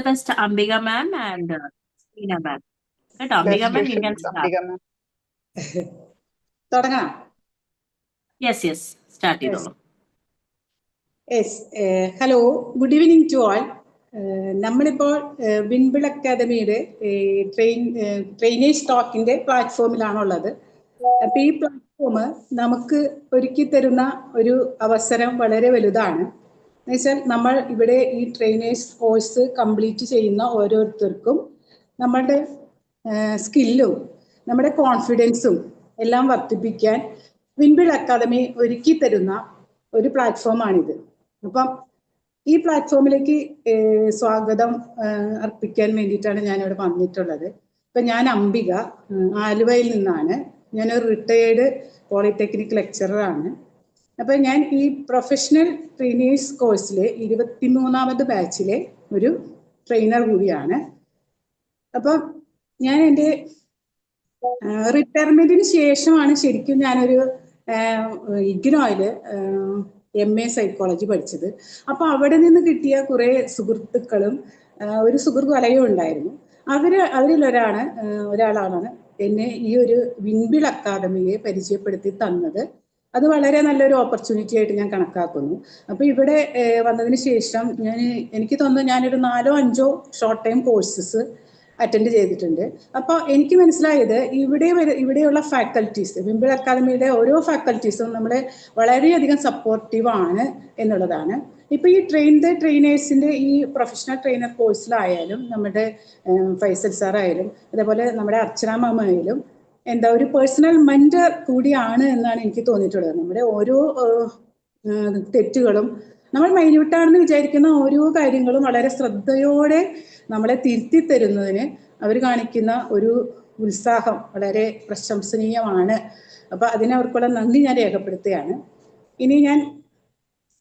the best Ambika ma'am and Seena ma'am. Right, Ambika Best ma'am, you can wishes, start. Ambika ma'am. തുടങ്ങാം. Yes, start Yes. ചെയ്തോളൂ. Yes, hello, good evening to all. നമ്മളിപ്പോൾ വിൻബിൾ അക്കാദമിയുടെ trainers ടോക്കിന്റെ പ്ലാറ്റ്ഫോമിലാണുള്ളത്. അപ്പൊ ഈ platform നമുക്ക് ഒരുക്കി തരുന്ന ഒരു അവസരം വളരെ വലുതാണ്. എന്നുവെച്ചാൽ നമ്മൾ ഇവിടെ ഈ ട്രെയിനേഴ്സ് കോഴ്സ് കംപ്ലീറ്റ് ചെയ്യുന്ന ഓരോരുത്തർക്കും നമ്മളുടെ സ്കില്ലും നമ്മുടെ കോൺഫിഡൻസും എല്ലാം വർദ്ധിപ്പിക്കാൻ വിൻബിൾ അക്കാദമി ഒരുക്കി തരുന്ന ഒരു പ്ലാറ്റ്ഫോമാണിത്. അപ്പം ഈ പ്ലാറ്റ്ഫോമിലേക്ക് സ്വാഗതം അർപ്പിക്കാൻ വേണ്ടിയിട്ടാണ് ഞാനിവിടെ വന്നിട്ടുള്ളത്. ഇപ്പം ഞാൻ അംബിക, ആലുവയിൽ നിന്നാണ്. ഞാനൊരു റിട്ടയേർഡ് പോളിടെക്നിക് ലെക്ചററാണ്. അപ്പം ഞാൻ ഈ പ്രൊഫഷണൽ ട്രെയിനേഴ്സ് കോഴ്സിലെ 23ാമത് ബാച്ചിലെ ഒരു ട്രെയിനർ കൂടിയാണ്. അപ്പം ഞാൻ എൻ്റെ റിട്ടയർമെന്റിന് ശേഷമാണ് ശരിക്കും ഞാനൊരു ഇഗ്നോയില് MA സൈക്കോളജി പഠിച്ചത്. അപ്പൊ അവിടെ നിന്ന് കിട്ടിയ കുറെ സുഹൃത്തുക്കളും ഒരു സുഹൃത്ത് വലയവും ഉണ്ടായിരുന്നു. ഒരാളാണ് എന്നെ ഈ ഒരു വിൻബിൾ അക്കാദമിയെ പരിചയപ്പെടുത്തി തന്നത്. അത് വളരെ നല്ലൊരു ഓപ്പർച്യൂണിറ്റി ആയിട്ട് ഞാൻ കണക്കാക്കുന്നു. അപ്പൊ ഇവിടെ വന്നതിന് ശേഷം എനിക്ക് തോന്നുന്നു ഞാനൊരു 4-5 ഷോർട്ട് ടൈം കോഴ്സസ് അറ്റൻഡ് ചെയ്തിട്ടുണ്ട്. അപ്പോൾ എനിക്ക് മനസ്സിലായത് ഇവിടെയുള്ള ഫാക്കൽറ്റീസ്, വിൻബിൾ അക്കാദമിയുടെ ഓരോ ഫാക്കൽറ്റീസും നമ്മളെ വളരെയധികം സപ്പോർട്ടീവ് ആണ് എന്നുള്ളതാണ്. ഇപ്പൊ ഈ ട്രെയിനേഴ്സിന്റെ ഈ പ്രൊഫഷണൽ ട്രെയിനർ കോഴ്സിലായാലും നമ്മുടെ ഫൈസൽ സാറായാലും അതേപോലെ നമ്മുടെ അർച്ചന മാമ ആയാലും ഒരു പേഴ്സണൽ മെന്റർ കൂടിയാണ് എന്നാണ് എനിക്ക് തോന്നിയിട്ടുള്ളത്. നമ്മുടെ ഓരോ തെറ്റുകളും നമ്മൾ മൈന്യൂട്ടാണെന്ന് വിചാരിക്കുന്ന ഓരോ കാര്യങ്ങളും വളരെ ശ്രദ്ധയോടെ നമ്മളെ തിരുത്തി തരുന്നതിന് അവർ കാണിക്കുന്ന ഒരു ഉത്സാഹം വളരെ പ്രശംസനീയമാണ്. അപ്പൊ അതിനവർക്കുള്ള നന്ദി ഞാൻ രേഖപ്പെടുത്തുകയാണ്. ഇനി ഞാൻ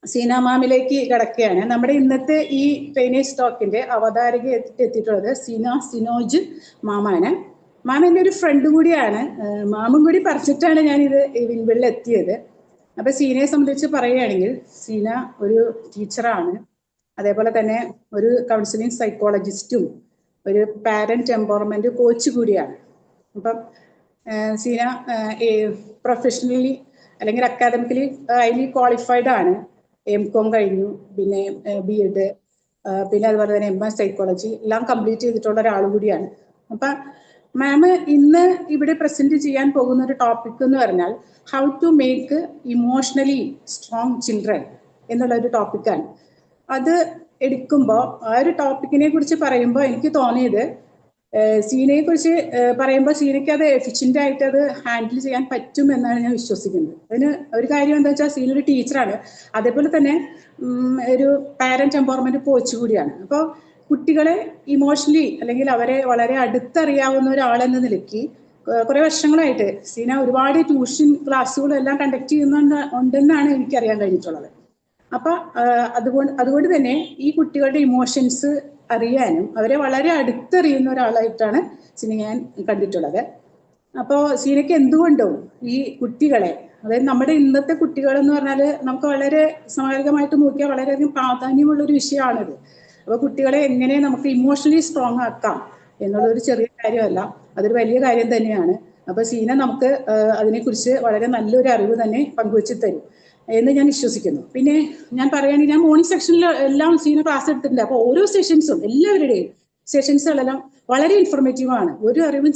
സീന മാമിലേക്ക് കിടക്കുകയാണ്. നമ്മുടെ ഇന്നത്തെ ഈ ട്രെയിനേഴ്സ് ടോക്കിന്റെ അവതാരക എത്തിയിട്ടുള്ളത് സിനോജ് മാമാണ്. മാം എൻ്റെ ഒരു ഫ്രണ്ട് കൂടിയാണ്. മാമും കൂടി പറഞ്ഞിട്ടാണ് ഞാൻ ഇത് വിൻബിളിൽ എത്തിയത്. അപ്പൊ സീനയെ സംബന്ധിച്ച് പറയുകയാണെങ്കിൽ സീന ഒരു ടീച്ചറാണ്, അതേപോലെ തന്നെ ഒരു കൗൺസിലിംഗ് സൈക്കോളജിസ്റ്റും ഒരു പാരന്റ് എംപവർമെന്റ് കോച്ച് കൂടിയാണ്. അപ്പം സീന പ്രൊഫഷണലി അല്ലെങ്കിൽ അക്കാദമിക്കലി ഹൈലി ക്വാളിഫൈഡ് ആണ്. MCOM കഴിഞ്ഞു, പിന്നെ B.Ed, പിന്നെ അതുപോലെ തന്നെ MA സൈക്കോളജി എല്ലാം കംപ്ലീറ്റ് ചെയ്തിട്ടുള്ള ഒരാൾ കൂടിയാണ്. അപ്പൊ മാം ഇന്ന് ഇവിടെ പ്രസന്റ് ചെയ്യാൻ പോകുന്ന ഒരു ടോപ്പിക് എന്ന് പറഞ്ഞാൽ how to make emotionally strong children എന്നുള്ള ഒരു ടോപ്പിക്കാണ്. അത് എടുക്കുമ്പോൾ ആ ഒരു ടോപ്പിക്കിനെ കുറിച്ച് പറയുമ്പോൾ എനിക്ക് തോന്നിയത് സീനയെ കുറിച്ച് പറയുമ്പോൾ സീനയ്ക്ക് അത് എഫിഷ്യൻ്റ് ആയിട്ട് അത് ഹാൻഡിൽ ചെയ്യാൻ പറ്റും എന്നാണ് ഞാൻ വിശ്വസിക്കുന്നത്. അതിന് ഒരു കാര്യം എന്താ വെച്ചാൽ സീന ഒരു ടീച്ചറാണ്, അതേപോലെ തന്നെ ഒരു പാരന്റ് എംപവർമെന്റ് കോച്ച് കൂടിയാണ്. അപ്പോൾ കുട്ടികളെ ഇമോഷണലി അല്ലെങ്കിൽ അവരെ വളരെ അടുത്തറിയാവുന്ന ഒരാളെന്ന നിലയ്ക്ക് കുറെ വർഷങ്ങളായിട്ട് സീന ഒരുപാട് ട്യൂഷൻ ക്ലാസ്സുകളും എല്ലാം കണ്ടക്ട് ചെയ്യുന്നുണ്ടെന്നാണ് എനിക്കറിയാൻ കഴിഞ്ഞിട്ടുള്ളത്. അപ്പൊ അതുകൊണ്ട് തന്നെ ഈ കുട്ടികളുടെ ഇമോഷൻസ് അറിയാനും അവരെ വളരെ അടുത്തറിയുന്ന ഒരാളായിട്ടാണ് സീന ഞാൻ കണ്ടിട്ടുള്ളത്. അപ്പോൾ സീനയ്ക്ക് എന്തുകൊണ്ടും ഈ കുട്ടികളെ, അതായത് നമ്മുടെ ഇന്നത്തെ കുട്ടികൾ എന്ന് പറഞ്ഞാൽ നമുക്ക് വളരെ സ്വാഭാവികമായിട്ട് നോക്കിയാൽ വളരെയധികം പ്രാധാന്യമുള്ള ഒരു വിഷയമാണിത്. അപ്പൊ കുട്ടികളെ എങ്ങനെ നമുക്ക് ഇമോഷണലി സ്ട്രോങ് ആക്കാം എന്നുള്ളൊരു ചെറിയ കാര്യമല്ല, അതൊരു വലിയ കാര്യം തന്നെയാണ്. അപ്പൊ സീന നമുക്ക് അതിനെക്കുറിച്ച് വളരെ നല്ലൊരു അറിവ് തന്നെ പങ്കുവെച്ച് തരും എന്ന് ഞാൻ വിശ്വസിക്കുന്നു. പിന്നെ ഞാൻ പറയുകയാണെങ്കിൽ ഞാൻ മോർണിംഗ് സെക്ഷനിൽ എല്ലാം സീന ക്ലാസ് എടുത്തിട്ടുണ്ട്. അപ്പോൾ ഓരോ സെഷൻസും എല്ലാവരുടെയും സെഷൻസുകളെല്ലാം വളരെ ഇൻഫോർമേറ്റീവ് ആണ്. ഒരു അറിവും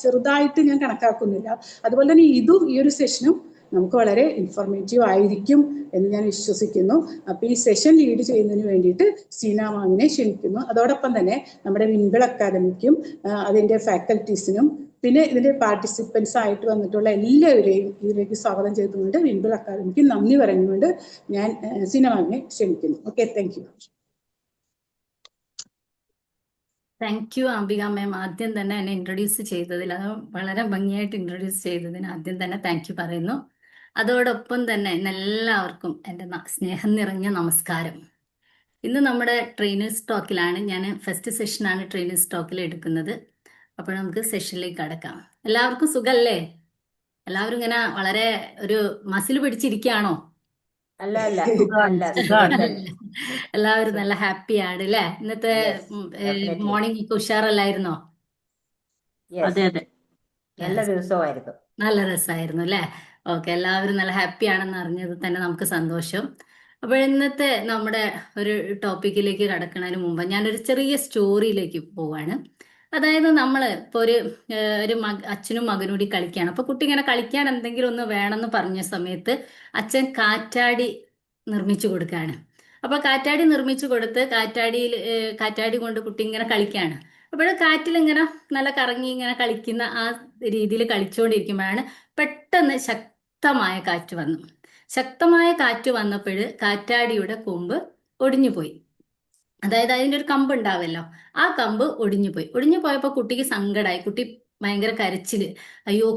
ചെറുതായിട്ട് ഞാൻ കണക്കാക്കുന്നില്ല. അതുപോലെ തന്നെ ഈ ഒരു സെഷനും നമുക്ക് വളരെ ഇൻഫോർമേറ്റീവ് ആയിരിക്കും എന്ന് ഞാൻ വിശ്വസിക്കുന്നു. അപ്പൊ ഈ സെഷൻ ലീഡ് ചെയ്യുന്നതിന് വേണ്ടിയിട്ട് സീന മാമിനെ ക്ഷണിക്കുന്നു. അതോടൊപ്പം തന്നെ നമ്മുടെ വിൻബിൾ അക്കാദമിക്കും അതിന്റെ ഫാക്കൽറ്റീസിനും പിന്നെ ഇതിന്റെ പാർട്ടിസിപ്പൻസ് ആയിട്ട് വന്നിട്ടുള്ള എല്ലാവരെയും ഇതിലേക്ക് സ്വാഗതം ചെയ്തുകൊണ്ട് വിൻബിൾ അക്കാദമിക്ക് നന്ദി പറഞ്ഞുകൊണ്ട് ഞാൻ സീന മാമിനെ ക്ഷണിക്കുന്നു. Okay, thank you. Thank you Ambika ma'am. ആദ്യം തന്നെ എന്നെ ഇൻട്രൊഡ്യൂസ് ചെയ്തതിൽ, അത് വളരെ ഭംഗിയായിട്ട് ഇൻട്രൊഡ്യൂസ് ചെയ്തതിന് ആദ്യം തന്നെ താങ്ക് യു പറയുന്നു. അതോടൊപ്പം തന്നെ ഇന്നെല്ലാവർക്കും എൻ്റെ സ്നേഹം നിറഞ്ഞ നമസ്കാരം. ഇന്ന് നമ്മുടെ ട്രെയിനേഴ്സ് ടോക്കിലാണ്, ഞാൻ ഫസ്റ്റ് സെഷനാണ് ട്രെയിനേഴ്സ് ടോക്കിൽ എടുക്കുന്നത്. അപ്പോൾ നമുക്ക് സെഷനിലേക്ക് കടക്കാം. എല്ലാവർക്കും സുഖല്ലേ? എല്ലാവരും ഇങ്ങനെ വളരെ ഒരു മസിൽ പിടിച്ചിരിക്കുകയാണോ? അല്ല അല്ല സുഖമാണ്, സുഖം സുഖമാണ്. തന്നെ. എല്ലാവരും നല്ല ഹാപ്പിയാണ് അല്ലേ? ഇന്നത്തെ യെസ്, ഡെഫിനറ്റ്ലി. മോർണിംഗ് ഒക്കെ ഉഷാറല്ലായിരുന്നോ? യെസ്, അതെ അതെ. നല്ല യെസ്, ദിവസമായിരുന്നു. നല്ല രസമായിരുന്നു അല്ലേ? ഓക്കെ, എല്ലാവരും നല്ല ഹാപ്പി ആണെന്ന് അറിഞ്ഞത് തന്നെ നമുക്ക് സന്തോഷം. അപ്പോൾ ഇന്നത്തെ നമ്മുടെ ഒരു ടോപ്പിക്കിലേക്ക് കടക്കുന്നതിന് മുമ്പ് ഞാനൊരു ചെറിയ സ്റ്റോറിയിലേക്ക് പോവാണ്. അതായത് നമ്മൾ ഇപ്പോൾ ഒരു അച്ഛനും മകനും കൂടി കളിക്കുകയാണ്. അപ്പോൾ കുട്ടി ഇങ്ങനെ കളിക്കാൻ എന്തെങ്കിലും ഒന്ന് വേണമെന്ന് പറഞ്ഞ സമയത്ത് അച്ഛൻ കാറ്റാടി നിർമ്മിച്ചു കൊടുക്കുകയാണ്. അപ്പോൾ കാറ്റാടി നിർമ്മിച്ചു കൊടുത്ത് കാറ്റാടി കൊണ്ട് കുട്ടി ഇങ്ങനെ കളിക്കുകയാണ്. അപ്പോൾ കാറ്റിൽ ഇങ്ങനെ നല്ല കറങ്ങി ഇങ്ങനെ കളിക്കുന്ന ആ രീതിയിൽ കളിച്ചുകൊണ്ടിരിക്കുമ്പോഴാണ് പെട്ടെന്ന് ശക്തമായ കാറ്റ് വന്നു. ശക്തമായ കാറ്റ് വന്നപ്പോൾ കാറ്റാടിയുടെ കൊമ്പ് ഒടിഞ്ഞു പോയി. അതായത് അതിൻ്റെ ഒരു കമ്പ് ഉണ്ടാവല്ലോ, ആ കമ്പ് ഒടിഞ്ഞു പോയി. ഒടിഞ്ഞു പോയപ്പോൾ കുട്ടിക്ക് സങ്കടമായി. കുട്ടി ഭയങ്കര കരച്ചില്. അയ്യോ,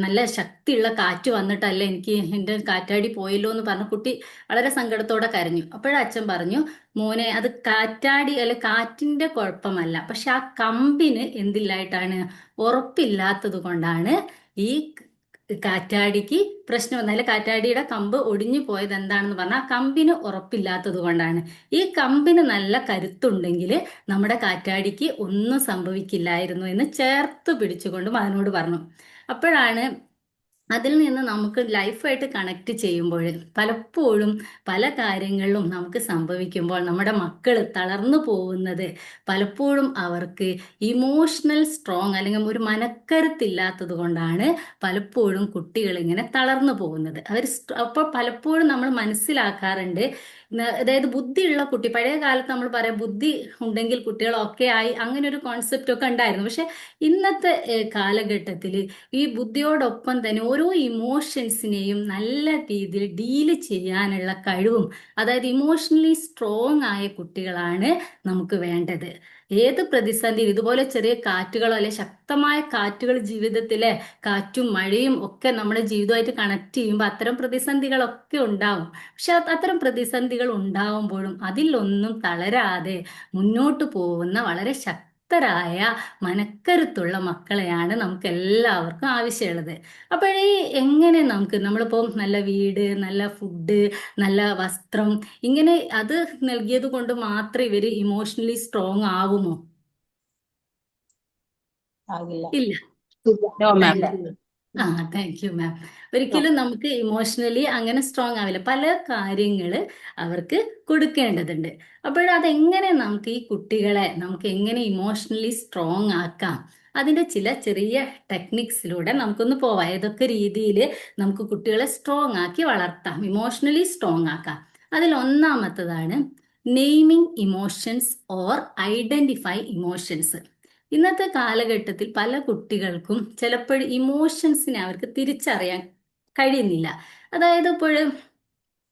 നല്ല ശക്തിയുള്ള കാറ്റ് വന്നിട്ടല്ലേ എനിക്ക് എൻ്റെ കാറ്റാടി പോയല്ലോ എന്ന് പറഞ്ഞു കുട്ടി വളരെ സങ്കടത്തോടെ കരഞ്ഞു. അപ്പോഴച്ഛൻ പറഞ്ഞു, മോനെ, അത് കാറ്റാടി അല്ലെ കാറ്റിന്റെ കുഴപ്പമല്ല, പക്ഷെ ആ കമ്പിന് എന്തില്ലായിട്ടാണ്, ഉറപ്പില്ലാത്തത് കൊണ്ടാണ് ഈ കാറ്റാടിക്ക് പ്രശ്നം വന്നത്. അല്ലെ കാറ്റാടിയുടെ കമ്പ് ഒടിഞ്ഞു പോയത് എന്താണെന്ന് പറഞ്ഞാൽ ആ കമ്പിന് ഉറപ്പില്ലാത്തത് കൊണ്ടാണ്. ഈ കമ്പിന് നല്ല കരുത്തുണ്ടെങ്കിൽ നമ്മുടെ കാറ്റാടിക്ക് ഒന്നും സംഭവിക്കില്ലായിരുന്നു എന്ന് ചേർത്ത് പിടിച്ചുകൊണ്ട് മകനോട് പറഞ്ഞു. അപ്പോഴാണ് അതിൽ നിന്ന് നമുക്ക് ലൈഫായിട്ട് കണക്ട് ചെയ്യുമ്പോൾ പലപ്പോഴും പല കാര്യങ്ങളിലും നമുക്ക് സംഭവിക്കുമ്പോൾ നമ്മുടെ മക്കൾ തളർന്നു പോകുന്നത് പലപ്പോഴും അവർക്ക് ഇമോഷണൽ സ്ട്രോങ് അല്ലെങ്കിൽ ഒരു മനക്കരുത്തില്ലാത്തത് കൊണ്ടാണ് പലപ്പോഴും കുട്ടികൾ ഇങ്ങനെ തളർന്നു പോകുന്നത്. അപ്പോൾ പലപ്പോഴും നമ്മൾ മനസ്സിലാക്കാറുണ്ട്, അതായത് ബുദ്ധിയുള്ള കുട്ടി, പഴയ കാലത്ത് നമ്മൾ പറയാം ബുദ്ധി ഉണ്ടെങ്കിൽ കുട്ടികളൊക്കെ ആയി, അങ്ങനെ ഒരു കോൺസെപ്റ്റ് ഒക്കെ ഉണ്ടായിരുന്നു. പക്ഷെ ഇന്നത്തെ കാലഘട്ടത്തിൽ ഈ ബുദ്ധിയോടൊപ്പം തന്നെ ഓരോ ഇമോഷൻസിനെയും നല്ല രീതിയിൽ ഡീല് ചെയ്യാനുള്ള കഴിവും, അതായത് ഇമോഷണലി സ്ട്രോങ് ആയ കുട്ടികളാണ് നമുക്ക് വേണ്ടത്. ഏത് പ്രതിസന്ധി, ഇതുപോലെ ചെറിയ കാറ്റുകളോ അല്ലെ ശക്തമായ കാറ്റുകൾ ജീവിതത്തിലെ കാറ്റും മഴയും ഒക്കെ നമ്മുടെ ജീവിതമായിട്ട് കണക്ട് ചെയ്യുമ്പോൾ അത്തരം പ്രതിസന്ധികളൊക്കെ ഉണ്ടാവും. പക്ഷെ അത്തരം പ്രതിസന്ധികൾ ഉണ്ടാവുമ്പോഴും അതിലൊന്നും തളരാതെ മുന്നോട്ട് പോകുന്ന വളരെ ശക്തരായ മനക്കരുത്തുള്ള മക്കളെയാണ് നമുക്ക് എല്ലാവർക്കും ആവശ്യമുള്ളത്. അപ്പോഴേ എങ്ങനെ നമ്മളിപ്പോൾ നല്ല വീട്, നല്ല ഫുഡ്, നല്ല വസ്ത്രം, ഇങ്ങനെ അത് നൽകിയത് കൊണ്ട് മാത്രം ഇവര് ഇമോഷണലി സ്ട്രോങ് ആവുമോ? ആകില്ല. ഇല്ല. No ma'am. ഇല്ല. Thank you ma'am. ഒരിക്കലും നമുക്ക് ഇമോഷണലി അങ്ങനെ സ്ട്രോങ് ആവില്ല. പല കാര്യങ്ങൾ അവർക്ക് കൊടുക്കേണ്ടതുണ്ട്. അപ്പോഴതെങ്ങനെ നമുക്ക് ഈ കുട്ടികളെ നമുക്ക് എങ്ങനെ ഇമോഷണലി സ്ട്രോങ് ആക്കാം, അതിൻ്റെ ചില ചെറിയ ടെക്നിക്സിലൂടെ നമുക്കൊന്ന് പോവാം. ഏതൊക്കെ രീതിയിൽ നമുക്ക് കുട്ടികളെ സ്ട്രോങ് ആക്കി വളർത്താം, ഇമോഷണലി സ്ട്രോങ് ആക്കാം. അതിൽ ഒന്നാമത്തതാണ് naming emotions or identify emotions. ഇന്നത്തെ കാലഘട്ടത്തിൽ പല കുട്ടികൾക്കും ചിലപ്പോൾ ഇമോഷൻസിനെ അവർക്ക് തിരിച്ചറിയാൻ കഴിയുന്നില്ല. അതായത് ഇപ്പോൾ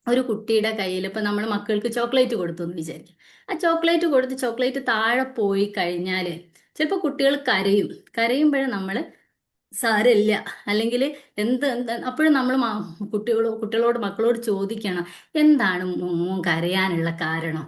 ഒരു കുട്ടിയുടെ കയ്യിൽ ഇപ്പം നമ്മൾ മക്കൾക്ക് ചോക്ലേറ്റ് കൊടുത്തു എന്ന് വിചാരിക്കും. ആ ചോക്ലേറ്റ് കൊടുത്ത് ചോക്ലേറ്റ് താഴെ പോയി കഴിഞ്ഞാൽ ചിലപ്പോൾ കുട്ടികൾ കരയുമ്പോൾ നമ്മൾ സാരമില്ല, അല്ലെങ്കിൽ അപ്പോഴും നമ്മൾ മക്കളോട് ചോദിക്കണം, എന്താണ് മോൻ കരയാനുള്ള കാരണം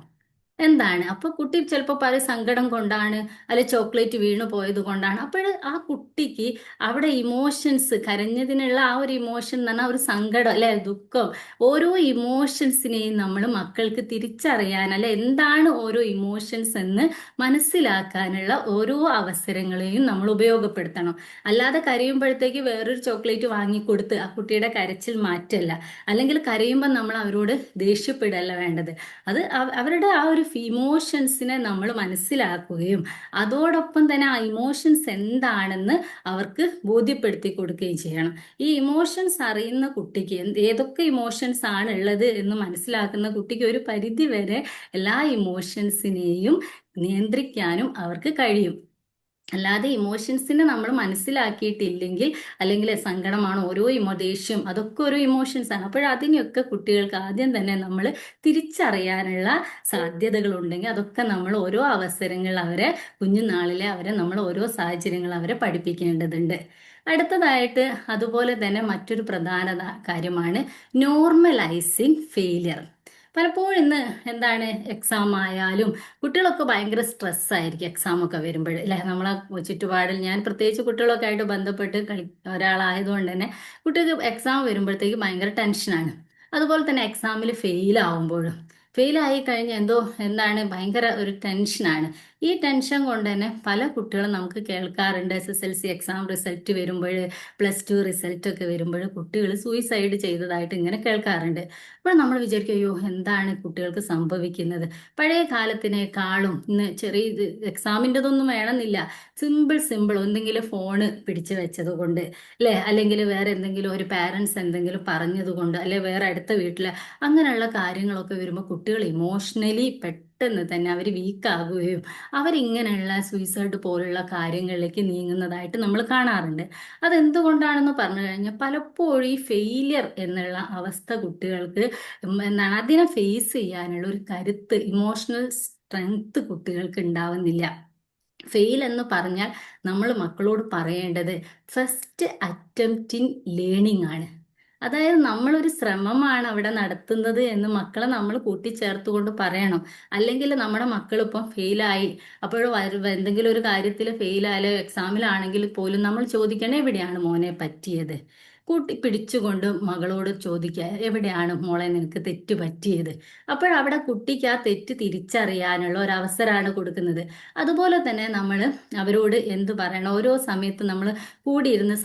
എന്താണ്. അപ്പൊ കുട്ടി ചിലപ്പോൾ പല സങ്കടം കൊണ്ടാണ്, അല്ലെ ചോക്ലേറ്റ് വീണു പോയത് കൊണ്ടാണ്. അപ്പോൾ ആ കുട്ടിക്ക് അവിടെ ഇമോഷൻസ്, കരഞ്ഞതിനുള്ള ആ ഒരു ഇമോഷൻ എന്ന് പറഞ്ഞാൽ ഒരു സങ്കടം അല്ലെ ദുഃഖം, ഓരോ ഇമോഷൻസിനെയും നമ്മൾ മക്കൾക്ക് തിരിച്ചറിയാൻ അല്ലെ എന്താണ് ഓരോ ഇമോഷൻസ് എന്ന് മനസ്സിലാക്കാനുള്ള ഓരോ അവസരങ്ങളെയും നമ്മൾ ഉപയോഗപ്പെടുത്തണം. അല്ലാതെ കരയുമ്പോഴത്തേക്ക് വേറൊരു ചോക്ലേറ്റ് വാങ്ങിക്കൊടുത്ത് ആ കുട്ടിയുടെ കരച്ചിൽ മാറ്റല്ല, അല്ലെങ്കിൽ കരയുമ്പോൾ നമ്മൾ അവരോട് ദേഷ്യപ്പെടല്ല വേണ്ടത്. അത് അവരുടെ ആ ഒരു ഇമോഷൻസിനെ നമ്മൾ മനസ്സിലാക്കുകയും അതോടൊപ്പം തന്നെ ആ ഇമോഷൻസ് എന്താണെന്ന് അവർക്ക് ബോധ്യപ്പെടുത്തി കൊടുക്കുകയും ചെയ്യണം. ഈ ഇമോഷൻസ് അറിയുന്ന കുട്ടിക്ക് ഏതൊക്കെ ഇമോഷൻസ് ആണ് ഉള്ളത് എന്ന് മനസ്സിലാക്കുന്ന കുട്ടിക്ക് ഒരു പരിധി വരെ എല്ലാ ഇമോഷൻസിനെയും നിയന്ത്രിക്കാനും അവർക്ക് കഴിയും. അല്ലാതെ ഇമോഷൻസിനെ നമ്മൾ മനസ്സിലാക്കിയിട്ടില്ലെങ്കിൽ, അല്ലെങ്കിൽ സങ്കടമാണ് ഓരോ ദേഷ്യം, അതൊക്കെ ഓരോ ഇമോഷൻസ് ആണ്. അതിനെയൊക്കെ കുട്ടികൾക്ക് ആദ്യം തന്നെ നമ്മൾ തിരിച്ചറിയാനുള്ള സാധ്യതകളുണ്ടെങ്കിൽ അതൊക്കെ നമ്മൾ ഓരോ അവസരങ്ങൾ കുഞ്ഞുനാളിലെ നമ്മൾ ഓരോ സാഹചര്യങ്ങൾ അവരെ പഠിപ്പിക്കേണ്ടതുണ്ട്. അടുത്തതായിട്ട് അതുപോലെ തന്നെ മറ്റൊരു പ്രധാന കാര്യമാണ് നോർമലൈസിങ് ഫെയിലിയർ. പലപ്പോഴും ഇന്ന് എന്താണ്, എക്സാം ആയാലും കുട്ടികളൊക്കെ ഭയങ്കര സ്ട്രെസ്സായിരിക്കും എക്സാമൊക്കെ വരുമ്പോൾ അല്ലെ. നമ്മളെ ചുറ്റുപാടിൽ ഞാൻ പ്രത്യേകിച്ച് കുട്ടികളൊക്കെ ആയിട്ട് ബന്ധപ്പെട്ട് ഒരാളായതുകൊണ്ട് തന്നെ കുട്ടികൾക്ക് എക്സാം വരുമ്പോഴത്തേക്ക് ഭയങ്കര ടെൻഷനാണ്. അതുപോലെ തന്നെ എക്സാമിൽ ഫെയിൽ ആവുമ്പോഴും ഫെയിലായി കഴിഞ്ഞാൽ എന്താണ് ഭയങ്കര ഒരു ടെൻഷനാണ്. ഈ ടെൻഷൻ കൊണ്ട് തന്നെ പല കുട്ടികളും നമുക്ക് കേൾക്കാറുണ്ട്, SSLC എക്സാം റിസൾട്ട് വരുമ്പോൾ, +2 റിസൾട്ട് ഒക്കെ വരുമ്പോൾ കുട്ടികൾ സൂയിസൈഡ് ചെയ്തതായിട്ട് ഇങ്ങനെ കേൾക്കാറുണ്ട്. അപ്പോൾ നമ്മൾ വിചാരിക്കും, അയ്യോ എന്താണ് കുട്ടികൾക്ക് സംഭവിക്കുന്നത്? പഴയ കാലത്തിനേക്കാളും ഇന്ന് ചെറിയ എക്സാമിൻ്റെതൊന്നും വേണമെന്നില്ല, സിമ്പിൾ എന്തെങ്കിലും ഫോണ് പിടിച്ചു വെച്ചത് കൊണ്ട്, അല്ലെ, അല്ലെങ്കിൽ വേറെ എന്തെങ്കിലും ഒരു പാരൻസ് എന്തെങ്കിലും പറഞ്ഞത് കൊണ്ട്, അല്ലെ വേറെ അടുത്ത വീട്ടിലെ അങ്ങനെയുള്ള കാര്യങ്ങളൊക്കെ വരുമ്പോൾ കുട്ടികൾ ഇമോഷണലി പെട്ടെന്ന് തന്നെ അവർ വീക്കാകുകയും അവരിങ്ങനെയുള്ള സൂയിസൈഡ് പോലുള്ള കാര്യങ്ങളിലേക്ക് നീങ്ങുന്നതായിട്ട് നമ്മൾ കാണാറുണ്ട്. അതെന്തുകൊണ്ടാണെന്ന് പറഞ്ഞു കഴിഞ്ഞാൽ പലപ്പോഴും ഈ ഫെയിലിയർ എന്നുള്ള അവസ്ഥ കുട്ടികൾക്ക് എന്താണ് അതിനെ ഫേസ് ചെയ്യാനുള്ള ഒരു കരുത്ത്, ഇമോഷണൽ സ്ട്രെങ്ത് കുട്ടികൾക്ക് ഉണ്ടാവുന്നില്ല. ഫെയിൽ എന്ന് പറഞ്ഞാൽ നമ്മൾ മക്കളോട് പറയേണ്ടത് ഫസ്റ്റ് അറ്റംപ്റ്റ് ഇൻ ലേണിംഗ് ആണ്. അതായത് നമ്മളൊരു ശ്രമമാണ് അവിടെ നടത്തുന്നത് എന്ന് മക്കളെ നമ്മൾ കൂട്ടിച്ചേർത്തുകൊണ്ട് പറയണം. അല്ലെങ്കിൽ നമ്മുടെ മക്കളിപ്പം ഫെയിലായി, അപ്പോൾ എന്തെങ്കിലും ഒരു കാര്യത്തിൽ ഫെയിലായാലോ എക്സാമിലാണെങ്കിൽ പോലും നമ്മൾ ചോദിക്കണേ എവിടെയാണ് മോനെ പറ്റിയത്, കൂട്ടി പിടിച്ചുകൊണ്ട് മകളോട് ചോദിക്കുക, എവിടെയാണ് മോളെ നിനക്ക് തെറ്റ് പറ്റിയത്. അപ്പോഴവിടെ കുട്ടിക്ക് ആ തെറ്റ് തിരിച്ചറിയാനുള്ള ഒരു അവസരമാണ് കൊടുക്കുന്നത്. അതുപോലെ തന്നെ നമ്മൾ അവരോട് എന്ത് പറയണം, ഓരോ സമയത്തും നമ്മൾ കൂടിയിരുന്ന്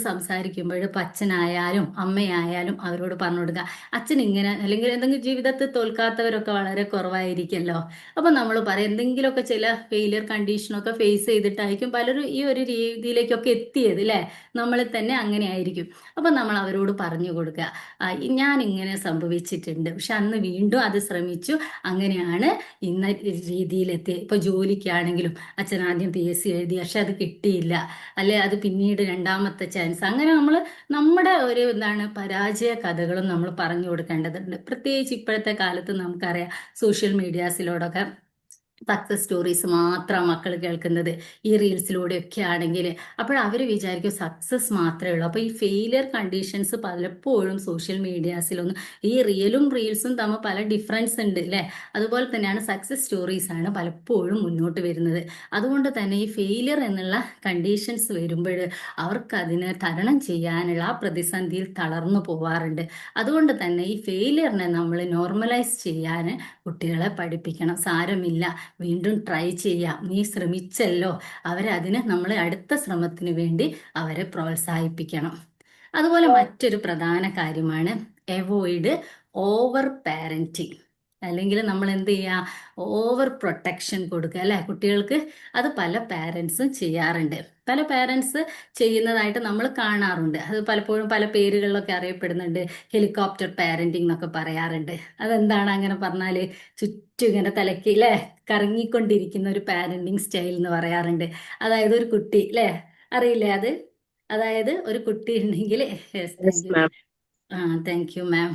സംസാരിക്കുമ്പോൾ ഇപ്പം അച്ഛനായാലും അമ്മയായാലും അവരോട് പറഞ്ഞു കൊടുക്കുക, അച്ഛൻ ഇങ്ങനെ, അല്ലെങ്കിൽ എന്തെങ്കിലും ജീവിതത്തിൽ തോൽക്കാത്തവരൊക്കെ വളരെ കുറവായിരിക്കുമല്ലോ. അപ്പം നമ്മൾ പറയും എന്തെങ്കിലുമൊക്കെ ചില ഫെയിലിയർ കണ്ടീഷനൊക്കെ ഫേസ് ചെയ്തിട്ടായിരിക്കും പലരും ഈ ഒരു രീതിയിലേക്കൊക്കെ എത്തിയത്, അല്ലേ? നമ്മളിൽ തന്നെ അങ്ങനെ ആയിരിക്കും. അപ്പം നമ്മൾ അവരോട് പറഞ്ഞു കൊടുക്കുക, ഞാൻ ഇങ്ങനെ സംഭവിച്ചിട്ടുണ്ട്, പക്ഷെ അന്ന് വീണ്ടും അത് ശ്രമിച്ചു, അങ്ങനെയാണ് ഇന്ന രീതിയിലെത്തി. ഇപ്പൊ ജോലിക്കാണെങ്കിലും അച്ഛൻ ആദ്യം PSC എഴുതി, പക്ഷെ അത് കിട്ടിയില്ല, അല്ലെ അത് പിന്നീട് രണ്ടാമത്തെ ചാൻസ്. അങ്ങനെ നമ്മൾ നമ്മുടെ ഒരു പരാജയ കഥകളും നമ്മൾ പറഞ്ഞു കൊടുക്കേണ്ടതുണ്ട്. പ്രത്യേകിച്ച് ഇപ്പോഴത്തെ കാലത്ത് നമുക്കറിയാം, സോഷ്യൽ മീഡിയാസിലൂടെയൊക്കെ സക്സസ് സ്റ്റോറീസ് മാത്രം മക്കൾ കേൾക്കുന്നത്, ഈ റീൽസിലൂടെയൊക്കെ ആണെങ്കിൽ. അപ്പോൾ അവർ വിചാരിക്കും സക്സസ് മാത്രമേ ഉള്ളൂ. അപ്പോൾ ഈ ഫെയിലിയർ കണ്ടീഷൻസ് പലപ്പോഴും സോഷ്യൽ മീഡിയാസിലൊന്നും, ഈ റിയലും റീൽസും തമ്മിൽ പല ഡിഫറൻസ് ഉണ്ട്, അല്ലേ? അതുപോലെ തന്നെയാണ് സക്സസ് സ്റ്റോറീസ് ആണ് പലപ്പോഴും മുന്നോട്ട് വരുന്നത്. അതുകൊണ്ട് തന്നെ ഈ ഫെയിലിയർ എന്നുള്ള കണ്ടീഷൻസ് വരുമ്പോൾ അവർക്ക് അതിനെ തരണം ചെയ്യാനുള്ള ആ പ്രതിസന്ധിയിൽ തളർന്നു പോവാറുണ്ട്. അതുകൊണ്ട് തന്നെ ഈ ഫെയിലിയറിനെ നമ്മൾ നോർമലൈസ് ചെയ്യാൻ കുട്ടികളെ പഠിപ്പിക്കണം. സാരമില്ല, വീണ്ടും ട്രൈ ചെയ്യാം, നീ ശ്രമിച്ചല്ലോ. അവരതിന് നമ്മൾ അടുത്ത ശ്രമത്തിന് വേണ്ടി അവരെ പ്രോത്സാഹിപ്പിക്കണം. അതുപോലെ മറ്റൊരു പ്രധാന കാര്യമാണ് അവോയ്ഡ് ഓവർ പാരന്റിങ്. അല്ലെങ്കിൽ നമ്മൾ എന്ത് ചെയ്യുക, ഓവർ പ്രൊട്ടക്ഷൻ കൊടുക്കുക, അല്ലെ കുട്ടികൾക്ക്. അത് പല പാരൻസും ചെയ്യാറുണ്ട്, പല പാരൻസ് ചെയ്യുന്നതായിട്ട് നമ്മൾ കാണാറുണ്ട്. അത് പലപ്പോഴും പല പേരുകളിലൊക്കെ അറിയപ്പെടുന്നുണ്ട്, ഹെലികോപ്റ്റർ പാരന്റിങ് എന്നൊക്കെ പറയാറുണ്ട്. അതെന്താണ് അങ്ങനെ പറഞ്ഞാൽ? ചുറ്റും ഇങ്ങനെ തലയ്ക്ക്, അല്ലേ, കറങ്ങിക്കൊണ്ടിരിക്കുന്ന ഒരു പാരന്റിങ് സ്റ്റൈൽ എന്ന് പറയാറുണ്ട്. അതായത് ഒരു കുട്ടി, അല്ലേ, അറിയില്ലേ അത്? അതായത് ഒരു കുട്ടി ഉണ്ടെങ്കിൽ, yes, Yes, thank you, ma'am. Thank you മാം.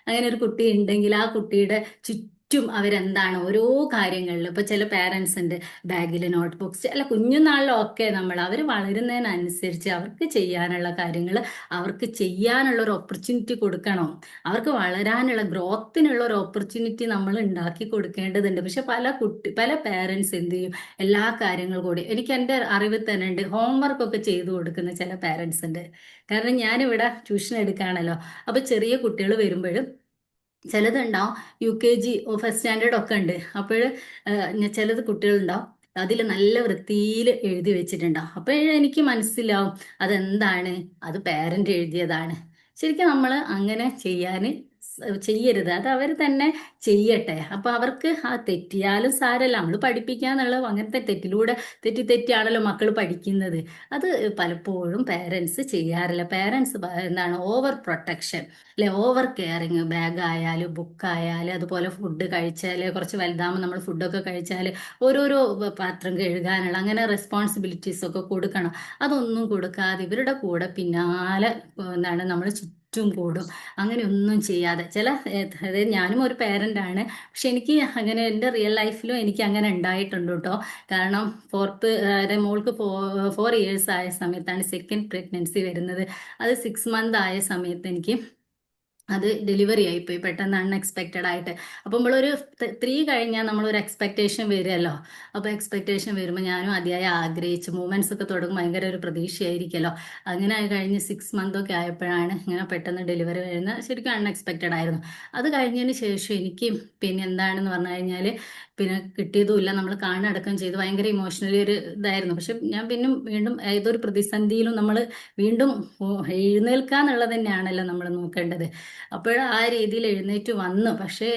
അങ്ങനെ ഒരു കുട്ടി ഉണ്ടെങ്കിൽ ആ കുട്ടിയുടെ ചുറ്റും അവരെന്താണ് ഓരോ കാര്യങ്ങളിൽ, ഇപ്പൊ ചില പാരൻസ് ഉണ്ട് ബാഗിൽ നോട്ട് ബുക്സ്, അല്ല കുഞ്ഞുനാളിലൊക്കെ അവർ വളരുന്നതിനനുസരിച്ച് അവർക്ക് ചെയ്യാനുള്ള കാര്യങ്ങൾ അവർക്ക് ചെയ്യാനുള്ള ഒരു ഓപ്പർച്യൂണിറ്റി കൊടുക്കണം. അവർക്ക് വളരാനുള്ള ഗ്രോത്തിനുള്ള ഒരു ഓപ്പർച്യൂണിറ്റി നമ്മൾ ഉണ്ടാക്കി കൊടുക്കേണ്ടതുണ്ട്. പക്ഷെ പല പാരൻസ് എന്ത് ചെയ്യും, എല്ലാ കാര്യങ്ങളും കൂടി, എനിക്ക് എൻ്റെ അറിവിൽ തന്നെ ഉണ്ട്, ഹോംവർക്കൊക്കെ ചെയ്തു കൊടുക്കുന്ന ചില പാരൻസ് ഉണ്ട്. കാരണം ഞാനിവിടെ ട്യൂഷൻ എടുക്കുകയാണല്ലോ. അപ്പൊ ചെറിയ കുട്ടികൾ വരുമ്പോഴും ചിലതുണ്ടാവും UKG ഫസ്റ്റ് സ്റ്റാൻഡേർഡ് ഒക്കെ ഉണ്ട്. അപ്പോൾ ചിലത് കുട്ടികളുണ്ടാവും അതിൽ നല്ല വൃത്തിയിൽ എഴുതി വെച്ചിട്ടുണ്ടാവും. അപ്പോൾ എനിക്ക് മനസ്സിലാവും അതെന്താണ്, അത് പാരന്റ് എഴുതിയതാണ്. ശരിക്കും നമ്മൾ അങ്ങനെ ചെയ്യരുത്, അത് അവർ തന്നെ ചെയ്യട്ടെ. അപ്പൊ അവർക്ക് തെറ്റിയാലും സാരല്ല, നമ്മൾ പഠിപ്പിക്കാന്നുള്ളത്. അങ്ങനത്തെ തെറ്റിയാണല്ലോ മക്കൾ പഠിക്കുന്നത്. അത് പലപ്പോഴും പാരൻസ് ചെയ്യാറില്ല. പാരൻസ് ഓവർ പ്രൊട്ടക്ഷൻ, അല്ലെ, ഓവർ കെയറിങ്. ബാഗായാലും ബുക്കായാലും അതുപോലെ ഫുഡ് കഴിച്ചാൽ, കുറച്ച് വലുതാകുമ്പോൾ നമ്മൾ ഫുഡൊക്കെ കഴിച്ചാൽ ഓരോരോ പാത്രം കഴുകാനുള്ള അങ്ങനെ റെസ്പോൺസിബിലിറ്റീസ് ഒക്കെ കൊടുക്കണം. അതൊന്നും കൊടുക്കാതെ ഇവരുടെ കൂടെ പിന്നാലെ നമ്മൾ ചുറ്റും കൂടും. അങ്ങനെ ഒന്നും ചെയ്യാതെ അതായത് ഞാനും ഒരു പേരൻ്റാണ്, പക്ഷെ എനിക്ക് അങ്ങനെ എൻ്റെ റിയൽ ലൈഫിലും എനിക്ക് അങ്ങനെ ഉണ്ടായിട്ടുണ്ട് കേട്ടോ. കാരണം മോൾക്ക് 4 years ആയ സമയത്താണ് സെക്കൻഡ് പ്രഗ്നൻസി വരുന്നത്. അത് 6 month ആയ സമയത്ത് എനിക്ക് അത് ഡെലിവറി ആയിപ്പോയി പെട്ടെന്ന് അൺഎക്സ്പെക്റ്റഡ് ആയിട്ട്. അപ്പോൾ നമ്മളൊരു 3 കഴിഞ്ഞാൽ നമ്മളൊരു എക്സ്പെക്റ്റേഷൻ വരുമല്ലോ. അപ്പോൾ എക്സ്പെക്റ്റേഷൻ വരുമ്പോൾ ഞാനും അതിയായി ആഗ്രഹിച്ച് മൂമെന്റ്സ് ഒക്കെ തുടങ്ങും, ഭയങ്കര ഒരു പ്രതീക്ഷയായിരിക്കുമല്ലോ. അങ്ങനെ കഴിഞ്ഞ് 6 month ഒക്കെ ആയപ്പോഴാണ് ഇങ്ങനെ പെട്ടെന്ന് ഡെലിവറി വരുന്നത്. ശരിക്കും അൺഎക്സ്പെക്റ്റഡ് ആയിരുന്നു. അത് കഴിഞ്ഞതിന് ശേഷം എനിക്ക് പിന്നെ എന്താണെന്ന് പറഞ്ഞു കഴിഞ്ഞാൽ പിന്നെ കിട്ടിയതുമില്ല, നമ്മൾ കാണടക്കം ചെയ്തു, ഭയങ്കര ഇമോഷണലി ഒരു ഇതായിരുന്നു. പക്ഷെ ഞാൻ പിന്നെ വീണ്ടും ഏതൊരു പ്രതിസന്ധിയിലും നമ്മൾ വീണ്ടും എഴുന്നേൽക്കുക എന്നുള്ളത് തന്നെയാണല്ലോ നമ്മൾ നോക്കേണ്ടത്. അപ്പോൾ ആ രീതിയിൽ എഴുന്നേറ്റ് വന്നു. പക്ഷേ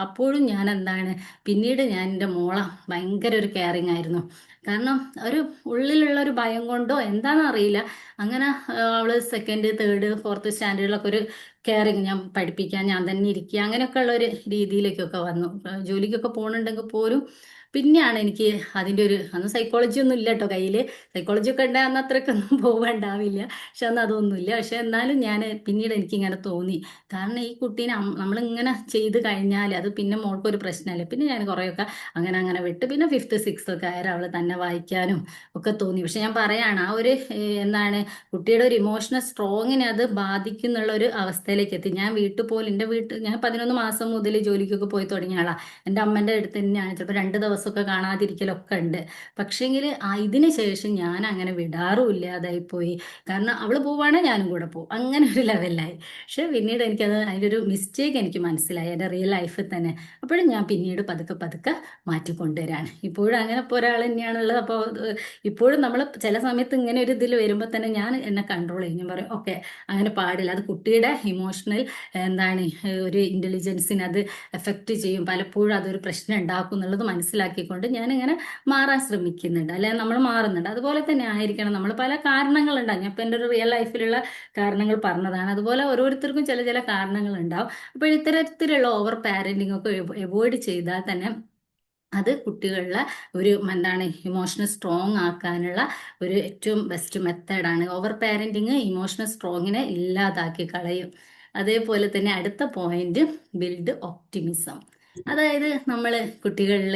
അപ്പോഴും ഞാൻ എന്താണ്, പിന്നീട് ഞാൻ എൻ്റെ മോളെ ഭയങ്കര ഒരു കെയറിങ് ആയിരുന്നു. കാരണം ഒരു ഉള്ളിലുള്ള ഒരു ഭയം കൊണ്ടോ എന്താണെന്ന് അറിയില്ല, അങ്ങനെ അവള് 2nd 3rd 4th സ്റ്റാൻഡേർഡിലൊക്കെ ഒരു കെയറിങ്, ഞാൻ പഠിപ്പിക്കാൻ ഞാൻ തന്നെ ഇരിക്കുക, അങ്ങനെയൊക്കെ ഉള്ള ഒരു രീതിയിലേക്കൊക്കെ വന്നു. ജോലിക്കൊക്കെ പോകുന്നുണ്ടെങ്കിൽ പോലും പിന്നെയാണ് എനിക്ക് അതിൻ്റെ ഒരു, അന്ന് സൈക്കോളജി ഒന്നും ഇല്ല കേട്ടോ കയ്യിൽ. സൈക്കോളജി ഒക്കെ ഉണ്ടാകുന്ന അത്രയ്ക്കൊന്നും പോകാണ്ടാവില്ല, പക്ഷെ അന്ന് അതൊന്നുമില്ല. പക്ഷെ എന്നാലും ഞാൻ പിന്നീട് എനിക്കിങ്ങനെ തോന്നി, കാരണം ഈ കുട്ടീനെ നമ്മളിങ്ങനെ ചെയ്ത് കഴിഞ്ഞാൽ അത് പിന്നെ മോൾക്കൊരു പ്രശ്നമല്ലേ. പിന്നെ ഞാൻ കുറേയൊക്കെ അങ്ങനെ അങ്ങനെ വിട്ട് പിന്നെ 5th 6th ഒക്കെ ആയാലും അവൾ തന്നെ വായിക്കാനും ഒക്കെ തോന്നി. പക്ഷെ ഞാൻ പറയാണ്, ആ ഒരു എന്താണ് കുട്ടിയുടെ ഒരു ഇമോഷണൽ സ്ട്രോങ്ങിനെ അത് ബാധിക്കുന്നുള്ള ഒരു അവസ്ഥയിലേക്ക് എത്തി. ഞാൻ ഞാൻ 11 മാസം മുതൽ ജോലിക്കൊക്കെ പോയി തുടങ്ങിയ ആളാണ്. എൻ്റെ അമ്മേൻ്റെ അടുത്ത് തന്നെയാണ്, ചിലപ്പോൾ 2 ദിവസമൊക്കെ കാണാതിരിക്കലൊക്കെ ഉണ്ട്. പക്ഷേങ്കിൽ ഇതിന് ശേഷം ഞാൻ അങ്ങനെ വിടാറുമില്ലാതായി പോയി. കാരണം അവൾ പോവുകയാണെങ്കിൽ ഞാനും കൂടെ പോകും, അങ്ങനെ ഒരു ലെവലിലായി. പക്ഷെ പിന്നീട് എനിക്കത് അതിൻ്റെ ഒരു മിസ്റ്റേക്ക് എനിക്ക് മനസ്സിലായി എൻ്റെ റിയൽ ലൈഫിൽ തന്നെ. അപ്പോഴും ഞാൻ പിന്നീട് പതുക്കെ പതുക്കെ മാറ്റിക്കൊണ്ടുവരാണ്. ഇപ്പോഴും അങ്ങനെ ഇപ്പോൾ ഒരാൾ തന്നെയാണുള്ളത്. അപ്പോൾ ഇപ്പോഴും നമ്മൾ ചില സമയത്ത് ഇങ്ങനെ ഒരു ഇതിൽ വരുമ്പോൾ തന്നെ ഞാൻ എന്നെ കൺട്രോൾ ചെയ്യും. ഞാൻ പറയും ഓക്കെ, അങ്ങനെ പാടില്ല, അത് കുട്ടിയുടെ ഇമോഷണൽ എന്താണ് ഒരു ഇൻ്റലിജൻസിനെ അത് എഫക്റ്റ് ചെയ്യും, പലപ്പോഴും അതൊരു പ്രശ്നം ഉണ്ടാക്കും എന്നുള്ളത് മനസ്സിലാക്കിക്കൊണ്ട് ഞാനിങ്ങനെ മാറാൻ ശ്രമിക്കുന്നുണ്ട്, അല്ലെങ്കിൽ നമ്മൾ മാറുന്നുണ്ട്. അതുപോലെ തന്നെ ആയിരിക്കണം നമ്മൾ. പല കാരണങ്ങളുണ്ടാകും, ഞാൻ ഇപ്പം എൻ്റെ ഒരു റിയൽ ലൈഫിലുള്ള കാരണങ്ങൾ പറഞ്ഞതാണ്. അതുപോലെ ഓരോരുത്തർക്കും ചില ചില കാരണങ്ങളുണ്ടാവും. അപ്പോൾ ഇത്തരത്തിലുള്ള ഓവർ പാരൻറ്റിങ് ഒക്കെ അവോയ്ഡ് ചെയ്താൽ തന്നെ അത് കുട്ടികളിലെ ഒരു എന്താണ് ഇമോഷണൽ സ്ട്രോങ് ആക്കാനുള്ള ഒരു ഏറ്റവും ബെസ്റ്റ് മെത്തേഡാണ്. ഓവർ പാരൻറ്റിങ് ഇമോഷണൽ സ്ട്രോങ്ങിനെ ഇല്ലാതാക്കി കളയും. അതേപോലെ തന്നെ അടുത്ത പോയിന്റ്, ബിൽഡ് ഒപ്റ്റിമിസം. അതായത് നമ്മൾ കുട്ടികളിൽ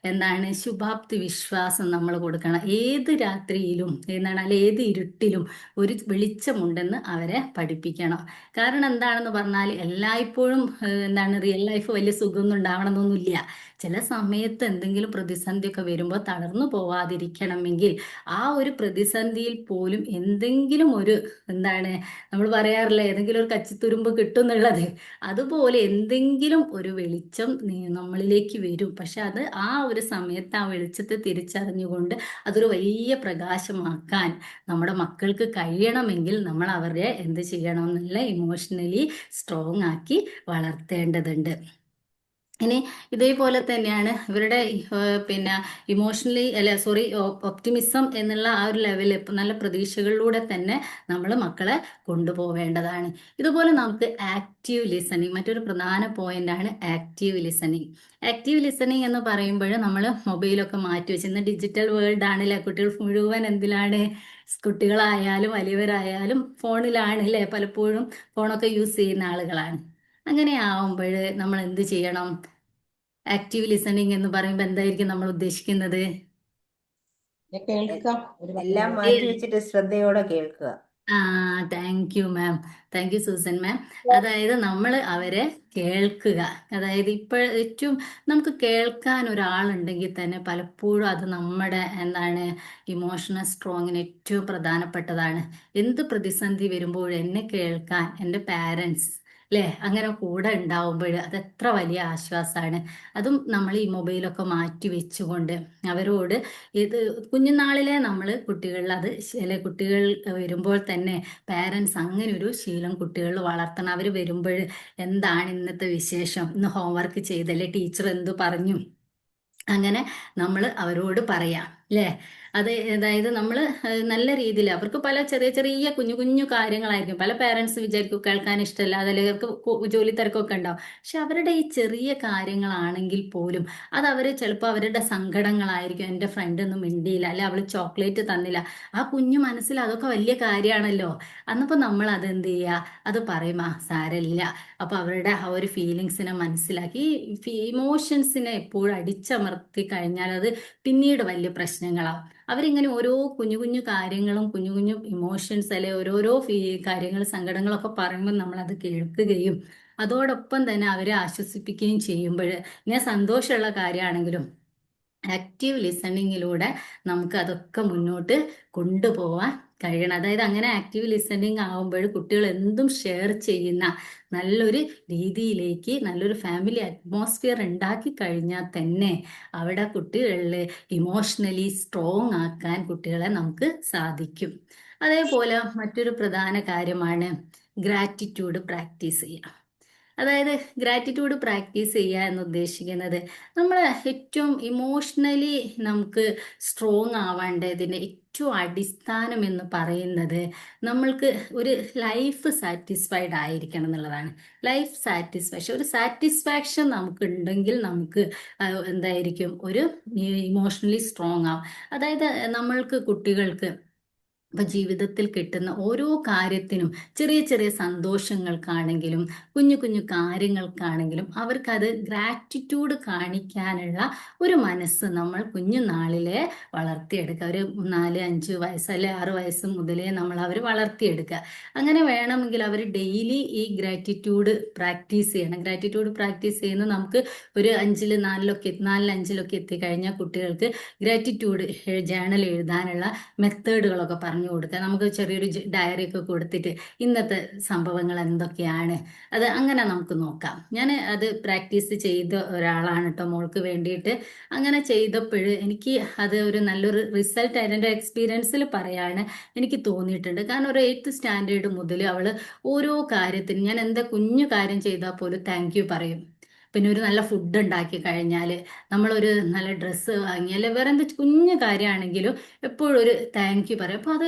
എന്താണ് ശുഭാപ്തി വിശ്വാസം നമ്മൾ കൊടുക്കണം. ഏത് രാത്രിയിലും എന്താണ്, അല്ലെ ഏത് ഇരുട്ടിലും ഒരു വെളിച്ചമുണ്ടെന്ന് അവരെ പഠിപ്പിക്കണം. കാരണം എന്താണെന്ന് പറഞ്ഞാൽ എല്ലായ്പ്പോഴും എന്താണ് റിയൽ ലൈഫ് വലിയ സുഖമൊന്നും ഉണ്ടാവണമെന്നൊന്നുമില്ല. ചില സമയത്ത് എന്തെങ്കിലും പ്രതിസന്ധിയൊക്കെ വരുമ്പോൾ തളർന്നു പോവാതിരിക്കണമെങ്കിൽ ആ ഒരു പ്രതിസന്ധിയിൽ പോലും എന്തെങ്കിലും ഒരു എന്താണ് നമ്മൾ പറയാറില്ല, ഏതെങ്കിലും ഒരു കച്ചിത്തുരുമ്പ് കിട്ടും എന്നുള്ളത്, അതുപോലെ എന്തെങ്കിലും ഒരു വെളിച്ചം നമ്മളിലേക്ക് വരും. പക്ഷെ അത് ആ ഒരു സമയത്ത് ആ വെളിച്ചത്തെ തിരിച്ചറിഞ്ഞുകൊണ്ട് അതൊരു വലിയ പ്രകാശമാക്കാൻ നമ്മുടെ മക്കൾക്ക് കഴിയണമെങ്കിൽ നമ്മൾ അവരെ എന്ത് ചെയ്യണം എന്നുള്ള ഇമോഷണലി സ്ട്രോങ് ആക്കി വളർത്തേണ്ടതുണ്ട്. ഇനി ഇതേപോലെ തന്നെയാണ് ഇവരുടെ പിന്നെ ഇമോഷണലി ഒപ്റ്റിമിസം എന്നുള്ള ആ ഒരു ലെവലിൽ നല്ല പ്രതീക്ഷകളിലൂടെ തന്നെ നമ്മൾ മക്കളെ കൊണ്ടുപോവേണ്ടതാണ്. ഇതുപോലെ നമുക്ക് ആക്റ്റീവ് ലിസണിങ്, മറ്റൊരു പ്രധാന പോയിന്റാണ് ആക്റ്റീവ് ലിസണിങ്. ആക്റ്റീവ് ലിസണിങ് എന്ന് പറയുമ്പോൾ നമ്മൾ മൊബൈലൊക്കെ മാറ്റി വെച്ച്, ഇന്ന് ഡിജിറ്റൽ വേൾഡ് ആണല്ലേ, കുട്ടികൾ മുഴുവൻ എന്തിലാണ്, കുട്ടികളായാലും വലിയവരായാലും ഫോണിലാണ് അല്ലേ, പലപ്പോഴും ഫോണൊക്കെ യൂസ് ചെയ്യുന്ന ആളുകളാണ്. അങ്ങനെ ആവുമ്പോൾ നമ്മൾ എന്ത് ചെയ്യണം? ആക്റ്റീവ് ലിസണിങ് എന്ന് പറയുമ്പോൾ എന്തായിരിക്കും നമ്മൾ ഉദ്ദേശിക്കുന്നത്? കേൾക്കാം, ഒരു 10 എല്ലാം minute. മാറ്റി വെച്ചിട്ട് ശ്രദ്ധയോടെ കേൾക്കുക. Thank you ma'am, thank you Susan ma'am. അതായത് നമ്മൾ അവരെ കേൾക്കുക. അതായത് ഇപ്പോൾ ഏറ്റവും നമുക്ക് കേൾക്കാൻ ഒരാളുണ്ടെങ്കിൽ തന്നെ പലപ്പോഴും അത് നമ്മുടെ എന്താണ് ഇമോഷണൽ സ്ട്രോങ്ങിന് ഏറ്റവും പ്രധാനപ്പെട്ടതാണ്. എന്ത് പ്രതിസന്ധി വരുമ്പോഴും എന്നെ കേൾക്കാൻ എൻ്റെ പാരൻസ് അല്ലേ അങ്ങനെ കൂടെ ഉണ്ടാവുമ്പോൾ അത് എത്ര വലിയ ആശ്വാസമാണ്. അതും നമ്മൾ ഈ മൊബൈലൊക്കെ മാറ്റി വെച്ചുകൊണ്ട് അവരോട് ഇത് കുഞ്ഞുനാളിലെ നമ്മൾ കുട്ടികളിൽ അത് ചില കുട്ടികൾ വരുമ്പോൾ തന്നെ പാരൻസ് അങ്ങനെ ഒരു ശീലം കുട്ടികളിൽ വളർത്തണം. അവർ വരുമ്പോൾ എന്താണ് ഇന്നത്തെ വിശേഷം, ഇന്ന് ഹോംവർക്ക് ചെയ്തല്ലേ, ടീച്ചർ എന്തു പറഞ്ഞു, അങ്ങനെ നമ്മൾ അവരോട് പറയാം അല്ലേ. അതായത് നമ്മൾ നല്ല രീതിയിൽ അവർക്ക് പല ചെറിയ ചെറിയ കുഞ്ഞു കുഞ്ഞു കാര്യങ്ങളായിരിക്കും. പല പാരൻസ് വിചാരിക്കും കേൾക്കാൻ ഇഷ്ടമല്ല, അതല്ലെങ്കിൽ അവർക്ക് ജോലി തിരക്കൊക്കെ ഉണ്ടാവും. പക്ഷെ അവരുടെ ഈ ചെറിയ കാര്യങ്ങളാണെങ്കിൽ പോലും അത് അവർ ചിലപ്പോൾ അവരുടെ സങ്കടങ്ങളായിരിക്കും. എൻ്റെ ഫ്രണ്ട് ഒന്നും മിണ്ടിയില്ല, അല്ലെ അവൾ ചോക്ലേറ്റ് തന്നില്ല, ആ കുഞ്ഞു മനസ്സിൽ അതൊക്കെ വലിയ കാര്യമാണല്ലോ. അന്നപ്പോൾ നമ്മൾ അതെന്ത് ചെയ്യുക, അത് പറയുക സാരമില്ല. അപ്പോൾ അവരുടെ ആ ഒരു ഫീലിങ്സിനെ മനസ്സിലാക്കി, ഈ ഇമോഷൻസിനെ എപ്പോഴും അടിച്ചമർത്തി കഴിഞ്ഞാൽ അത് പിന്നീട് വലിയ പ്രശ്നം പ്രശ്നങ്ങളാവും. അവരിങ്ങനെ ഓരോ കുഞ്ഞു കുഞ്ഞു കാര്യങ്ങളും കുഞ്ഞു കുഞ്ഞു ഇമോഷൻസ് അല്ലെ ഓരോരോ കാര്യങ്ങൾ സങ്കടങ്ങളൊക്കെ പറയുമ്പോൾ നമ്മളത് കേൾക്കുകയും അതോടൊപ്പം തന്നെ അവരെ ആശ്വസിപ്പിക്കുകയും ചെയ്യുമ്പോൾ ഇങ്ങനെ സന്തോഷമുള്ള കാര്യമാണെങ്കിലും ആക്റ്റീവ് ലിസണിങ്ങിലൂടെ നമുക്ക് അതൊക്കെ മുന്നോട്ട് കൊണ്ടുപോകാൻ കഴിയണം. അതായത് അങ്ങനെ ആക്റ്റീവ് ലിസണിങ് ആകുമ്പോൾ കുട്ടികൾ എന്തും ഷെയർ ചെയ്യുന്ന നല്ലൊരു രീതിയിലേക്ക് നല്ലൊരു ഫാമിലി അറ്റ്മോസ്ഫിയർ ഉണ്ടാക്കി കഴിഞ്ഞാൽ തന്നെ അവിടെ കുട്ടികളിൽ ഇമോഷണലി സ്ട്രോങ് ആക്കാൻ കുട്ടികളെ നമുക്ക് സാധിക്കും. അതേപോലെ മറ്റൊരു പ്രധാന കാര്യമാണ് ഗ്രാറ്റിറ്റ്യൂഡ് പ്രാക്ടീസ് ചെയ്യുക. അതായത് ഗ്രാറ്റിറ്റ്യൂഡ് പ്രാക്ടീസ് ചെയ്യുക എന്ന് ഉദ്ദേശിക്കുന്നത് നമ്മൾ ഏറ്റവും ഇമോഷണലി നമുക്ക് സ്ട്രോങ് ആവേണ്ടതിന് ഏറ്റവും അടിസ്ഥാനം എന്ന് പറയുന്നത് നമ്മൾക്ക് ഒരു ലൈഫ് സാറ്റിസ്ഫൈഡ് ആയിരിക്കണം എന്നുള്ളതാണ്. ലൈഫ് സാറ്റിസ്ഫാക്ഷൻ, ഒരു സാറ്റിസ്ഫാക്ഷൻ നമുക്ക് ഉണ്ടെങ്കിൽ നമുക്ക് എന്തായിരിക്കും ഒരു ഇമോഷണലി സ്ട്രോങ് ആവും. അതായത് നമ്മൾക്ക് കുട്ടികൾക്ക് ഇപ്പം ജീവിതത്തിൽ കിട്ടുന്ന ഓരോ കാര്യത്തിനും ചെറിയ ചെറിയ സന്തോഷങ്ങൾക്കാണെങ്കിലും കുഞ്ഞു കുഞ്ഞു കാര്യങ്ങൾക്കാണെങ്കിലും അവർക്കത് ഗ്രാറ്റിറ്റ്യൂഡ് കാണിക്കാനുള്ള ഒരു മനസ്സ് നമ്മൾ കുഞ്ഞുനാളിലെ വളർത്തിയെടുക്കുക. ഒരു 4-5 വയസ്സ് അല്ലെ 6 വയസ്സ് മുതലേ നമ്മൾ അവർ വളർത്തിയെടുക്കുക. അങ്ങനെ വേണമെങ്കിൽ അവർ ഡെയിലി ഈ ഗ്രാറ്റിറ്റ്യൂഡ് പ്രാക്ടീസ് ചെയ്യണം. ഗ്രാറ്റിറ്റ്യൂഡ് പ്രാക്ടീസ് ചെയ്യുന്നത് നമുക്ക് ഒരു 4-5 എത്തിക്കഴിഞ്ഞാൽ കുട്ടികൾക്ക് ഗ്രാറ്റിറ്റ്യൂഡ് ജേണൽ എഴുതാനുള്ള മെത്തേഡുകളൊക്കെ പറഞ്ഞു കൊടുക്കുക. നമുക്ക് ചെറിയൊരു ഡയറി ഒക്കെ കൊടുത്തിട്ട് ഇന്നത്തെ സംഭവങ്ങൾ എന്തൊക്കെയാണ് അത് അങ്ങനെ നമുക്ക് നോക്കാം. ഞാൻ അത് പ്രാക്ടീസ് ചെയ്ത ഒരാളാണ് കേട്ടോ മോൾക്ക് വേണ്ടിയിട്ട്. അങ്ങനെ ചെയ്തപ്പോൾ എനിക്ക് അത് ഒരു നല്ലൊരു റിസൾട്ട് അതിൻ്റെ എക്സ്പീരിയൻസിൽ പറയാണ് എനിക്ക് തോന്നിയിട്ടുണ്ട്. കാരണം ഒരു 8th സ്റ്റാൻഡേർഡ് മുതൽ അവൾ ഓരോ കാര്യത്തിനും ഞാൻ എന്താ കുഞ്ഞു കാര്യം ചെയ്താൽ പോലും താങ്ക് യു പറയും. പിന്നെ ഒരു നല്ല ഫുഡ് ഉണ്ടാക്കി കഴിഞ്ഞാൽ നമ്മളൊരു നല്ല ഡ്രസ്സ് വാങ്ങിയാൽ വേറെ എന്ത് കുഞ്ഞു കാര്യമാണെങ്കിലും എപ്പോഴും ഒരു താങ്ക് യു പറയും. അപ്പോൾ അത്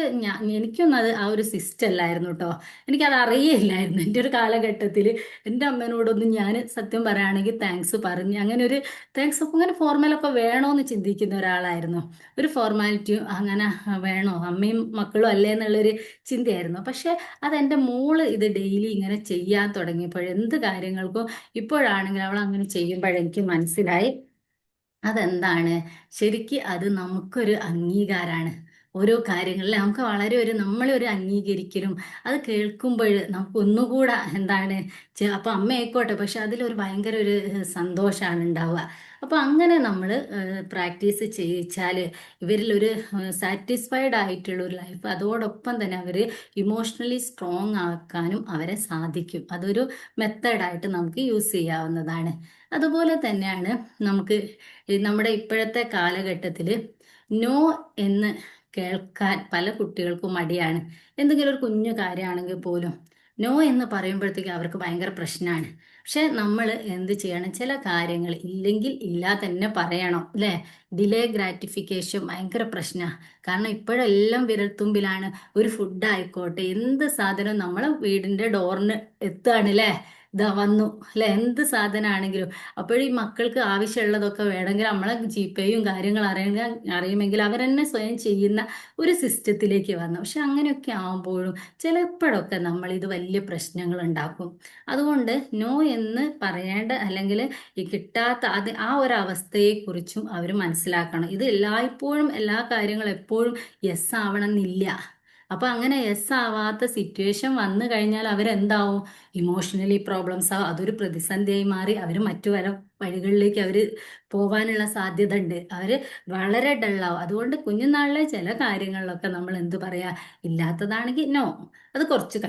എനിക്കൊന്നും അത് ആ ഒരു സിസ്റ്റം അല്ലായിരുന്നു കേട്ടോ. എനിക്കത് അറിയില്ലായിരുന്നു. എൻ്റെ ഒരു കാലഘട്ടത്തിൽ എൻ്റെ അമ്മേനോടൊന്നും ഞാൻ സത്യം പറയുകയാണെങ്കിൽ താങ്ക്സ് പറഞ്ഞ് അങ്ങനെ ഒരു താങ്ക്സ് ഒക്കെ അങ്ങനെ ഫോർമലൊക്കെ വേണോന്ന് ചിന്തിക്കുന്ന ഒരാളായിരുന്നു. ഒരു ഫോർമാലിറ്റിയും അങ്ങനെ വേണോ അമ്മയും മക്കളും അല്ലേ എന്നുള്ളൊരു ചിന്തയായിരുന്നു. പക്ഷെ അതെൻ്റെ മോള് ഇത് ഡെയിലി ഇങ്ങനെ ചെയ്യാൻ തുടങ്ങിയപ്പോൾ എന്ത് കാര്യങ്ങൾക്കും ഇപ്പോഴാണെങ്കിൽ അവൾ അങ്ങനെ ചെയ്യുമ്പോഴെനിക്ക് മനസ്സിലായി അതെന്താണ് ശരിക്ക് അത് നമുക്കൊരു അംഗീകാരമാണ്. ഓരോ കാര്യങ്ങളിൽ നമുക്ക് വളരെ നമ്മളെ ഒരു അംഗീകരിക്കലും അത് കേൾക്കുമ്പോൾ നമുക്ക് ഒന്നുകൂടെ എന്താണ് അപ്പൊ അമ്മ ആയിക്കോട്ടെ പക്ഷെ അതിലൊരു ഭയങ്കര ഒരു സന്തോഷമാണ് ഉണ്ടാവുക. അപ്പൊ അങ്ങനെ നമ്മൾ പ്രാക്ടീസ് ചെയ്യിച്ചാൽ ഇവരിൽ ഒരു സാറ്റിസ്ഫൈഡ് ആയിട്ടുള്ള ഒരു ലൈഫ് അതോടൊപ്പം തന്നെ അവർ ഇമോഷണലി സ്ട്രോങ് ആക്കാനും അവരെ സാധിക്കും. അതൊരു മെത്തേഡായിട്ട് നമുക്ക് യൂസ് ചെയ്യാവുന്നതാണ്. അതുപോലെ തന്നെയാണ് നമുക്ക് നമ്മുടെ ഇപ്പോഴത്തെ കാലഘട്ടത്തിൽ നോ എന്ന് കേൾക്കാൻ പല കുട്ടികൾക്കും മടിയാണ്. എന്തെങ്കിലും ഒരു കുഞ്ഞു കാര്യമാണെങ്കിൽ പോലും നോ എന്ന് പറയുമ്പോഴത്തേക്ക് അവർക്ക് ഭയങ്കര പ്രശ്നമാണ്. പക്ഷെ നമ്മൾ എന്ത് ചെയ്യണം, ചില കാര്യങ്ങൾ ഇല്ലെങ്കിൽ ഇല്ല തന്നെ പറയണം അല്ലേ. ഡിലേ ഗ്രാറ്റിഫിക്കേഷൻ ഭയങ്കര പ്രശ്നമാണ്. കാരണം ഇപ്പോഴെല്ലാം വിരൽത്തുമ്പിലാണ്. ഒരു ഫുഡ് ആയിക്കോട്ടെ എന്ത് സാധനം നമ്മളെ വീടിൻ്റെ ഡോറിന് എത്തുകയാണ് അല്ലേ, ഇതാ വന്നു അല്ലെ, എന്ത് സാധനമാണെങ്കിലും. അപ്പോഴീ മക്കൾക്ക് ആവശ്യമുള്ളതൊക്കെ വേണമെങ്കിൽ നമ്മളെ ജിപേയും കാര്യങ്ങൾ അറിയുമെങ്കിൽ അവരെന്നെ സ്വയം ചെയ്യുന്ന ഒരു സിസ്റ്റത്തിലേക്ക് വന്നു. പക്ഷെ അങ്ങനെയൊക്കെ ആകുമ്പോഴും ചിലപ്പോഴൊക്കെ നമ്മൾ ഇത് വലിയ പ്രശ്നങ്ങൾ ഉണ്ടാക്കും. അതുകൊണ്ട് നോ എന്ന് പറയേണ്ട അല്ലെങ്കിൽ ഈ കിട്ടാത്ത അത് ആ ഒരു അവസ്ഥയെക്കുറിച്ചും അവർ മനസ്സിലാക്കണം. ഇത് എല്ലായ്പ്പോഴും എല്ലാ കാര്യങ്ങളും എപ്പോഴും യെസ് ആവണം എന്നില്ല. അപ്പൊ അങ്ങനെ യെസ് ആവാത്ത സിറ്റുവേഷൻ വന്നു കഴിഞ്ഞാൽ അവരെന്താവും, ഇമോഷണലി പ്രോബ്ലംസ് ആവും. അതൊരു പ്രതിസന്ധിയായി മാറി അവർ മറ്റു പല വഴികളിലേക്ക് അവർ പോവാനുള്ള സാധ്യത ഉണ്ട്. അവര് വളരെ ഡള്ളാവും. അതുകൊണ്ട് കുഞ്ഞുനാളിലെ ചില കാര്യങ്ങളിലൊക്കെ നമ്മൾ എന്ത് പറയാ, ഇല്ലാത്തതാണെങ്കിൽ നോ, അത് കുറച്ച്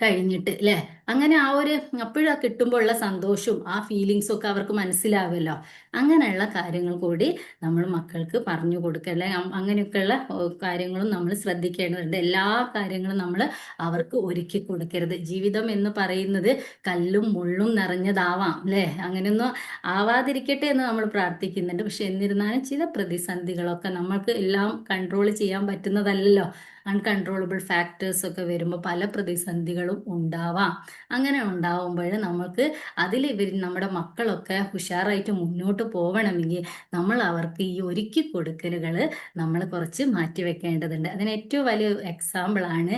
കഴിഞ്ഞിട്ട് അല്ലേ, അങ്ങനെ ആ ഒരു അപ്പോഴാ കിട്ടുമ്പോൾ ഉള്ള സന്തോഷവും ആ ഫീലിങ്സും ഒക്കെ അവർക്ക് മനസ്സിലാവുമല്ലോ. അങ്ങനെയുള്ള കാര്യങ്ങൾ കൂടി നമ്മൾ മക്കൾക്ക് പറഞ്ഞു കൊടുക്കുക. അല്ലെ അങ്ങനെയൊക്കെയുള്ള കാര്യങ്ങളും നമ്മൾ ശ്രദ്ധിക്കേണ്ടതുണ്ട്. എല്ലാ കാര്യങ്ങളും നമ്മൾ അവർക്ക് ഒരുക്കി കൊടുക്കരുത്. ജീവിതം എന്ന് പറയുന്നത് കല്ലും മുള്ളും നിറഞ്ഞതാവാം അല്ലേ, അങ്ങനെയൊന്നും ആവാതിരിക്കട്ടെ എന്ന് നമ്മൾ പ്രാർത്ഥിക്കുന്നുണ്ട്. പക്ഷെ എന്നിരുന്നാലും ചില പ്രതിസന്ധികളൊക്കെ നമ്മൾക്ക് എല്ലാം കൺട്രോൾ ചെയ്യാൻ പറ്റുന്നതല്ലല്ലോ. അൺകൺട്രോളബിൾ ഫാക്ടേഴ്സ് ഒക്കെ വരുമ്പോൾ പല പ്രതിസന്ധികളും ഉണ്ടാവാം. അങ്ങനെ ഉണ്ടാവുമ്പോൾ നമുക്ക് അതിൽ നമ്മുടെ മക്കളൊക്കെ ഉഷാറായിട്ട് മുന്നോട്ട് പോകണമെങ്കിൽ നമ്മൾ അവർക്ക് ഈ ഒരുക്കി കൊടുക്കലുകൾ നമ്മൾ കുറച്ച് മാറ്റിവെക്കേണ്ടതുണ്ട്. അതിന് ഏറ്റവും വലിയ എക്സാമ്പിളാണ്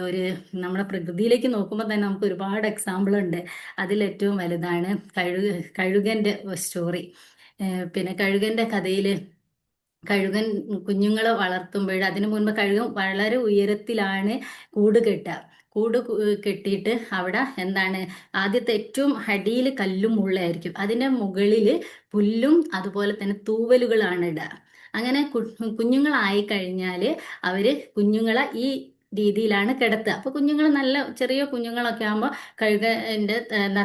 ഒരു നമ്മുടെ പ്രകൃതിയിലേക്ക് നോക്കുമ്പോൾ തന്നെ നമുക്ക് ഒരുപാട് എക്സാമ്പിൾ ഉണ്ട്. അതിലേറ്റവും വലുതാണ് കഴുകൻ്റെ സ്റ്റോറി. പിന്നെ കഴുകൻ്റെ കഥയിൽ കഴുകൻ കുഞ്ഞുങ്ങളെ വളർത്തുമ്പോൾ അതിനു മുൻപ് കഴുകൻ വളരെ ഉയരത്തിലാണ് കൂട് കെട്ടുക. കെട്ടിയിട്ട് അവിടെ എന്താണ് ആദ്യത്തെ ഏറ്റവും അടിയിൽ കല്ലും മുള്ളായിരിക്കും, അതിന്റെ മുകളിൽ പുല്ലും അതുപോലെ തന്നെ തൂവലുകളാണ് ഇടുക. അങ്ങനെ കുഞ്ഞുങ്ങളായി കഴിഞ്ഞാൽ അവര് കുഞ്ഞുങ്ങളെ ഈ രീതിയിലാണ് കിടത്തുക. അപ്പൊ കുഞ്ഞുങ്ങൾ നല്ല ചെറിയ കുഞ്ഞുങ്ങളൊക്കെ ആകുമ്പോൾ കഴുകന്റെ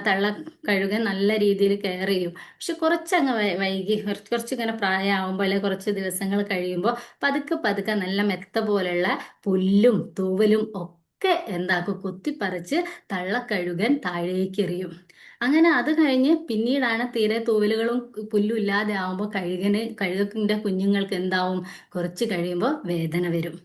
തള്ള കഴുകൻ നല്ല രീതിയിൽ കെയർ ചെയ്യും. പക്ഷെ കുറച്ചങ്ങ് വൈകി കുറച്ചിങ്ങനെ പ്രായമാകുമ്പോൾ അല്ലെങ്കിൽ കുറച്ച് ദിവസങ്ങൾ കഴിയുമ്പോൾ പതുക്കെ പതുക്കെ നല്ല മെത്ത പോലെയുള്ള പുല്ലും തൂവലും ഒക്കെ എന്താക്കും കുത്തിപ്പറിച്ച് തള്ളക്കഴുകൻ താഴേക്ക് എറിയും. അങ്ങനെ അത് കഴിഞ്ഞ് പിന്നീടാണ് തീരെ തൂവലുകളും പുല്ലും ഇല്ലാതെ ആവുമ്പോൾ കഴുകന്റെ കുഞ്ഞുങ്ങൾക്ക് എന്താവും, കുറച്ച് കഴിയുമ്പോൾ വേദന വരും.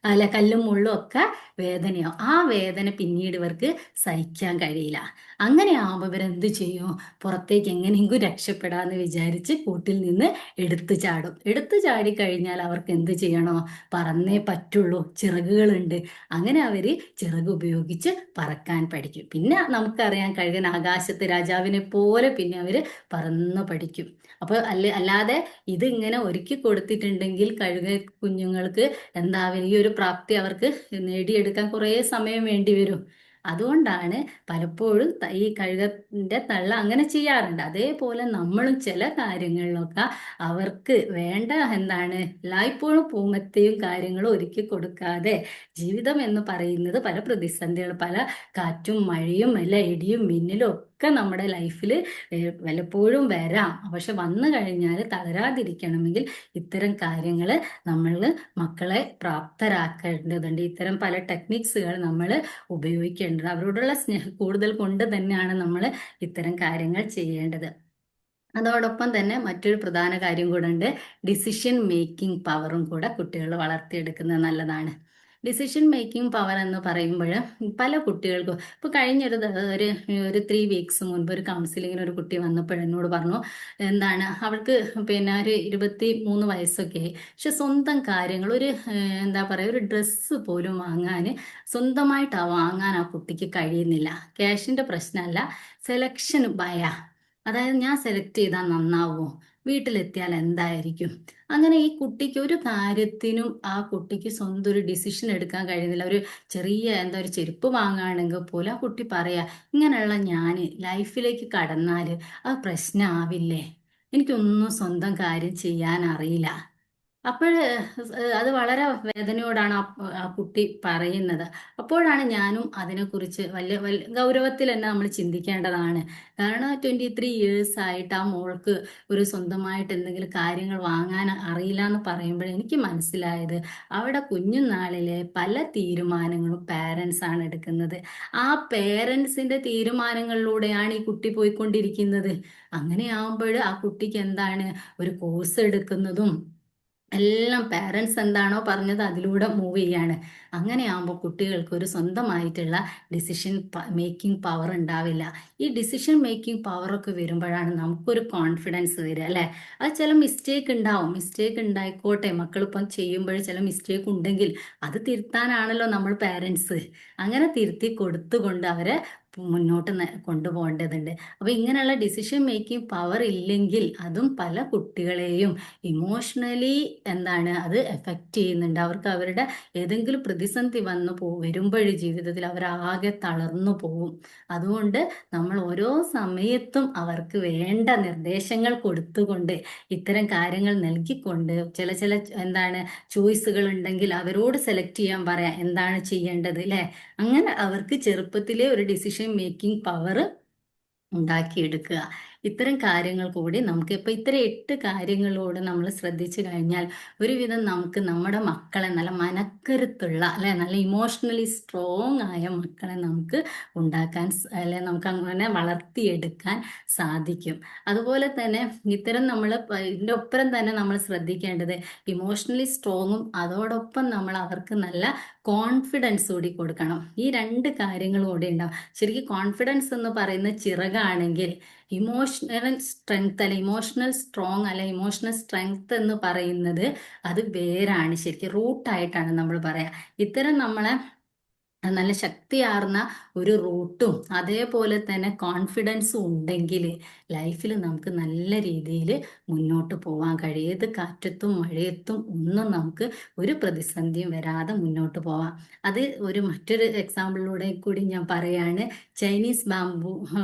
അല്ല, കല്ലും മുള്ളും ഒക്കെ വേദനയാവും. ആ വേദന പിന്നീട് ഇവർക്ക് സഹിക്കാൻ കഴിയില്ല. അങ്ങനെ ആവുമ്പോൾ ഇവരെന്ത് ചെയ്യും, പുറത്തേക്ക് എങ്ങനെയെങ്കിലും രക്ഷപ്പെടാന്ന് വിചാരിച്ച് കൂട്ടിൽ നിന്ന് എടുത്തു ചാടും. എടുത്തു ചാടി കഴിഞ്ഞാൽ അവർക്ക് എന്ത് ചെയ്യണോ, പറന്നേ പറ്റുള്ളൂ, ചിറകുകളുണ്ട്. അങ്ങനെ അവര് ചിറക് ഉപയോഗിച്ച് പറക്കാൻ പഠിക്കും. പിന്നെ നമുക്കറിയാം കഴുകൻ ആകാശത്ത് രാജാവിനെ പോലെ പിന്നെ അവര് പറന്നു പഠിക്കും. അപ്പൊ അല്ലാതെ ഇത് ഇങ്ങനെ ഒരുക്കി കൊടുത്തിട്ടുണ്ടെങ്കിൽ കഴുക കുഞ്ഞുങ്ങൾക്ക് എന്താവില്ല, ഈ ഒരു പ്രാപ്തി അവർക്ക് നേടിയെടുക്കാൻ കുറേ സമയം വേണ്ടി വരും. അതുകൊണ്ടാണ് പലപ്പോഴും ഈ കഴുകന്റെ തള്ള അങ്ങനെ ചെയ്യാറുണ്ട്. അതേപോലെ നമ്മളും ചില കാര്യങ്ങളിലൊക്കെ അവർക്ക് വേണ്ട എന്താണ് എല്ലായ്പ്പോഴും പൂമത്തെയും കാര്യങ്ങളും ഒരുക്കി കൊടുക്കാതെ, ജീവിതം എന്ന് പറയുന്നത് പല പ്രതിസന്ധികൾ, പല കാറ്റും മഴയും അല്ല ഇടിയും മിന്നലും ഒക്കെ നമ്മുടെ ലൈഫിൽ വല്ലപ്പോഴും വരാം. പക്ഷെ വന്നു കഴിഞ്ഞാൽ തളരാതിരിക്കണമെങ്കിൽ ഇത്തരം കാര്യങ്ങൾ നമ്മൾ മക്കളെ പ്രാപ്തരാക്കേണ്ടതുണ്ട്. ഇത്തരം പല ടെക്നിക്സുകൾ നമ്മൾ ഉപയോഗിക്കേണ്ടത്. അവരോടുള്ള സ്നേഹം കൂടുതൽ കൊണ്ട് തന്നെയാണ് നമ്മൾ ഇത്തരം കാര്യങ്ങൾ ചെയ്യേണ്ടത്. അതോടൊപ്പം തന്നെ മറ്റൊരു പ്രധാന കാര്യം കൂടെ ഉണ്ട്, ഡിസിഷൻ മേക്കിംഗ് പവറും കൂടെ കുട്ടികൾ വളർത്തിയെടുക്കുന്നത് നല്ലതാണ്. ഡിസിഷൻ മേക്കിംഗ് പവർ എന്ന് പറയുമ്പോൾ പല കുട്ടികൾക്കും ഇപ്പൊ കഴിഞ്ഞൊരു ഒരു 3 വീക്സ് മുൻപ് ഒരു കൗൺസിലിങ്ങിന് ഒരു കുട്ടി വന്നപ്പോൾ എന്നോട് പറഞ്ഞു, എന്താണ് അവൾക്ക് പിന്നെ ഒരു 23 വയസ്സൊക്കെ ആയി, പക്ഷെ സ്വന്തം കാര്യങ്ങൾ ഒരു എന്താ പറയുക ഒരു ഡ്രസ്സ് പോലും സ്വന്തമായിട്ട് വാങ്ങാൻ ആ കുട്ടിക്ക് കഴിയുന്നില്ല. ക്യാഷിന്റെ പ്രശ്നമല്ല, സെലക്ഷൻ അതായത് ഞാൻ സെലക്ട് ചെയ്താൽ നന്നാവുമോ, വീട്ടിലെത്തിയാൽ എന്തായിരിക്കും, അങ്ങനെ ഈ കുട്ടിക്ക് ഒരു കാര്യത്തിനും ആ കുട്ടിക്ക് സ്വന്തം ഒരു ഡിസിഷൻ എടുക്കാൻ കഴിയുന്നില്ല. ഒരു ചെറിയ ഒരു ചെരുപ്പ് വാങ്ങുകയാണെങ്കിൽ പോലും ആ കുട്ടി പറയാ, ഇങ്ങനെയുള്ള ഞാൻ ലൈഫിലേക്ക് കടന്നാല് അത് പ്രശ്നമാവില്ലേ, എനിക്കൊന്നും സ്വന്തം കാര്യം ചെയ്യാൻ അറിയില്ല. അപ്പോൾ അത് വളരെ വേദനയോടാണ് ആ കുട്ടി പറയുന്നത്. അപ്പോഴാണ് ഞാനും അതിനെക്കുറിച്ച് വലിയ ഗൗരവത്തിൽ തന്നെ നമ്മൾ ചിന്തിക്കേണ്ടതാണ്. കാരണം 23 ഇയേഴ്സ് ആയിട്ട് ആ മോൾക്ക് ഒരു സ്വന്തമായിട്ട് എന്തെങ്കിലും കാര്യങ്ങൾ വാങ്ങാൻ അറിയില്ല എന്ന് പറയുമ്പോൾ എനിക്ക് മനസ്സിലായത് അവിടെ കുഞ്ഞുനാളിലെ പല തീരുമാനങ്ങളും പാരൻസ് ആണ് എടുക്കുന്നത്. ആ പേരൻസിന്റെ തീരുമാനങ്ങളിലൂടെയാണ് ഈ കുട്ടി പോയിക്കൊണ്ടിരിക്കുന്നത്. അങ്ങനെയാവുമ്പോൾ ആ കുട്ടിക്ക് എന്താണ് ഒരു കോഴ്സ് എടുക്കുന്നതും എല്ലാം പാരൻസ് എന്താണോ പറഞ്ഞത് അതിലൂടെ മൂവ് ചെയ്യാണ്. അങ്ങനെയാകുമ്പോൾ കുട്ടികൾക്ക് ഒരു സ്വന്തമായിട്ടുള്ള ഡിസിഷൻ മേക്കിംഗ് പവർ ഉണ്ടാവില്ല. ഈ ഡിസിഷൻ മേക്കിംഗ് പവറൊക്കെ വരുമ്പോഴാണ് നമുക്കൊരു കോൺഫിഡൻസ് വരിക, അല്ലെ? അത് ചില മിസ്റ്റേക്ക് ഉണ്ടാവും, മിസ്റ്റേക്ക് ഉണ്ടായിക്കോട്ടെ, മക്കളിപ്പം ചെയ്യുമ്പോൾ ചില മിസ്റ്റേക്ക് ഉണ്ടെങ്കിൽ അത് തിരുത്താനാണല്ലോ നമ്മൾ പാരൻസ്. അങ്ങനെ തിരുത്തി കൊടുത്തുകൊണ്ട് അവരെ മുന്നോട്ട് കൊണ്ടുപോകേണ്ടതുണ്ട്. അപ്പൊ ഇങ്ങനെയുള്ള ഡിസിഷൻ മേക്കിംഗ് പവർ ഇല്ലെങ്കിൽ അതും പല കുട്ടികളെയും ഇമോഷണലി അത് എഫക്റ്റ് ചെയ്യുന്നുണ്ട്. അവർക്ക് അവരുടെ ഏതെങ്കിലും പ്രതിസന്ധി വരുമ്പോഴേ ജീവിതത്തിൽ അവരാകെ തളർന്നു പോകും. അതുകൊണ്ട് നമ്മൾ ഓരോ സമയത്തും അവർക്ക് വേണ്ട നിർദ്ദേശങ്ങൾ കൊടുത്തുകൊണ്ട് ഇത്തരം കാര്യങ്ങൾ നൽകിക്കൊണ്ട് ചില ചോയ്സുകൾ ഉണ്ടെങ്കിൽ അവരോട് സെലക്ട് ചെയ്യാൻ പറയാം, എന്താണ് ചെയ്യേണ്ടത്, അല്ലെ? അങ്ങനെ അവർക്ക് ചെറുപ്പത്തിലെ ഒരു ഡിസിഷൻ മേക്കിംഗ് പവർ ഉണ്ടാക്കിയെടുക്കുക. ഇത്തരം കാര്യങ്ങൾ കൂടി നമുക്ക് ഇപ്പൊ ഇത്തരം 8 കാര്യങ്ങളോട് നമ്മൾ ശ്രദ്ധിച്ചു കഴിഞ്ഞാൽ ഒരുവിധം നമുക്ക് നമ്മുടെ മക്കളെ നല്ല മനക്കരുത്തുള്ള, അല്ലെ, നല്ല ഇമോഷണലി സ്ട്രോങ് ആയ മക്കളെ നമുക്ക് ഉണ്ടാക്കാൻ, അല്ലെ, നമുക്ക് അങ്ങനെ വളർത്തിയെടുക്കാൻ സാധിക്കും. അതുപോലെ തന്നെ ഇത്തരം ഇതിന്റെ ഒപ്പം തന്നെ നമ്മൾ ശ്രദ്ധിക്കേണ്ടത് ഇമോഷണലി സ്ട്രോങ്ങും അതോടൊപ്പം നമ്മൾ അവർക്ക് നല്ല കോൺഫിഡൻസ് കൂടി കൊടുക്കണം. ഈ 2 കാര്യങ്ങളും കൂടി ഉണ്ടാവും. ശരിക്കും കോൺഫിഡൻസ് എന്ന് പറയുന്ന ചിറകാണെങ്കിൽ ഇമോഷണൽ സ്ട്രെങ്ത് അല്ലെ, ഇമോഷണൽ സ്ട്രോങ് അല്ലെ, ഇമോഷണൽ സ്ട്രെങ്ത് എന്ന് പറയുന്നത് അത് വേരാണ്, ശരിക്കും റൂട്ടായിട്ടാണ് നമ്മൾ പറയാ. ഇത്തരം നമ്മളെ നല്ല ശക്തിയാർന്ന ഒരു റൂട്ടും അതേപോലെ തന്നെ കോൺഫിഡൻസും ഉണ്ടെങ്കിൽ ലൈഫിൽ നമുക്ക് നല്ല രീതിയിൽ മുന്നോട്ട് പോകാൻ കഴിയും. ഏത് കാറ്റത്തും മഴയത്തും ഒന്നും നമുക്ക് ഒരു പ്രതിസന്ധിയും വരാതെ മുന്നോട്ട് പോവാം. അത് മറ്റൊരു എക്സാമ്പിളിലൂടെ കൂടി ഞാൻ പറയാണ്. ചൈനീസ് ബാംബു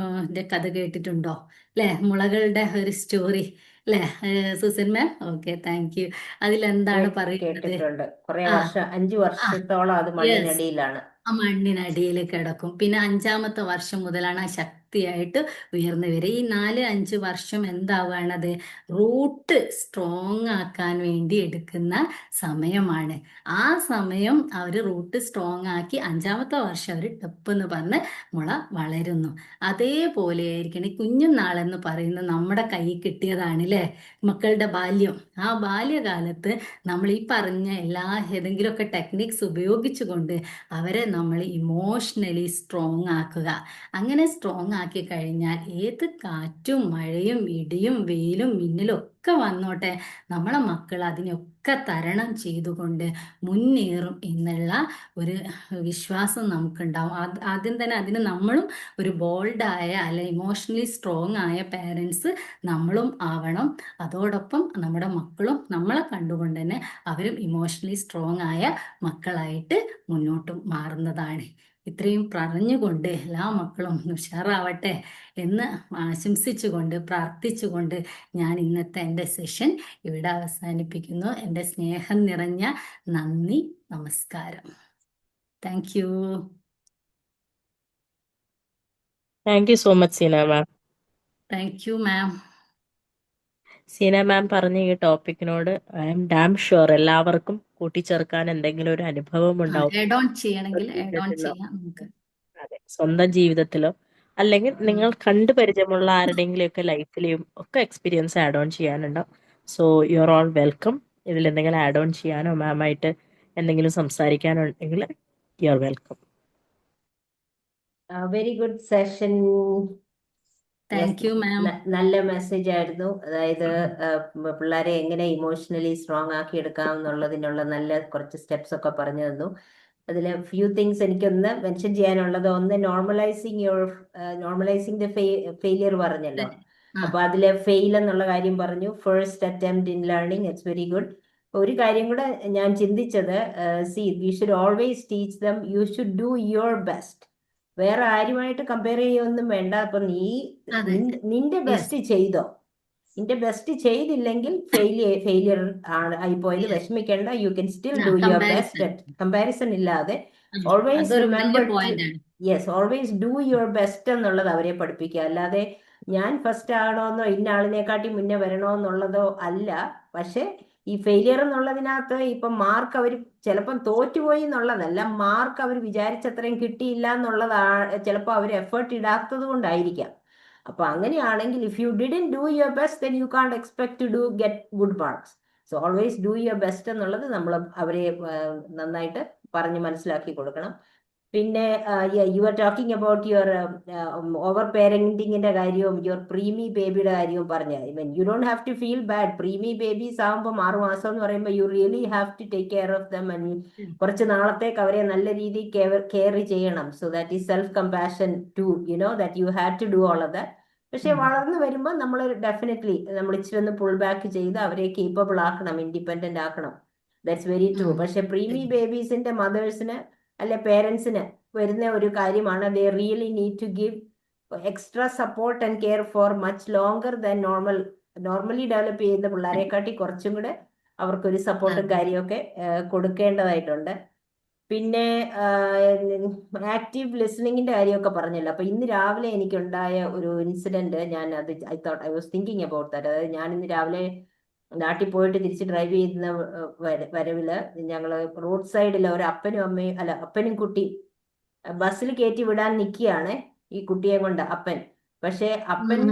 ന്റെ കഥ കേട്ടിട്ടുണ്ടോ? അല്ലെ, മുളകളുടെ ഒരു സ്റ്റോറി അല്ലെ Susan ma'am? Okay, thank you. അതിലെന്താണ് പറയുന്നത്? കേട്ടിട്ടുണ്ട്. കുറെ ആ വർഷം, 5 വർഷത്തോളം അത് യെസ്, മണ്ണിനടിയിലാണ്. ആ മണ്ണിനടിയിൽ കിടക്കും. പിന്നെ 5-ാമത്തെ വർഷം മുതലാണ് ആ ശക്തിയായിട്ട് ഉയർന്നു വരിക. ഈ 4-5 വർഷം എന്താവുകയാണത്? റൂട്ട് സ്ട്രോങ് ആക്കാൻ വേണ്ടി എടുക്കുന്ന സമയമാണ്. ആ സമയം അവർ റൂട്ട് സ്ട്രോങ് ആക്കി 5-ാമത്തെ വർഷം അവർ ടപ്പ് എന്ന് പറഞ്ഞ് മുള വളരുന്നു. അതേപോലെ ആയിരിക്കണം ഈ കുഞ്ഞുനാളെന്ന് പറയുന്നത് നമ്മുടെ കയ്യിൽ കിട്ടിയതാണ് അല്ലേ? മക്കളുടെ ബാല്യം. ആ ബാല്യകാലത്ത് നമ്മൾ ഈ പറഞ്ഞ ഏതെങ്കിലുമൊക്കെ ടെക്നിക്സ് ഉപയോഗിച്ചുകൊണ്ട് അവരെ നമ്മൾ ഇമോഷണലി സ്ട്രോങ് ആക്കുക. അങ്ങനെ സ്ട്രോങ് ആക്കി കഴിഞ്ഞാൽ ഏത് കാറ്റും മഴയും ഇടിയും വെയിലും മിന്നലും ഒക്കെ വന്നോട്ടെ, നമ്മളെ മക്കൾ അതിനൊക്കെ തരണം ചെയ്തുകൊണ്ട് മുന്നേറും എന്നുള്ള ഒരു വിശ്വാസം നമുക്കുണ്ടാവും. ആദ്യം തന്നെ അതിന് നമ്മളും ഒരു ബോൾഡായ അല്ലെ ഇമോഷണലി സ്ട്രോങ് ആയ പേരൻസ് നമ്മളും ആവണം. അതോടൊപ്പം നമ്മുടെ മക്കളും നമ്മളെ കണ്ടുകൊണ്ട് തന്നെ അവരും ഇമോഷണലി സ്ട്രോങ് ആയ മക്കളായിട്ട് മുന്നോട്ട് മാറുന്നതാണ്. ഇത്രയും പറഞ്ഞുകൊണ്ട് എല്ലാ മക്കളും ഉഷാറാവട്ടെ എന്ന് ആശംസിച്ചുകൊണ്ട് പ്രാർത്ഥിച്ചുകൊണ്ട് ഞാൻ ഇന്നത്തെ എൻ്റെ സെഷൻ ഇവിടെ അവസാനിപ്പിക്കുന്നു. എൻ്റെ സ്നേഹം നിറഞ്ഞ നന്ദി, നമസ്കാരം. Thank you. Thank you so much Seena ma'am. Thank you ma'am. Seena ma'am പറഞ്ഞ ഈ ടോപ്പിക്കിനോട് ഐ എം ഡാം ഷുവർ എല്ലാവർക്കും കൂട്ടിച്ചേർക്കാൻ എന്തെങ്കിലും ഒരു അനുഭവം ഉണ്ടാവും. ആഡ് ഓൺ ചെയ്യണമെങ്കിൽ ആഡ് ഓൺ ജീവിതത്തിലോ, ചെയ്യാം നമുക്ക്. അതെ, സ്വന്തം ജീവിതത്തിലോ അല്ലെങ്കിൽ നിങ്ങൾ കണ്ടു പരിചയമുള്ള ആരുടെയെങ്കിലുമൊക്കെ ലൈഫിലെയും ഒക്കെ എക്സ്പീരിയൻസ് ആഡ് ഓൺ ചെയ്യാനുണ്ടാവും. So you are all welcome. ഇതിൽ എന്തെങ്കിലും ആഡ് ഓൺ ചെയ്യാനോ മാമായിട്ട് എന്തെങ്കിലും സംസാരിക്കാനോ ഉണ്ടെങ്കിൽ you are welcome. Very good session. Thank you ma'am. നല്ല മെസ്സേജ് ആയിരുന്നു. അതായത് പിള്ളേരെ എങ്ങനെ ഇമോഷണലി സ്ട്രോങ് ആക്കി എടുക്കാം എന്നുള്ളതിനുള്ള നല്ല കുറച്ച് സ്റ്റെപ്സ് ഒക്കെ പറഞ്ഞു തന്നു. അതിൽ ഫ്യൂ തിങ്സ് എനിക്കൊന്ന് മെൻഷൻ ചെയ്യാനുള്ളത്, ഒന്ന് നോർമലൈസിങ് ദ ഫെയിലിയർ പറഞ്ഞല്ലോ. അപ്പൊ അതിലെ ഫെയിൽ എന്നുള്ള കാര്യം പറഞ്ഞു. First attempt in learning, it's very good. ഒരു കാര്യം കൂടെ ഞാൻ ചിന്തിച്ചത്, we should always teach them you should do your best. വേറെ ആരുമായിട്ട് കമ്പയർ ചെയ്യൊന്നും വേണ്ട. അപ്പൊ നിന്റെ ബെസ്റ്റ് ചെയ്തോ. നിന്റെ ബെസ്റ്റ് ചെയ്തില്ലെങ്കിൽ ഫെയിലിയർ ആയിപ്പോയത് വിഷമിക്കേണ്ട. You can still do your best. Comparison ഇല്ലാതെ always remember, always do your best എന്നുള്ളത് അവരെ പഠിപ്പിക്കുക. അല്ലാതെ ഞാൻ ഫസ്റ്റ് ആകണമെന്നോ ഇന്ന ആളിനെക്കാട്ടി മുന്നേ വരണമെന്നുള്ളതോ അല്ല. പക്ഷെ ഈ ഫെയിലിയർ എന്നുള്ളതിനകത്ത് ഇപ്പൊ മാർക്ക് അവർ ചിലപ്പം തോറ്റുപോയി എന്നുള്ളതല്ല, മാർക്ക് അവർ വിചാരിച്ചത്രയും കിട്ടിയില്ല എന്നുള്ളതാണ്. ചിലപ്പോൾ അവർ എഫേർട്ട് ഇടാത്തത് കൊണ്ടായിരിക്കാം. അപ്പൊ അങ്ങനെയാണെങ്കിൽ if you didn't do your best then you can't expect to get good marks. So always do your best എന്നുള്ളത് നമ്മൾ അവരെ നന്നായിട്ട് പറഞ്ഞ് മനസ്സിലാക്കി കൊടുക്കണം. പിന്നെ you are talking about your over പേരന്റിങ്ങിന്റെ കാര്യവും യുവർ പ്രീമി ബേബിയുടെ കാര്യവും പറഞ്ഞ, you don't have to feel bad. Preemie babies ആകുമ്പോൾ 6 മാസം എന്ന് പറയുമ്പോൾ you really have to take care of them. കുറച്ച് നാളത്തേക്ക് അവരെ നല്ല രീതിയിൽ കെയർ ചെയ്യണം. So that is self compassion to that you have to do all of that. പക്ഷെ വളർന്നു വരുമ്പോൾ നമ്മൾ ഡെഫിനറ്റ്ലി നമ്മൾ ഇച്ചിരി ഒന്ന് പുൾ ബാക്ക് ചെയ്ത് അവരെ കേപ്പബിൾ ആക്കണം, ഇൻഡിപെൻഡന്റ് ആക്കണം. That's very true. പക്ഷെ പ്രീമി ബേബീസിന്റെ മദേഴ്സിന് അല്ലെ പേരൻസിന് വരുന്ന ഒരു കാര്യമാണ്, they really need to give extra support and care for much longer than normally develop ചെയ്യുന്ന പിള്ളേരെക്കാട്ടി കുറച്ചും കൂടെ അവർക്കൊരു സപ്പോർട്ടും കാര്യമൊക്കെ കൊടുക്കേണ്ടതായിട്ടുണ്ട്. പിന്നെ ആക്റ്റീവ് ലിസണിങ്ങിന്റെ കാര്യമൊക്കെ പറഞ്ഞല്ലോ. അപ്പൊ ഇന്ന് രാവിലെ എനിക്കുണ്ടായ ഒരു incident, I was thinking about that. അതായത് ഞാൻ ഇന്ന് രാവിലെ നാട്ടിൽ പോയിട്ട് തിരിച്ച് ഡ്രൈവ് ചെയ്യുന്ന വരവില് ഞങ്ങള് റോഡ് സൈഡിൽ ഒരു അപ്പനും കുട്ടിയും ബസ്സിൽ കയറ്റി വിടാൻ നിൽക്കുകയാണ്, ഈ കുട്ടിയെ കൊണ്ട് അപ്പൻ. പക്ഷെ അപ്പൻ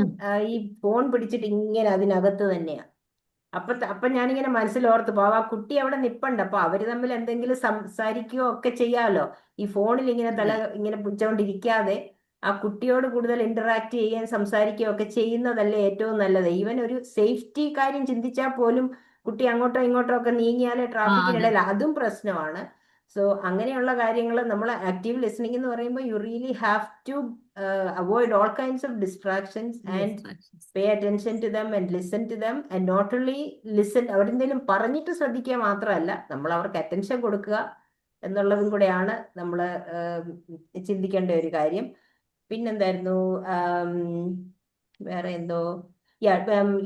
ഈ ഫോൺ പിടിച്ചിട്ട് ഇങ്ങനെ അതിനകത്ത് തന്നെയാ. അപ്പൊ ഞാനിങ്ങനെ മനസ്സിലോർത്ത് പോവാ, ആ കുട്ടി അവിടെ നിപ്പുണ്ട്. അപ്പൊ അവര് തമ്മിൽ എന്തെങ്കിലും സംസാരിക്കുകയോ ഒക്കെ ചെയ്യാമല്ലോ. ഈ ഫോണിൽ ഇങ്ങനെ ഇങ്ങനെ പിടിച്ചോണ്ടിരിക്കാതെ ആ കുട്ടിയോട് കൂടുതൽ ഇന്ററാക്ട് ചെയ്യാൻ സംസാരിക്കുകയോ ഒക്കെ ചെയ്യുന്നതല്ലേ ഏറ്റവും നല്ലത്. ഈവൻ ഒരു സേഫ്റ്റി കാര്യം ചിന്തിച്ചാൽ പോലും കുട്ടി അങ്ങോട്ടോ ഇങ്ങോട്ടോ ഒക്കെ നീങ്ങിയാലേ ട്രാഫിക്കിനിടയിൽ അതും പ്രശ്നമാണ്. സോ അങ്ങനെയുള്ള കാര്യങ്ങൾ നമ്മൾ ആക്റ്റീവ് ലിസണിങ് എന്ന് പറയുമ്പോൾ you really have to avoid all kinds of distractions and Distractions. Pay attention to them and listen to them and not only listen, അവരെന്തെങ്കിലും പറഞ്ഞിട്ട് ശ്രദ്ധിക്കുക മാത്രമല്ല, നമ്മൾ അവർക്ക് അറ്റൻഷൻ കൊടുക്കുക എന്നുള്ളതും കൂടെയാണ് നമ്മൾ ചിന്തിക്കേണ്ട ഒരു കാര്യം. പിന്നെന്തായിരുന്നു വേറെ എന്തോ,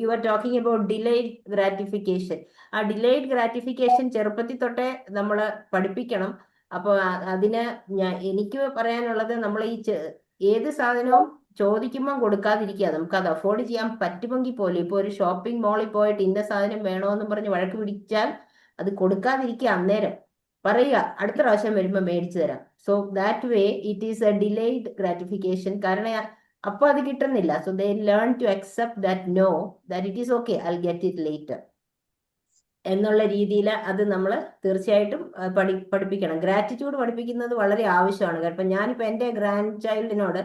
U are talking about delayed gratification. ആ ഡിലേഡ് ഗ്രാറ്റിഫിക്കേഷൻ ചെറുപ്പത്തിൽ തൊട്ടേ നമ്മൾ പഠിപ്പിക്കണം. അപ്പോൾ അതിന് എനിക്ക് പറയാനുള്ളത്, നമ്മൾ ഈ ഏത് സാധനവും ചോദിക്കുമ്പോൾ കൊടുക്കാതിരിക്കുക. നമുക്ക് അത് അഫോർഡ് ചെയ്യാൻ പറ്റുമെങ്കിൽ പോലും, ഇപ്പോൾ ഒരു ഷോപ്പിംഗ് മാളിൽ പോയിട്ട് ഇന്ന സാധനം വേണോന്ന് പറഞ്ഞ് വഴക്ക് പിടിച്ചാൽ അത് കൊടുക്കാതിരിക്കുക. അന്നേരം പറയുക അടുത്ത പ്രാവശ്യം വരുമ്പോൾ മേടിച്ചു തരാം. So that way it is a delayed gratification. കാരണം അപ്പൊ അത് കിട്ടുന്നില്ല. So they learn to accept that no, that it is okay, I get it later എന്നുള്ള രീതിയിൽ അത് നമ്മൾ തീർച്ചയായിട്ടും പഠിപ്പിക്കണം. ഗ്രാറ്റിറ്റ്യൂഡ് പഠിപ്പിക്കുന്നത് വളരെ ആവശ്യമാണ്. കാരണം ഞാനിപ്പോൾ എൻ്റെ ഗ്രാൻഡ് ചൈൽഡിനോട്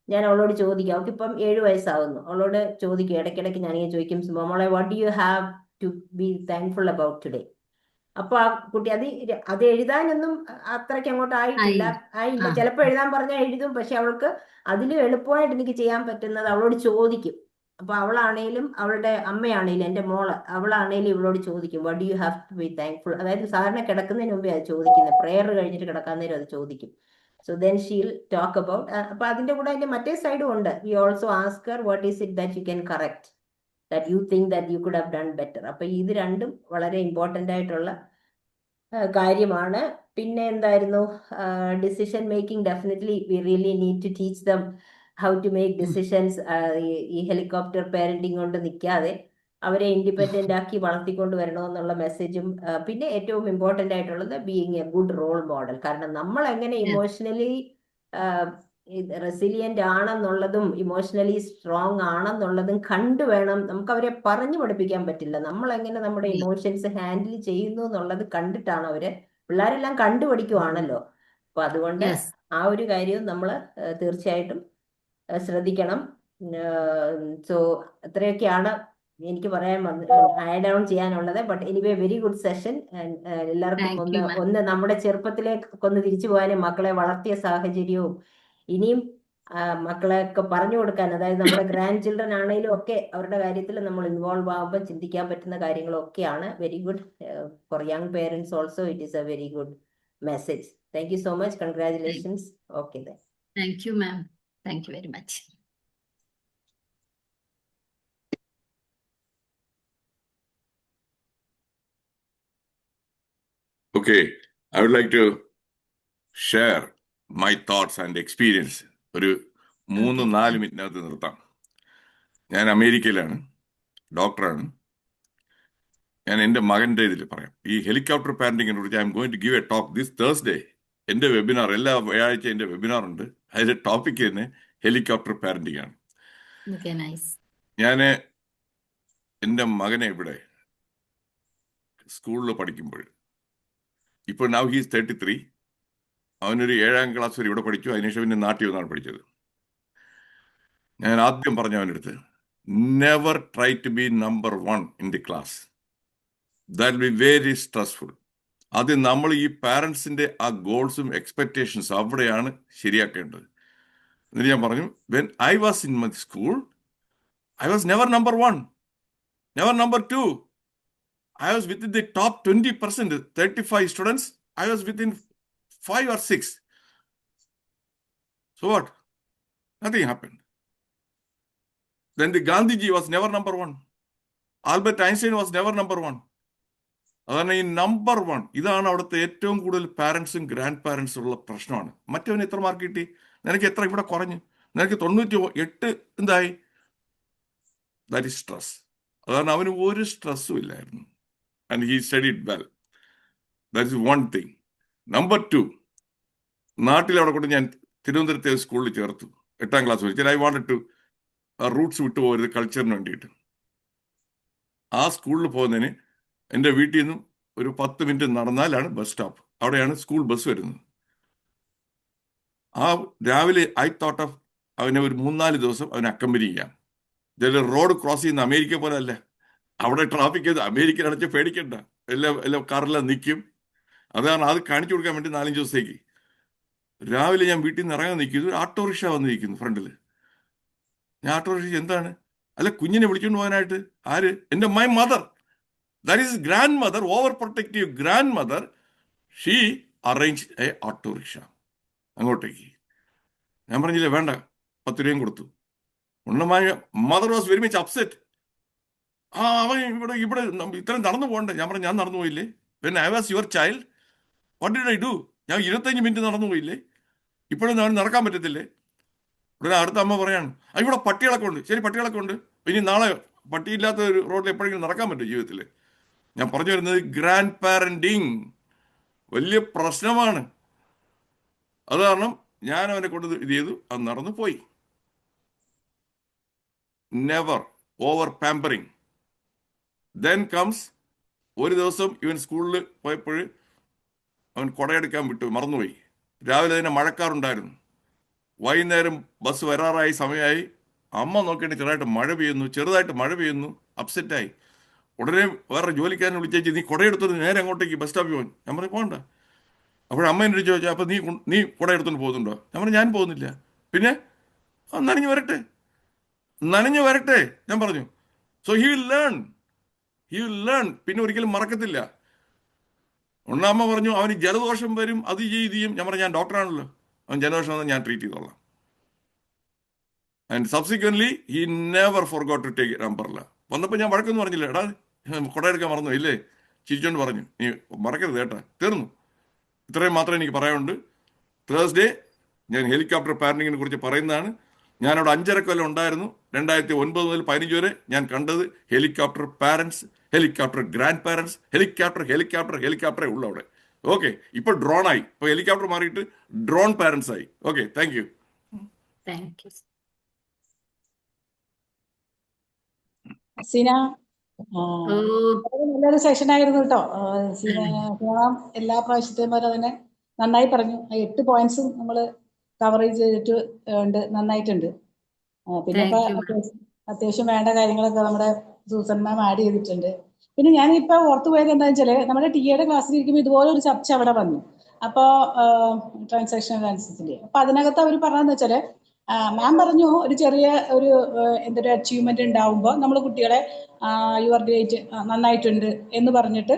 ഞാൻ അവളോട് ചോദിക്കും, അവൾക്ക് ഇപ്പം 7 വയസ്സാവുന്നു, അവളോട് ചോദിക്കും, ഇടയ്ക്കിടയ്ക്ക് ഞാനിങ്ങനെ ചോദിക്കും, മോളെ what do you have to be thankful about today. അപ്പൊ ആ കുട്ടി അത് എഴുതാനൊന്നും അത്രയ്ക്ക് അങ്ങോട്ട് ആയില്ല. ആ. ചിലപ്പോൾ എഴുതാൻ പറഞ്ഞാൽ എഴുതും, പക്ഷെ അവൾക്ക് അതിലും എളുപ്പമായിട്ട് എനിക്ക് ചെയ്യാൻ പറ്റുന്നത് അവളോട് ചോദിക്കും. അപ്പൊ അവളാണേലും അവളുടെ അമ്മയാണേലും എൻ്റെ മോള് അവളാണേലും ഇവളോട് ചോദിക്കും, what do you have to be thankful. അതായത് സാധാരണ കിടക്കുന്നതിന് മുമ്പേ അത് ചോദിക്കുന്നത്, പ്രെയർ കഴിഞ്ഞിട്ട് കിടക്കാൻ നേരം അത് ചോദിക്കും. So then she'll talk about. അപ്പൊ അതിന്റെ കൂടെ അതിന്റെ മറ്റേ സൈഡും ഉണ്ട്. We also ask what is it that you can correct, that you think that you could have done better. അപ്പൊ ഇത് രണ്ടും വളരെ ഇമ്പോർട്ടൻ്റ് ആയിട്ടുള്ള കാര്യമാണ്. പിന്നെ എന്തായിരുന്നു, decision making. Definitely we really need to teach them how to make decisions. ഈ helicopter parenting കൊണ്ട് നിൽക്കാതെ അവരെ ഇൻഡിപെൻഡന്റ് ആക്കി വളർത്തിക്കൊണ്ട് വരണമെന്നുള്ള മെസ്സേജും. പിന്നെ ഏറ്റവും ഇമ്പോർട്ടൻ്റ് ആയിട്ടുള്ളത് being a good role model. കാരണം നമ്മൾ എങ്ങനെ ഇമോഷണലി റെസിലിയന്റ് ആണെന്നുള്ളതും ഇമോഷണലി സ്ട്രോങ് ആണെന്നുള്ളതും കണ്ടുവേണം. നമുക്ക് അവരെ പറഞ്ഞു പഠിപ്പിക്കാൻ പറ്റില്ല. നമ്മൾ എങ്ങനെ നമ്മുടെ ഇമോഷൻസ് ഹാൻഡിൽ ചെയ്യുന്നു എന്നുള്ളത് കണ്ടിട്ടാണ് അവര്, പിള്ളേരെല്ലാം കണ്ടുപഠിക്കുവാണല്ലോ. അപ്പൊ അതുകൊണ്ട് ആ ഒരു കാര്യവും നമ്മൾ തീർച്ചയായിട്ടും ശ്രദ്ധിക്കണം. സോ അത്രയൊക്കെയാണ് എനിക്ക് പറയാൻ ആഡ് ഓൺ ചെയ്യാനുള്ളത്. But anyway very good session. എല്ലാവർക്കും ഒന്ന് നമ്മുടെ ചെറുപ്പത്തിലേക്ക് ഒന്ന് തിരിച്ചു പോകാനും മക്കളെ വളർത്തിയ സാഹചര്യവും ഇനിയും മക്കളെയൊക്കെ പറഞ്ഞു കൊടുക്കാൻ, അതായത് നമ്മുടെ ഗ്രാൻഡ് ചിൽഡ്രൻ ആണെങ്കിലും ഒക്കെ അവരുടെ കാര്യത്തിൽ നമ്മൾ ഇൻവോൾവ് ആകുമ്പോൾ ചിന്തിക്കാൻ പറ്റുന്ന കാര്യങ്ങളും ഒക്കെയാണ്. Very good for young parents also. It is A very good message. Thank you so much. Congratulations. Okay then. Thank you, ma'am. Thank you very much. Okay, I would like to share my thoughts and experience. ഒരു 3-4 മിനിറ്റിനകത്ത് നിർത്താം. ഞാൻ അമേരിക്കയിലാണ്, ഡോക്ടറാണ്. ഞാൻ എൻ്റെ മകൻ്റെ ഇതിൽ പറയാം. ഈ ഹെലികോപ്റ്റർ പാരന്റിങ്ങിനെ കുറിച്ച് I'm going to give a talk this Thursday. എൻ്റെ വെബിനാർ, എല്ലാ വ്യാഴാഴ്ച എൻ്റെ വെബിനാർ ഉണ്ട്. അതിൻ്റെ ടോപ്പിക് തന്നെ ഹെലികോപ്റ്റർ പാരന്റിങ് ആണ്. Okay, nice. ഞാൻ എൻ്റെ മകനെ ഇവിടെ സ്കൂളിൽ പഠിക്കുമ്പോൾ, ഇപ്പോൾ നൗ ഹീസ് 33. അവനൊരു 7ാം ക്ലാസ് വരെ ഇവിടെ പഠിച്ചു. അതിനുശേഷം പിന്നെ നാട്ടിൽ വന്നാണ് പഠിച്ചത്. ഞാൻ ആദ്യം പറഞ്ഞ അവനടുത്ത്, never try to be number 1 in the class. That will be very stressful. അത് നമ്മൾ ഈ പാരൻസിൻ്റെ ആ ഗോൾസും എക്സ്പെക്റ്റേഷൻസും അവിടെയാണ് ശരിയാക്കേണ്ടത്. എന്നിട്ട് ഞാൻ പറഞ്ഞു, when I was in my school I was never number 1, never number 2. I was within the top 20%, 35 students. I was within 5 or 6. So what? Nothing happened. Then the Gandhiji was never number 1. Albert Einstein was never number 1. അതാണ് ഈ number 1. ഇതാണ് അവിടുത്തെ ഏറ്റവും കൂടുതൽ പാരൻസും grand പാരൻസും ഉള്ള പ്രശ്നമാണ്. മറ്റവന് എത്ര mark കിട്ടി, നിനക്ക് എത്ര ഇവിടെ കുറഞ്ഞു, നിനക്ക് 98 എന്തായി? That is stress. അതാണ് അവന് ഒരു സ്ട്രെസ്സും ഇല്ലായിരുന്നു. And he studied well. That is one thing. Number 2, നാട്ടിൽ അവിടെ കൊണ്ട് ഞാൻ തിരുവനന്തപുരത്തെ സ്കൂളിൽ ചേർത്തു 8ാം ക്ലാസ് വരെ. ഐ വാണ്ടഡ് ടു റൂട്ട്സ് വിട്ടു പോകരുത് കൾച്ചറിന് വേണ്ടിയിട്ട്. ആ സ്കൂളിൽ പോകുന്നതിന് എൻ്റെ വീട്ടിൽ നിന്നും ഒരു 10 മിനിറ്റ് നടന്നാലാണ് ബസ് സ്റ്റോപ്പ്. അവിടെയാണ് സ്കൂൾ ബസ് വരുന്നത്. ആ രാവിലെ ഐ തോട്ട് ഓഫ് അവനെ ഒരു 3-4 ദിവസം അവനെ അക്കമ്പനി ചെയ്യാം. ഇതിൽ റോഡ് ക്രോസ് ചെയ്യുന്ന അമേരിക്ക പോലെ അല്ല. അവിടെ ട്രാഫിക് അമേരിക്കയിൽ അടച്ച് പേടിക്കണ്ട. എല്ലാം കാറെല്ലാം നിൽക്കും. അത് കാരണം അത് കാണിച്ചു കൊടുക്കാൻ വേണ്ടി 4-5 ദിവസത്തേക്ക് രാവിലെ ഞാൻ വീട്ടിൽ നിന്ന് ഇറങ്ങാൻ നിൽക്കുന്നു, ഒരു ഓട്ടോറിക്ഷ വന്നിരിക്കുന്നു ഫ്രണ്ടിൽ. ഞാൻ ഓട്ടോറിക്ഷ എന്താണ്? അല്ല, കുഞ്ഞിനെ വിളിച്ചുകൊണ്ട് പോകാനായിട്ട്. ആര്? എൻ്റെ my mother, that is grandmother, overprotective grandmother. She arrange a autorickshaw അങ്ങോട്ടേക്ക്. ഞാൻ പറഞ്ഞില്ലേ വേണ്ട, 10 രൂപയും കൊടുത്തു. Mother was very much upset. അവൻ ഇവിടെ ഇത്രയും നടന്നു പോകണ്ടേ? ഞാൻ പറഞ്ഞു, ഞാൻ നടന്നു പോയില്ലേ? When I was your child what did I do? ഞാൻ 25 മിനിറ്റ് നടന്നു പോയില്ലേ? ഇപ്പോഴും ഞാൻ നടക്കാൻ പറ്റത്തില്ലേ? ഉടനെ അടുത്ത അമ്മ പറയാണ്, ഇവിടെ പട്ടികളൊക്കെ ഉണ്ട്. ശരി, പട്ടികളൊക്കെ ഉണ്ട്, ഇനി നാളെ പട്ടിയില്ലാത്ത ഒരു റോഡിൽ എപ്പോഴെങ്കിലും നടക്കാൻ പറ്റും ജീവിതത്തിൽ? ഞാൻ പറഞ്ഞു വരുന്നത് ഗ്രാൻഡ് പാരന്റിങ് വലിയ പ്രശ്നമാണ്. അത് കാരണം ഞാൻ അവനെ കൊണ്ട് ഇത് ചെയ്തു, അത് നടന്നു പോയി. Never over pampering. Then comes ഒരു ദിവസം ഇവൻ സ്കൂളിൽ പോയപ്പോൾ അവൻ കുടയെടുക്കാൻ വിട്ടു, മറന്നുപോയി. രാവിലെ തന്നെ മഴക്കാറുണ്ടായിരുന്നു. വൈകുന്നേരം ബസ് വരാറായി, സമയമായി. അമ്മ നോക്കിയിട്ട് ചെറുതായിട്ട് മഴ പെയ്യുന്നു. അപ്സെറ്റായി. ഉടനെ വേറെ ജോലിക്കാരനെ വിളിച്ചേച്ച്, നീ കുടയെടുത്തത് നേരെ അങ്ങോട്ടേക്ക് ബസ് സ്റ്റോപ്പിൽ പോകാൻ. ഞാൻ പറഞ്ഞു പോകണ്ട. അപ്പോഴമ്മ എന്നോട് ചോദിച്ചാൽ, അപ്പോൾ നീ കുടയെടുത്തോണ്ട് പോകുന്നുണ്ടോ? ഞാൻ പറഞ്ഞു ഞാൻ പോകുന്നില്ല. പിന്നെ നനഞ്ഞു വരട്ടെ ഞാൻ പറഞ്ഞു. So he will learn. പിന്നെ ഒരിക്കലും മറക്കത്തില്ല. ഒന്നാമ്മ പറഞ്ഞു അവന് ജലദോഷം വരും, അത് ചെയ്യും. ഞാൻ പറഞ്ഞു ഞാൻ ഡോക്ടറാണല്ലോ, അവൻ ജലദോഷം വന്നാൽ ഞാൻ ട്രീറ്റ് ചെയ്തോളാം. And subsequently he never forgot to take umbrella. വന്നപ്പോൾ ഞാൻ വഴക്കൊന്നും പറഞ്ഞില്ല. എടാ കുടയെടുക്കാൻ മറന്നു ഇല്ലേ? ചിരിച്ചോണ്ട് പറഞ്ഞു, നീ മറക്കരുത് കേട്ടാ. തീർന്നു. ഇത്രയും മാത്രമേ എനിക്ക് പറയാനുണ്ട്. തേഴ്സ്ഡേ ഞാൻ ഹെലികോപ്റ്റർ പാരന്റിങ്ങിനെ കുറിച്ച് പറയുന്നതാണ്. ഞാനവിടെ 5.5 കൊല്ലം ഉണ്ടായിരുന്നു. 2009 മുതൽ 15 വരെ ഞാൻ കണ്ടത് helicopter parents, helicopter grand parents, ഹെലികോപ്റ്ററേ ഉള്ളു അവിടെ. ഓക്കെ, ഇപ്പോൾ ഡ്രോണായി. ഇപ്പോൾ ഹെലികോപ്റ്റർ മാറിയിട്ട് ഡ്രോൺ പാരന്റ്സ് ആയി. Okay, thank you. സീന, നല്ലൊരു സെഷൻ ആയിരുന്നു കേട്ടോ. സീന എല്ലാ പ്രാവശ്യത്തെയും പോലെ തന്നെ നന്നായി പറഞ്ഞു. 8 പോയിന്റ്സും നമ്മൾ കവറേജ് ചെയ്തിട്ട് നന്നായിട്ടുണ്ട്. പിന്നെ ഇപ്പൊ അത്യാവശ്യം വേണ്ട കാര്യങ്ങളൊക്കെ നമ്മുടെ സൂസൻ മാം ആഡ് ചെയ്തിട്ടുണ്ട്. പിന്നെ ഞാനിപ്പോ ഓർത്തു പോയത് എന്താ വെച്ചാല്, നമ്മുടെ ടിയുടെ ക്ലാസ്സിൽ ഇരിക്കുമ്പോൾ ഇതുപോലെ ഒരു ചർച്ച അവിടെ വന്നു. അപ്പോ ട്രാൻസാക്ഷൻ അനാലിസിസിന്റെ അപ്പൊ അതിനകത്ത് അവർ പറഞ്ഞതെന്ന് വെച്ചാല്, മാം പറഞ്ഞു ഒരു ചെറിയ എന്തൊരു അച്ചീവ്മെന്റ് ഉണ്ടാവുമ്പോൾ നമ്മൾ കുട്ടികളെ യുവർ ഗ്രേറ്റ്, നന്നായിട്ടുണ്ട് എന്ന് പറഞ്ഞിട്ട്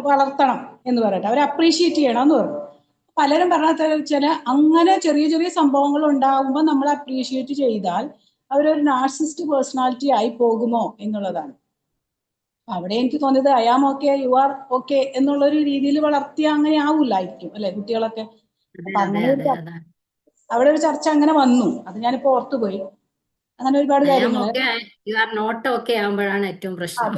വളർത്തണം എന്ന് പറയട്ടെ, അവരെ അപ്രീഷിയേറ്റ് ചെയ്യണം എന്ന് പറഞ്ഞു. പലരും പറഞ്ഞ വെച്ചാൽ അങ്ങനെ ചെറിയ ചെറിയ സംഭവങ്ങൾ ഉണ്ടാകുമ്പോൾ നമ്മൾ അപ്രീഷിയേറ്റ് ചെയ്താൽ അവരൊരു നാർസിസ്റ്റ് പേഴ്സണാലിറ്റി ആയി പോകുമോ എന്നുള്ളതാണ്. അവിടെ എനിക്ക് തോന്നിയത് I am okay, you are okay എന്നുള്ളൊരു രീതിയിൽ വളർത്തിയ അങ്ങനെ ആവൂലായിരിക്കും അല്ലെ കുട്ടികളൊക്കെ. അപ്പൊ അങ്ങനെ അവിടെ ഒരു ചർച്ച അങ്ങനെ വന്നു. അത് ഞാനിപ്പോ ഓർത്തുപോയി. അങ്ങനെ ഒരുപാട് കാര്യങ്ങൾ ആവുമ്പോഴാണ് ഏറ്റവും പ്രശ്നം.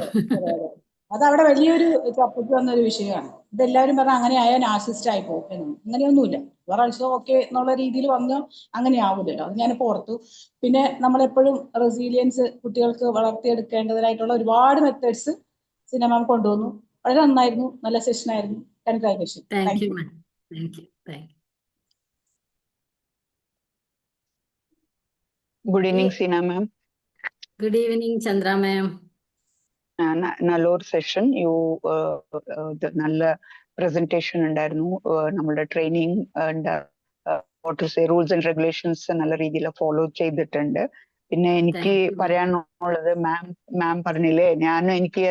അതവിടെ വലിയൊരു ചർച്ചയ്ക്ക് വന്ന ഒരു വിഷയമാണ്. ഇതെല്ലാവരും പറഞ്ഞാൽ അങ്ങനെ ആയാൽ നാർസിസ്റ്റ് ആയി പോകും എന്നൊന്നും. അങ്ങനെയൊന്നുമില്ല. വേറെ ഓക്കെ എന്നുള്ള രീതിയിൽ വന്ന് അങ്ങനെ ആവില്ലല്ലോ. അത് ഞാനിപ്പോ ഓർത്തു. പിന്നെ നമ്മളെപ്പോഴും റെസീലിയൻസ് കുട്ടികൾക്ക് വളർത്തിയെടുക്കേണ്ടതായിട്ടുള്ള ഒരുപാട് മെത്തേഡ്സ് സിനിമ കൊണ്ടുവന്നു. വളരെ നന്നായിരുന്നു. നല്ല സെഷൻ ആയിരുന്നു. Congratulation. Thank you. Good evening, Sina ma'am. Good evening, Chandra ma'am. നല്ലൊരു സെഷൻ. നല്ല പ്രസന്റേഷൻ ഉണ്ടായിരുന്നു. നമ്മുടെ ട്രെയിനിങ് റൂൾസ് ആൻഡ് റെഗുലേഷൻസ് നല്ല രീതിയിൽ ഫോളോ ചെയ്തിട്ടുണ്ട്. പിന്നെ എനിക്ക് പറയാനുള്ളത്, മാം പറഞ്ഞില്ലേ, എനിക്ക്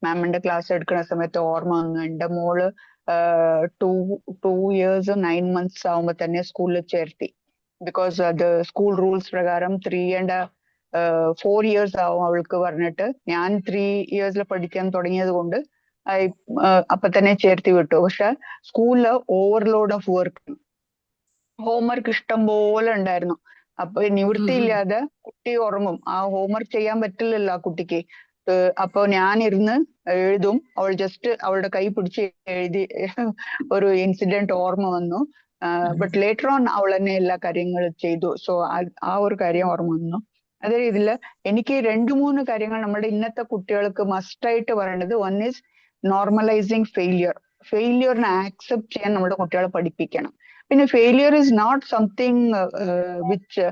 മാമിന്റെ ക്ലാസ് എടുക്കുന്ന സമയത്ത് ഓർമ്മ വന്നു. എന്റെ മോള് 2 years 9 months ആവുമ്പോ തന്നെ സ്കൂളിൽ ചേർത്തി. ബിക്കോസ് അത് സ്കൂൾ റൂൾസ് പ്രകാരം 3 and 4 years ആവും അവൾക്ക് പറഞ്ഞിട്ട്. ഞാൻ 3 years പഠിക്കാൻ തുടങ്ങിയത് കൊണ്ട് അപ്പൊ തന്നെ ചേർത്തി വിട്ടു. പക്ഷെ സ്കൂളില് ഓവർലോഡ് ഓഫ് വർക്ക്, ഹോംവർക്ക് ഇഷ്ടം പോലെ ഉണ്ടായിരുന്നു. അപ്പൊ നിവൃത്തിയില്ലാതെ കുട്ടി ഉറങ്ങും. ആ ഹോംവർക്ക് ചെയ്യാൻ പറ്റില്ലല്ലോ ആ കുട്ടിക്ക്. അപ്പൊ ഞാൻ ഇരുന്ന് എഴുതും, അവൾ ജസ്റ്റ് അവളുടെ കൈ പിടിച്ച് എഴുതി. ഒരു ഇൻസിഡന്റ് ഓർമ്മ വന്നു. ബട്ട് ലേറ്റർ ഓൺ അവൾ തന്നെ എല്ലാ കാര്യങ്ങളും ചെയ്തു. സോ ആ ഒരു കാര്യം ഓർമ്മ വന്നു. അതേ രീതിയിൽ എനിക്ക് 2-3 കാര്യങ്ങൾ നമ്മുടെ ഇന്നത്തെ കുട്ടികൾക്ക് മസ്റ്റായിട്ട് പറയേണ്ടത്. വൺ ഈസ് നോർമലൈസിങ് ഫെയിലിയറിനെ ആക്സെപ്റ്റ് ചെയ്യാൻ നമ്മുടെ കുട്ടികളെ പഠിപ്പിക്കണം. പിന്നെ ഫെയിലിയർ is not something which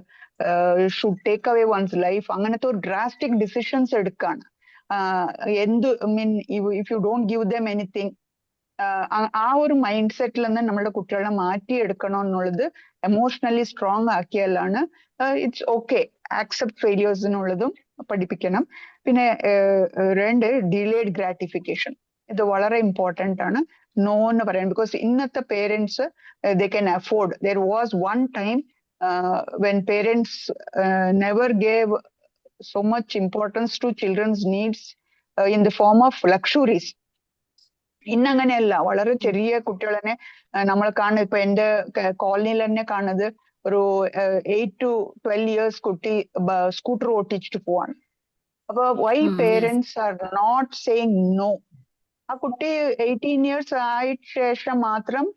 should take away once life. അങ്ങനത്തെ ഒരു ഡ്രാസ്റ്റിക് ഡിസിഷൻസ് എടുക്കാണ്. If you don't give them anything, ആ ഒരു മൈൻഡ് സെറ്റിൽ നിന്ന് നമ്മുടെ കുട്ടികളെ മാറ്റിയെടുക്കണം എന്നുള്ളത് എമോഷണലി സ്ട്രോങ് ആക്കിയാലാണ് ഇറ്റ്സ് ഓക്കെ ആക്സെപ്റ്റ് ഫെയിലിയേഴ്സ് എന്നുള്ളതും പഠിപ്പിക്കണം. പിന്നെ രണ്ട് ഡിലേഡ് ഗ്രാറ്റിഫിക്കേഷൻ, ഇത് വളരെ ഇമ്പോർട്ടന്റ് ആണ്. നോ എന്ന് പറയാൻ, ബിക്കോസ് ഇന്നത്തെ parents they can afford. There was one time when parents never gave so much importance to children's needs in the form of luxuries. ഇന്നങ്ങനെയല്ല. വളരെ ചെറിയ കുട്ടികളെ നമ്മൾ കാണുന്നത്, ഇപ്പൊ എന്റെ കോളനിയിൽ തന്നെ കാണുന്നത് ഒരു 8 to 12 years കുട്ടി സ്കൂട്ടർ ഓട്ടിച്ചിട്ട് പോവാണ്. അപ്പൊ why parents are not saying no? ആ കുട്ടി 18 years ആയ ശേഷം മാത്രം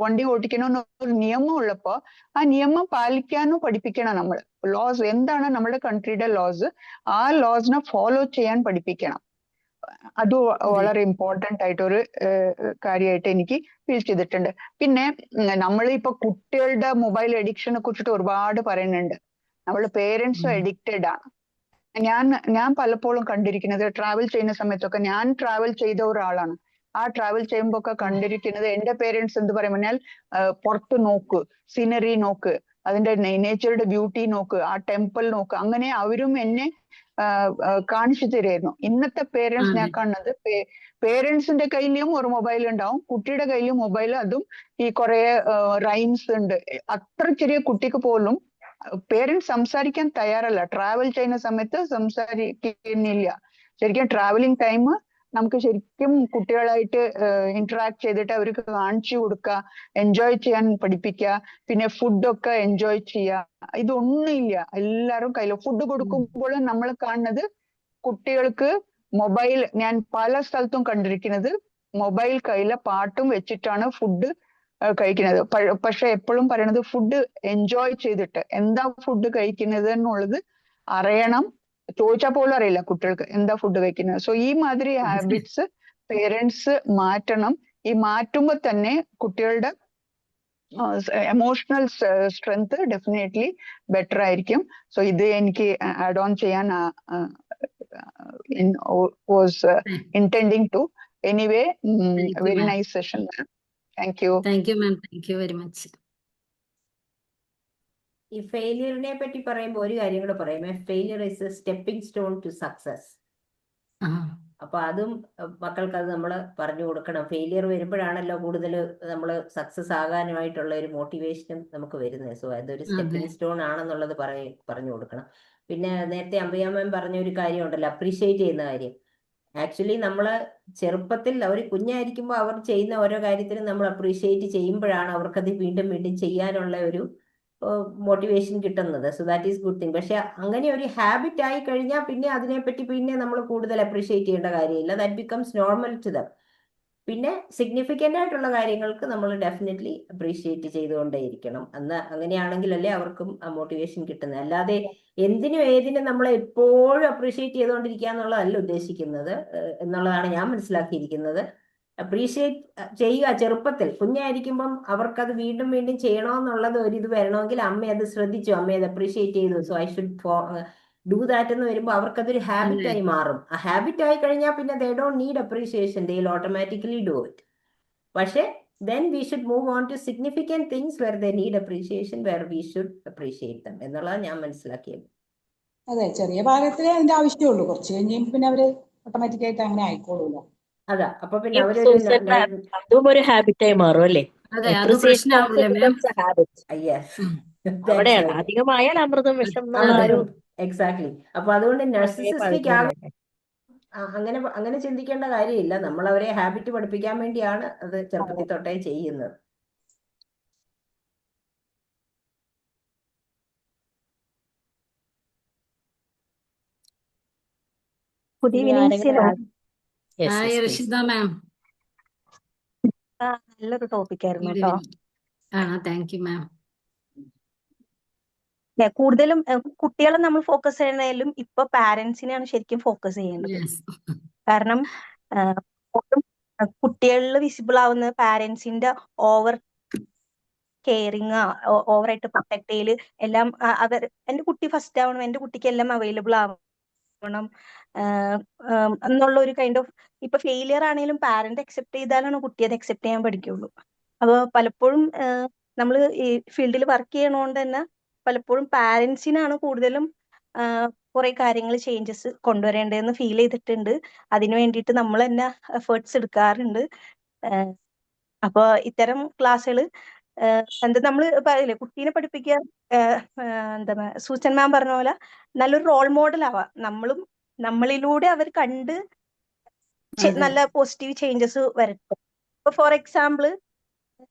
വണ്ടി ഓടിക്കണമെന്ന് ഒരു നിയമം ഉള്ളപ്പോ ആ നിയമം പാലിക്കാനും പഠിപ്പിക്കണം. നമ്മൾ ലോസ് എന്താണ് നമ്മുടെ കൺട്രിയുടെ ലോസ്, ആ ലോസിനെ ഫോളോ ചെയ്യാൻ പഠിപ്പിക്കണം. അത് വളരെ ഇമ്പോർട്ടന്റ് ആയിട്ടൊരു കാര്യമായിട്ട് എനിക്ക് ഫീൽ ചെയ്തിട്ടുണ്ട്. പിന്നെ നമ്മൾ ഇപ്പൊ കുട്ടികളുടെ മൊബൈൽ അഡിക്ഷനെ കുറിച്ചിട്ട് ഒരുപാട് പറയുന്നുണ്ട്. നമ്മള് പേരൻസും അഡിക്റ്റഡ് ആണ്. ഞാൻ പലപ്പോഴും കണ്ടിരിക്കുന്നത്, ട്രാവൽ ചെയ്യുന്ന സമയത്തൊക്കെ, ഞാൻ ട്രാവൽ ചെയ്ത ഒരാളാണ്. ആ ട്രാവൽ ചെയ്യുമ്പോ ഒക്കെ കണ്ടിരിക്കുന്നത്, എന്റെ പേരൻസ് എന്ത് പറയും പറഞ്ഞാൽ, പുറത്ത് നോക്ക്, സീനറി നോക്ക്, അതിന്റെ നേച്ചറുടെ ബ്യൂട്ടി നോക്ക്, ആ ടെമ്പിൾ നോക്ക്, അങ്ങനെ അവരും എന്നെ കാണിച്ചു തരുമായിരുന്നു. ഇന്നത്തെ പേരൻസ് ഞാൻ കാണുന്നത്, പേരൻസിന്റെ കയ്യിലും ഒരു മൊബൈൽ ഉണ്ടാവും, കുട്ടിയുടെ കയ്യിലും മൊബൈൽ, അതും ഈ കുറെ റൈംസ് ഉണ്ട്. അത്ര ചെറിയ കുട്ടിക്ക് പോലും പേരൻസ് സംസാരിക്കാൻ തയ്യാറല്ല. ട്രാവൽ ചെയ്യുന്ന സമയത്ത് സംസാരിക്കുന്നില്ല. ശരിക്കും ട്രാവലിംഗ് ടൈം നമുക്ക് ശരിക്കും കുട്ടികളായിട്ട് ഇന്ററാക്ട് ചെയ്തിട്ട് അവർക്ക് കാണിച്ചു കൊടുക്കുക, എൻജോയ് ചെയ്യാൻ പഠിപ്പിക്കുക. പിന്നെ ഫുഡൊക്കെ എൻജോയ് ചെയ്യുക. ഇതൊന്നുമില്ല. എല്ലാവരും കയ്യിൽ ഫുഡ് കൊടുക്കുമ്പോഴും നമ്മൾ കാണുന്നത് കുട്ടികൾക്ക് മൊബൈൽ. ഞാൻ പല സ്ഥലത്തും കണ്ടിരിക്കുന്നത് മൊബൈൽ കയ്യിലെ പാട്ടും വെച്ചിട്ടാണ് ഫുഡ് കഴിക്കുന്നത്. പക്ഷെ എപ്പോഴും പറയണത് ഫുഡ് എൻജോയ് ചെയ്തിട്ട്, എന്താ ഫുഡ് കഴിക്കുന്നത് എന്നുള്ളത് അറിയണം. ചോദിച്ചാൽ പോലും അറിയില്ല കുട്ടികൾക്ക് എന്താ ഫുഡ് കഴിക്കുന്നത്. സോ ഈ മാതിരി ഹാബിറ്റ്സ് പേരൻസ് മാറ്റണം. ഈ മാറ്റുമ്പോ തന്നെ കുട്ടികളുടെ എമോഷണൽ സ്ട്രെങ്ത് ഡെഫിനറ്റ്ലി ബെറ്റർ ആയിരിക്കും. സോ ഇത് എനിക്ക് ആഡ് ഓൺ ചെയ്യാൻ was intending to. Anyway, very nice session. Thank you. Thank you ma'am, thank you very much. ഈ ഫെയിലിയറിനെ പറ്റി പറയുമ്പോൾ ഒരു കാര്യം കൂടെ പറയുമേ. Failure is a stepping stone to success. അപ്പൊ അതും മക്കൾക്ക് അത് നമ്മൾ പറഞ്ഞു കൊടുക്കണം. ഫെയിലിയർ വരുമ്പോഴാണല്ലോ കൂടുതൽ നമ്മൾ സക്സസ് ആകാനുമായിട്ടുള്ള ഒരു മോട്ടിവേഷനും നമുക്ക് വരുന്നത്. സോ അതൊരു സ്റ്റെപ്പിംഗ് സ്റ്റോൺ ആണെന്നുള്ളത് പറഞ്ഞു കൊടുക്കണം. പിന്നെ നേരത്തെ അംബിക മാം പറഞ്ഞ ഒരു കാര്യം ഉണ്ടല്ലോ, അപ്രീഷിയേറ്റ് ചെയ്യുന്ന കാര്യം. ആക്ച്വലി നമ്മള് ചെറുപ്പത്തിൽ അവർ കുഞ്ഞായിരിക്കുമ്പോൾ അവർ ചെയ്യുന്ന ഓരോ കാര്യത്തിനും നമ്മൾ അപ്രീഷിയേറ്റ് ചെയ്യുമ്പോഴാണ് അവർക്കത് വീണ്ടും വീണ്ടും ചെയ്യാനുള്ള ഒരു മോട്ടിവേഷൻ കിട്ടുന്നത്. So that is good thing. പക്ഷെ അങ്ങനെ ഒരു ഹാബിറ്റ് ആയി കഴിഞ്ഞാൽ പിന്നെ അതിനെപ്പറ്റി പിന്നെ നമ്മൾ കൂടുതൽ അപ്രീഷിയേറ്റ് ചെയ്യേണ്ട കാര്യമില്ല. That becomes normal to them. പിന്നെ സിഗ്നിഫിക്കൻ്റ് ആയിട്ടുള്ള കാര്യങ്ങൾക്ക് നമ്മൾ ഡെഫിനറ്റ്ലി അപ്രീഷിയേറ്റ് ചെയ്തുകൊണ്ടേയിരിക്കണം. അങ്ങനെയാണെങ്കിലല്ലേ അവർക്കും ആ മോട്ടിവേഷൻ കിട്ടുന്നത്. അല്ലാതെ എന്തിനും ഏതിനും നമ്മൾ എപ്പോഴും അപ്രീഷിയേറ്റ് ചെയ്തുകൊണ്ടിരിക്കുക എന്നുള്ളതല്ല ഉദ്ദേശിക്കുന്നത് എന്നുള്ളതാണ് ഞാൻ മനസ്സിലാക്കിയിരിക്കുന്നത്. അപ്രീഷിയേറ്റ് ചെയ്യുക ചെറുപ്പത്തിൽ. കുഞ്ഞായിരിക്കുമ്പം അവർക്കത് വീണ്ടും വീണ്ടും ചെയ്യണമെന്നുള്ളത് ഒരിത് വരണമെങ്കിൽ അമ്മ അത് ശ്രദ്ധിച്ചു, അമ്മ അത് അപ്രീഷിയേറ്റ് ചെയ്തു, so I should do that എന്ന് വരുമ്പോൾ അവർക്കതൊരു ഹാബിറ്റായി മാറും. ആ ഹാബിറ്റ് ആയി കഴിഞ്ഞാൽ പിന്നെ they don't need appreciation, they will automatically do it. പക്ഷെ then we should move on to significant things where they need appreciation, where we should appreciate them എന്നുള്ളതാണ് ഞാൻ മനസ്സിലാക്കിയത്. അതെ, ചെറിയ ഭാഗത്തിലേ അതിന്റെ ആവശ്യമുള്ളൂ. കുറച്ച് കഴിഞ്ഞ് പിന്നെ അവര് ഓട്ടോമാറ്റിക് ആയിട്ട് അങ്ങനെ ആയിക്കോളൂല്ലോ. അതാ, അപ്പൊ പിന്നെ അതും ഒരു ഹാബിറ്റായി മാറും അല്ലേ? അവിടെയാണ് അധികമായാൽ അമൃതം വിഷം എന്നുള്ള ഒരു എക്സാക്ട്ലി. അപ്പൊ അതുകൊണ്ട് നർസിസിസ്റ്റിക് അങ്ങനെ ചിന്തിക്കേണ്ട കാര്യമില്ല. നമ്മൾ അവരെ ഹാബിറ്റ് പഠിപ്പിക്കാൻ വേണ്ടിയാണ് അത് ചെറുപ്പത്തിൽ തൊട്ടേ ചെയ്യുന്നത്. ഗുഡ് ഈവനിങ് സിനോ. നല്ലൊരു ടോപ്പിക് ആയിരുന്നു കേട്ടോ. താങ്ക് യു മാം. കൂടുതലും കുട്ടികളെ നമ്മൾ ഫോക്കസ് ചെയ്യുന്നതിലും ഇപ്പൊ പാരന്റ്സിനെയാണ് ശരിക്കും ഫോക്കസ് ചെയ്യേണ്ടത്. കാരണം കുട്ടികളിൽ വിസിബിൾ ആവുന്ന പാരന്റ്സിന്റെ ഓവർ കെയറിങ്, ഓവറായിട്ട് പ്രൊട്ടക്ട് ചെയ്യല് എല്ലാം. എന്റെ കുട്ടി ഫസ്റ്റ് ആവണം, എന്റെ കുട്ടിക്ക് എല്ലാം അവൈലബിൾ ആവണം പോകണം എന്നുള്ള ഒരു കൈൻഡ് ഓഫ് ഇപ്പൊ ഫെയിലിയർ ആണെങ്കിലും പാരന്റ് അക്സെപ്റ്റ് ചെയ്താലാണ് കുട്ടി അത് അക്സെപ്റ്റ് ചെയ്യാൻ പഠിക്കുള്ളൂ. അപ്പോൾ പലപ്പോഴും നമ്മൾ ഈ ഫീൽഡിൽ വർക്ക് ചെയ്യണോണ്ട് തന്നെ പലപ്പോഴും പാരന്റ്സിനാണ് കൂടുതലും കുറെ കാര്യങ്ങൾ ചേഞ്ചസ് കൊണ്ടുവരേണ്ടതെന്ന് ഫീൽ ചെയ്തിട്ടുണ്ട്. അതിനു വേണ്ടിയിട്ട് നമ്മൾ തന്നെ എഫേർട്സ് എടുക്കാറുണ്ട്. അപ്പൊ ഇത്തരം ക്ലാസ്സുകൾ എന്താ നമ്മൾ പറയില്ലേ കുട്ടീനെ പഠിപ്പിക്കുക, എന്താ സൂസൻ മാം പറഞ്ഞ പോലെ നല്ലൊരു റോൾ മോഡൽ ആവാം. നമ്മളിലൂടെ അവർ കണ്ട് നല്ല പോസിറ്റീവ് ചേഞ്ചസ് വരട്ടെ. ഇപ്പൊ ഫോർ എക്സാമ്പിൾ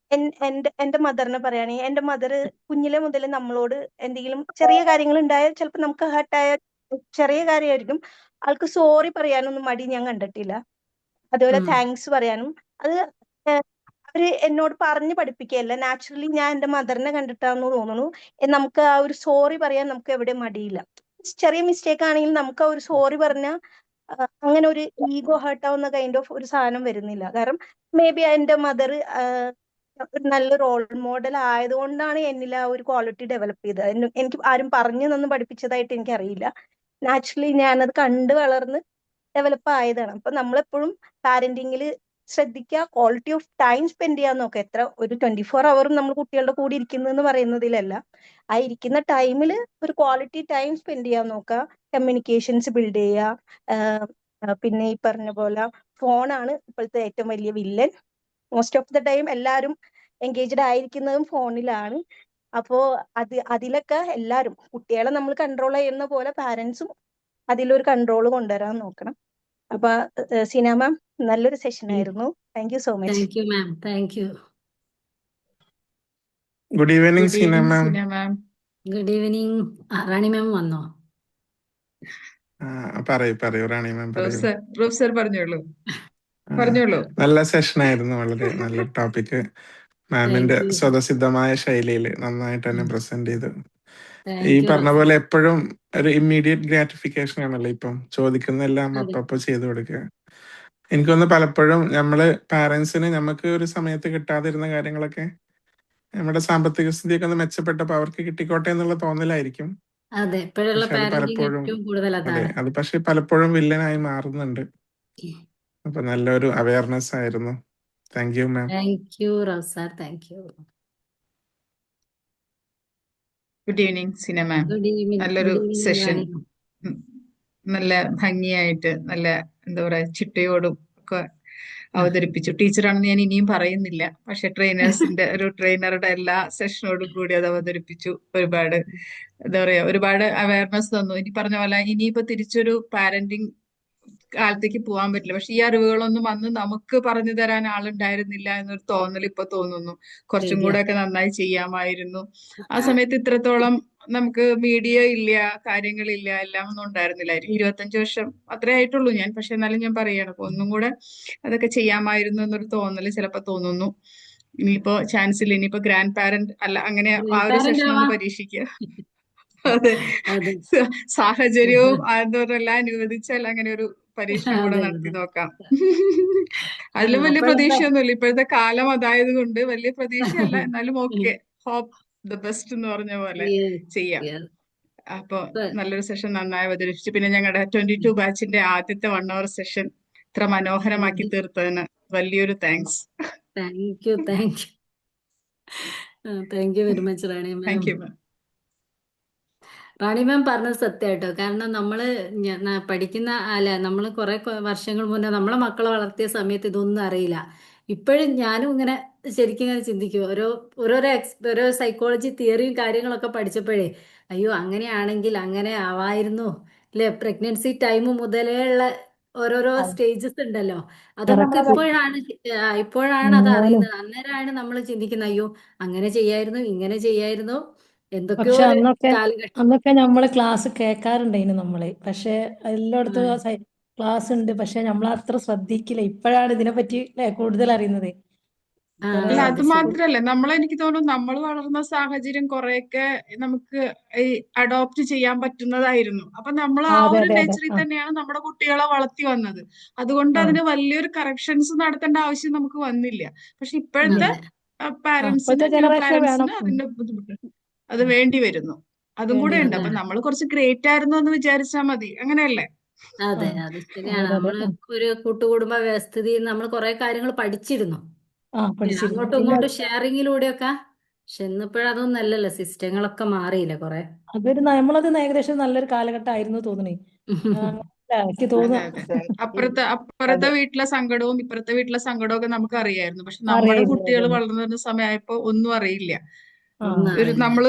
എന്റെ മദറിനെ പറയുകയാണെങ്കിൽ എന്റെ മദർ കുഞ്ഞിലെ മുതൽ നമ്മളോട് എന്തെങ്കിലും ചെറിയ കാര്യങ്ങൾ ഉണ്ടായാൽ ചിലപ്പോൾ നമുക്ക് ഹർട്ടായ ചെറിയ കാര്യമായിരിക്കും, ആൾക്ക് സോറി പറയാനൊന്നും മടി ഞാൻ കണ്ടിട്ടില്ല. അതുപോലെ താങ്ക്സ് പറയാനും അത് അവര് എന്നോട് പറഞ്ഞ് പഠിപ്പിക്കുകയല്ല, നാച്ചുറലി ഞാൻ എന്റെ മദറിനെ കണ്ടിട്ടാന്ന് തോന്നുന്നു. നമുക്ക് ആ ഒരു സോറി പറയാൻ നമുക്ക് എവിടെ മടിയില്ല. ചെറിയ മിസ്റ്റേക്ക് ആണെങ്കിൽ നമുക്ക് ആ ഒരു സോറി പറഞ്ഞാൽ അങ്ങനെ ഒരു ഈഗോ ഹേർട്ട് ആവുന്ന കൈൻഡ് ഓഫ് ഒരു സാധനം വരുന്നില്ല. കാരണം മേ ബി എന്റെ മദർ ഒരു നല്ല റോൾ മോഡൽ ആയതുകൊണ്ടാണ് എന്നിൽ ആ ഒരു ക്വാളിറ്റി ഡെവലപ്പ് ചെയ്തത്. എനിക്ക് ആരും പറഞ്ഞു തന്ന് പഠിപ്പിച്ചതായിട്ട് എനിക്കറിയില്ല. നാച്ചുറലി ഞാനത് കണ്ട് വളർന്ന് ഡെവലപ്പ് ആയതാണ്. അപ്പൊ നമ്മളെപ്പോഴും പാരന്റിങ്ങിൽ ശ്രദ്ധിക്കുക, ക്വാളിറ്റി ഓഫ് ടൈം സ്പെൻഡ് ചെയ്യാൻ നോക്കുക. എത്ര ഒരു 24 hours നമ്മൾ കുട്ടികളുടെ കൂടെ ഇരിക്കുന്നതെന്ന് പറയുന്നതിലല്ല, ആ ഇരിക്കുന്ന ടൈമിൽ ഒരു ക്വാളിറ്റി ടൈം സ്പെൻഡ് ചെയ്യാൻ നോക്കുക, കമ്മ്യൂണിക്കേഷൻസ് ബിൽഡ് ചെയ്യുക. പിന്നെ ഈ പറഞ്ഞ പോലെ ഫോണാണ് ഇപ്പോഴത്തെ ഏറ്റവും വലിയ villain. Most of the time എല്ലാവരും എൻഗേജ്ഡ് ആയിരിക്കുന്നതും ഫോണിലാണ്. അപ്പോ അതിലൊക്കെ എല്ലാവരും കുട്ടികളെ നമ്മൾ കൺട്രോൾ ചെയ്യുന്ന പോലെ പാരന്റ്സും അതിലൊരു കൺട്രോൾ കൊണ്ടുവരാൻ നോക്കണം. അപ്പൊ സീന മാം നല്ലൊരു സെഷൻ ആയിരുന്നു. Thank you so much. Thank you ma'am, thank you. Good evening Seena ma'am. Good evening. Rani ma'am വന്നോ? പറയൂ റാണി മാം പറയൂ. പ്രൊഫസർ പറഞ്ഞോളൂ. നല്ല സെഷൻ ആയിരുന്നു, വളരെ നല്ല ടോപ്പിക്. മാമിന്റെ സ്വതസിദ്ധമായ ശൈലിയിൽ നന്നായിട്ട് തന്നെ പ്രസന്റ് ചെയ്തു. ഈ പറഞ്ഞ പോലെ എപ്പോഴും ഒരു ഇമ്മീഡിയറ്റ് ഗ്രാറ്റിഫിക്കേഷൻ ആണല്ലോ ഇപ്പം ചോദിക്കുന്നതെല്ലാം അപ്പപ്പോ ചെയ്തു കൊടുക്കുക. എനിക്കൊന്ന് പലപ്പോഴും നമ്മള് പാരന്റ്സിന് നമുക്ക് ഒരു സമയത്ത് കിട്ടാതിരുന്ന കാര്യങ്ങളൊക്കെ നമ്മുടെ സാമ്പത്തിക സ്ഥിതിയൊക്കെ ഒന്ന് മെച്ചപ്പെട്ടപ്പോ അവർക്ക് കിട്ടിക്കോട്ടെ എന്നുള്ള തോന്നലായിരിക്കും. അതെ, ഇപ്പോഴുള്ള പലപ്പോഴും ഏറ്റവും കൂടുതൽ അതെ, അതാണ്. അത് പക്ഷെ പലപ്പോഴും വില്ലനായി മാറുന്നുണ്ട്. അപ്പൊ നല്ലൊരു അവയർനെസ് ആയിരുന്നു. Thank you ma'am. Thank you Rev sir, thank you. Good evening Seena ma'am. Good evening. നല്ലൊരു ഗുഡ് ഈവനിങ് സെഷൻ, റാണി. നല്ല ഭംഗിയായിട്ട് നല്ല എന്താ പറയാ ചിട്ടയോടും ഒക്കെ അവതരിപ്പിച്ചു. ടീച്ചറാണെന്ന് ഞാൻ ഇനിയും പറയുന്നില്ല, പക്ഷെ ഒരു ട്രെയിനറുടെ എല്ലാ സെഷനോടും കൂടി അത് അവതരിപ്പിച്ചു. ഒരുപാട് എന്താ പറയാ ഒരുപാട് അവയർനെസ് തന്നു. ഇനി പറഞ്ഞ പോലെ ഇനിയിപ്പോ തിരിച്ചൊരു പാരന്റിങ് കാലത്തേക്ക് പോകാൻ പറ്റില്ല, പക്ഷെ ഈ അറിവുകളൊന്നും അന്ന് നമുക്ക് പറഞ്ഞു തരാൻ ആളുണ്ടായിരുന്നില്ല എന്നൊരു തോന്നൽ ഇപ്പൊ തോന്നുന്നു. കുറച്ചും കൂടെ ഒക്കെ നന്നായി ചെയ്യാമായിരുന്നു. ആ സമയത്ത് ഇത്രത്തോളം നമുക്ക് മീഡിയ ഇല്ല, കാര്യങ്ങളില്ല, എല്ലാം ഒന്നും ഉണ്ടായിരുന്നില്ലായിരിക്കും. 25 വർഷം അത്രേ ആയിട്ടുള്ളൂ ഞാൻ, പക്ഷെ എന്നാലും ഞാൻ പറയാണ് അപ്പൊ ഒന്നും കൂടെ അതൊക്കെ ചെയ്യാമായിരുന്നു എന്നൊരു തോന്നൽ ചിലപ്പോ തോന്നുന്നു. ഇനിയിപ്പോ ചാൻസ് ഇല്ല, ഇനിയിപ്പോ ഗ്രാൻഡ് പാരന്റ് അല്ല, അങ്ങനെ ആ ഒരു സെഷൻ ഒന്ന് പരീക്ഷിക്കുക. അതെ, സാഹചര്യവും എല്ലാം അനുവദിച്ചാൽ അങ്ങനെ ഒരു പരീക്ഷണം കൂടെ നടത്തി നോക്കാം. അതിലും വലിയ പ്രതീക്ഷയൊന്നുമില്ല, ഇപ്പോഴത്തെ കാലം അതായത് കൊണ്ട് വലിയ പ്രതീക്ഷയല്ല, എന്നാലും ഓക്കെ, ഹോപ്പ് ദ ബെസ്റ്റ് എന്ന് പറഞ്ഞ പോലെ ചെയ്യാം. അപ്പൊ നല്ലൊരു സെഷൻ നന്നായി അവതരിപ്പിച്ചു. പിന്നെ ഞങ്ങളുടെ 22 ബാച്ചിന്റെ ആദ്യത്തെ 1 hour സെഷൻ ഇത്ര മനോഹരമാക്കി തീർത്തതിന് വലിയൊരു thanks. Thank you, thank you, thank you very much Rani ma'am. Thank you ma'am. Rani ma'am പറഞ്ഞത് സത്യമായിട്ടോ. കാരണം പഠിക്കുന്ന നമ്മൾ കുറെ വർഷങ്ങൾ മുന്നേ നമ്മളെ മക്കളെ വളർത്തിയ സമയത്ത് ഇതൊന്നും അറിയില്ല. ഇപ്പോഴും ഞാനും ഇങ്ങനെ ശരിക്കും ഇങ്ങനെ ചിന്തിക്കും, ഓരോ സൈക്കോളജി തിയറിയും കാര്യങ്ങളൊക്കെ പഠിച്ചപ്പോഴേ അയ്യോ അങ്ങനെയാണെങ്കിൽ അങ്ങനെ ആവായിരുന്നു അല്ലെ. പ്രഗ്നൻസി ടൈം മുതലേ ഉള്ള ഓരോരോ സ്റ്റേജസ് ഉണ്ടല്ലോ, അതൊക്കെ ഇപ്പോഴാണ് അത് അറിയുന്നത്. അന്നേരമാണ് നമ്മൾ ചിന്തിക്കുന്നത് അയ്യോ അങ്ങനെ ചെയ്യായിരുന്നു ഇങ്ങനെ ചെയ്യായിരുന്നു എന്തൊക്കെയോ പക്ഷെ ഒരു കാലഘട്ടം. അന്നൊക്കെ നമ്മള് ക്ലാസ് കേൾക്കാറുണ്ടായിരുന്നു നമ്മള്. പക്ഷെ എല്ലായിടത്തും ക്ലാസ് ഉണ്ട്, പക്ഷെ നമ്മൾ അത്ര ശ്രദ്ധിക്കില്ല. ഇപ്പോഴാണ് ഇതിനെപ്പറ്റി കൂടുതൽ അറിയുന്നത്. അല്ല, അത് മാത്രല്ല എനിക്ക് തോന്നുന്നു നമ്മൾ വളർന്ന സാഹചര്യം കുറെയൊക്കെ നമുക്ക് ഈ അഡോപ്റ്റ് ചെയ്യാൻ പറ്റുന്നതായിരുന്നു. അപ്പൊ നമ്മൾ ആ ഒരു നേച്ചറിൽ തന്നെയാണ് നമ്മുടെ കുട്ടികളെ വളർത്തി വന്നത്. അതുകൊണ്ട് അതിന് വലിയൊരു കറക്ഷൻസ് നടത്തേണ്ട ആവശ്യം നമുക്ക് വന്നില്ല. പക്ഷെ ഇപ്പോഴത്തെ പാരന്റ്സിന് അതിന്റെ ബുദ്ധിമുട്ട് അത് വേണ്ടി വരുന്നു. അതും കൂടെ ഉണ്ട്. അപ്പൊ നമ്മൾ കുറച്ച് ഗ്രേറ്റ് ആയിരുന്നു എന്ന് വിചാരിച്ചാൽ മതി, അങ്ങനെയല്ലേ? അതെ, ആ അത് ശരിയാണ്. അതെ അതെ നമ്മള് ഒരു കൂട്ടുകുടുംബ വ്യവസ്ഥിതിയിൽ നമ്മൾ കുറെ കാര്യങ്ങൾ പഠിച്ചിരുന്നു. പഠിച്ചിരുന്നു. അങ്ങോട്ടും പിന്നെ ഇങ്ങോട്ടും ഷെയറിങ്ങിലൂടെയൊക്കെ. പക്ഷെ ഇന്നിപ്പോഴതൊന്നും അല്ലല്ലോ, സിസ്റ്റങ്ങളൊക്കെ മാറിയില്ലേ കുറെ. നമ്മളത് ഏകദേശം നല്ലൊരു കാലഘട്ടമായിരുന്നു തോന്നണേ. അങ്ങനല്ല എനിക്ക് അതെ തോന്നുക. അതെ. അതെ അപ്പുറത്തെ അതെ വീട്ടിലെ സങ്കടവും ഇപ്പുറത്തെ വീട്ടിലെ സങ്കടവും ഒക്കെ നമുക്ക് അറിയായിരുന്നു. പക്ഷെ നമ്മുടെ അറിയായിരുന്നു കുട്ടികൾ അതന്നെ. വളർന്നു വരുന്ന സമയമായപ്പോ ഒന്നും അറിയില്ല. ഒന്നും ഒരു അറിയില്ല. നമ്മള്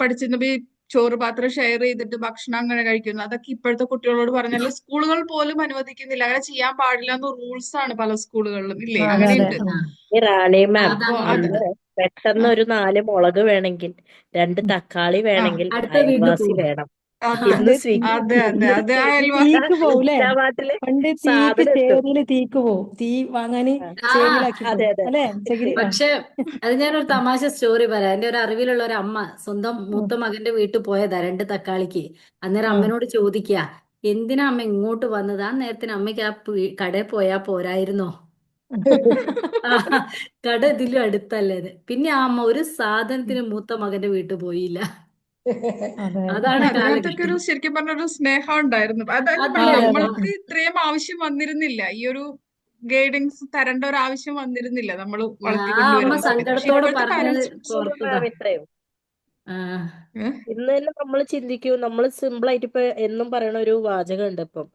പഠിച്ചിരുന്നപ്പോ ഈ ചോറ് പാത്രം ഷെയർ ചെയ്തിട്ട് ഭക്ഷണം അങ്ങനെ കഴിക്കുന്നു. അതൊക്കെ ഇപ്പോഴത്തെ കുട്ടികളോട് പറഞ്ഞാൽ സ്കൂളുകൾ പോലും അനുവദിക്കുന്നില്ല. അങ്ങനെ ചെയ്യാൻ പാടില്ല എന്ന് റൂൾസ് ആണ് പല സ്കൂളുകളിലും, ഇല്ലേ? അതെ അതെ. അങ്ങനെയുണ്ട്. ആ, ഈ റാണി മാം, അപ്പൊ അതങ്ങനെയുണ്ട്. ഇന്ന് പെട്ടെന്ന് ഒരു 4 മുളക് വേണമെങ്കിൽ 2 തക്കാളി ആ വേണമെങ്കിൽ അടുത്ത വീട്ടിൽ അയൽവാസി പോവും. വേണം. അതെ ഇന്ന് അതെ അതെ അത് അയൽവാ തീക്ക് പോകൂലേ? ഇൻസ്റ്റാമാർട്ടില് പണ്ട് തീക്ക് സാധനം എത്തും. ചേരിയില് തീക്ക് പോവും. തീ വാങ്ങാന് ആ ചേരിയിലാക്കി അതെ പോവും. അതെ അല്ലേ ചകിരി? പക്ഷെ അത് ഞാനൊരു തമാശ സ്റ്റോറി പറയാം. എൻ്റെ ഒരു അറിവിലുള്ള ഒരു അമ്മ സ്വന്തം മൂത്ത മകന്റെ വീട്ടിൽ പോയതാ 2 തക്കാളിക്ക്. അന്നേരം ആ. അമ്മനോട് ചോദിക്കുക, എന്തിനാ അമ്മ ഇങ്ങോട്ട് വന്നത്? ആ നേരത്തിന് അമ്മയ്ക്ക് ആ കടയിൽ പോയാ പോരായിരുന്നോ? ആ, കട ഇതിലും അടുത്തല്ലേത്. പിന്നെ ആ അമ്മ ഒരു സാധനത്തിന് മൂത്ത മകന്റെ വീട്ടിൽ പോയില്ല. അതെ അതാണ് അതിനകത്തൊക്കെ കാലഘട്ടം. ഒരു ശരിക്കും പറഞ്ഞ ഒരു സ്നേഹം ഉണ്ടായിരുന്നു. അതായത് അതെ അതെ അതെ. നമ്മൾക്ക് ഇത്രയും ആവശ്യം വന്നിരുന്നില്ല. ഈ ഒരു ഗൈഡൻസ് തരേണ്ട ഒരു ആവശ്യം വന്നിരുന്നില്ല നമ്മൾ ആ അമ്മ വളർത്തിക്കൊണ്ടുവരുന്ന സമയത്ത്. പക്ഷെ സങ്കടത്തോടെ ഇപ്പോഴത്തെ പറഞ്ഞത് പാരന്റ്സ് ഓർത്തതാ. മാം ഇത്രയും ആ, ഇന്ന് തന്നെ നമ്മൾ ചിന്തിക്കൂ, നമ്മൾ സിമ്പിൾ ആയിട്ട് ഇപ്പൊ എന്നും പറയണ ഒരു വാചകം ഉണ്ട് ഇപ്പം,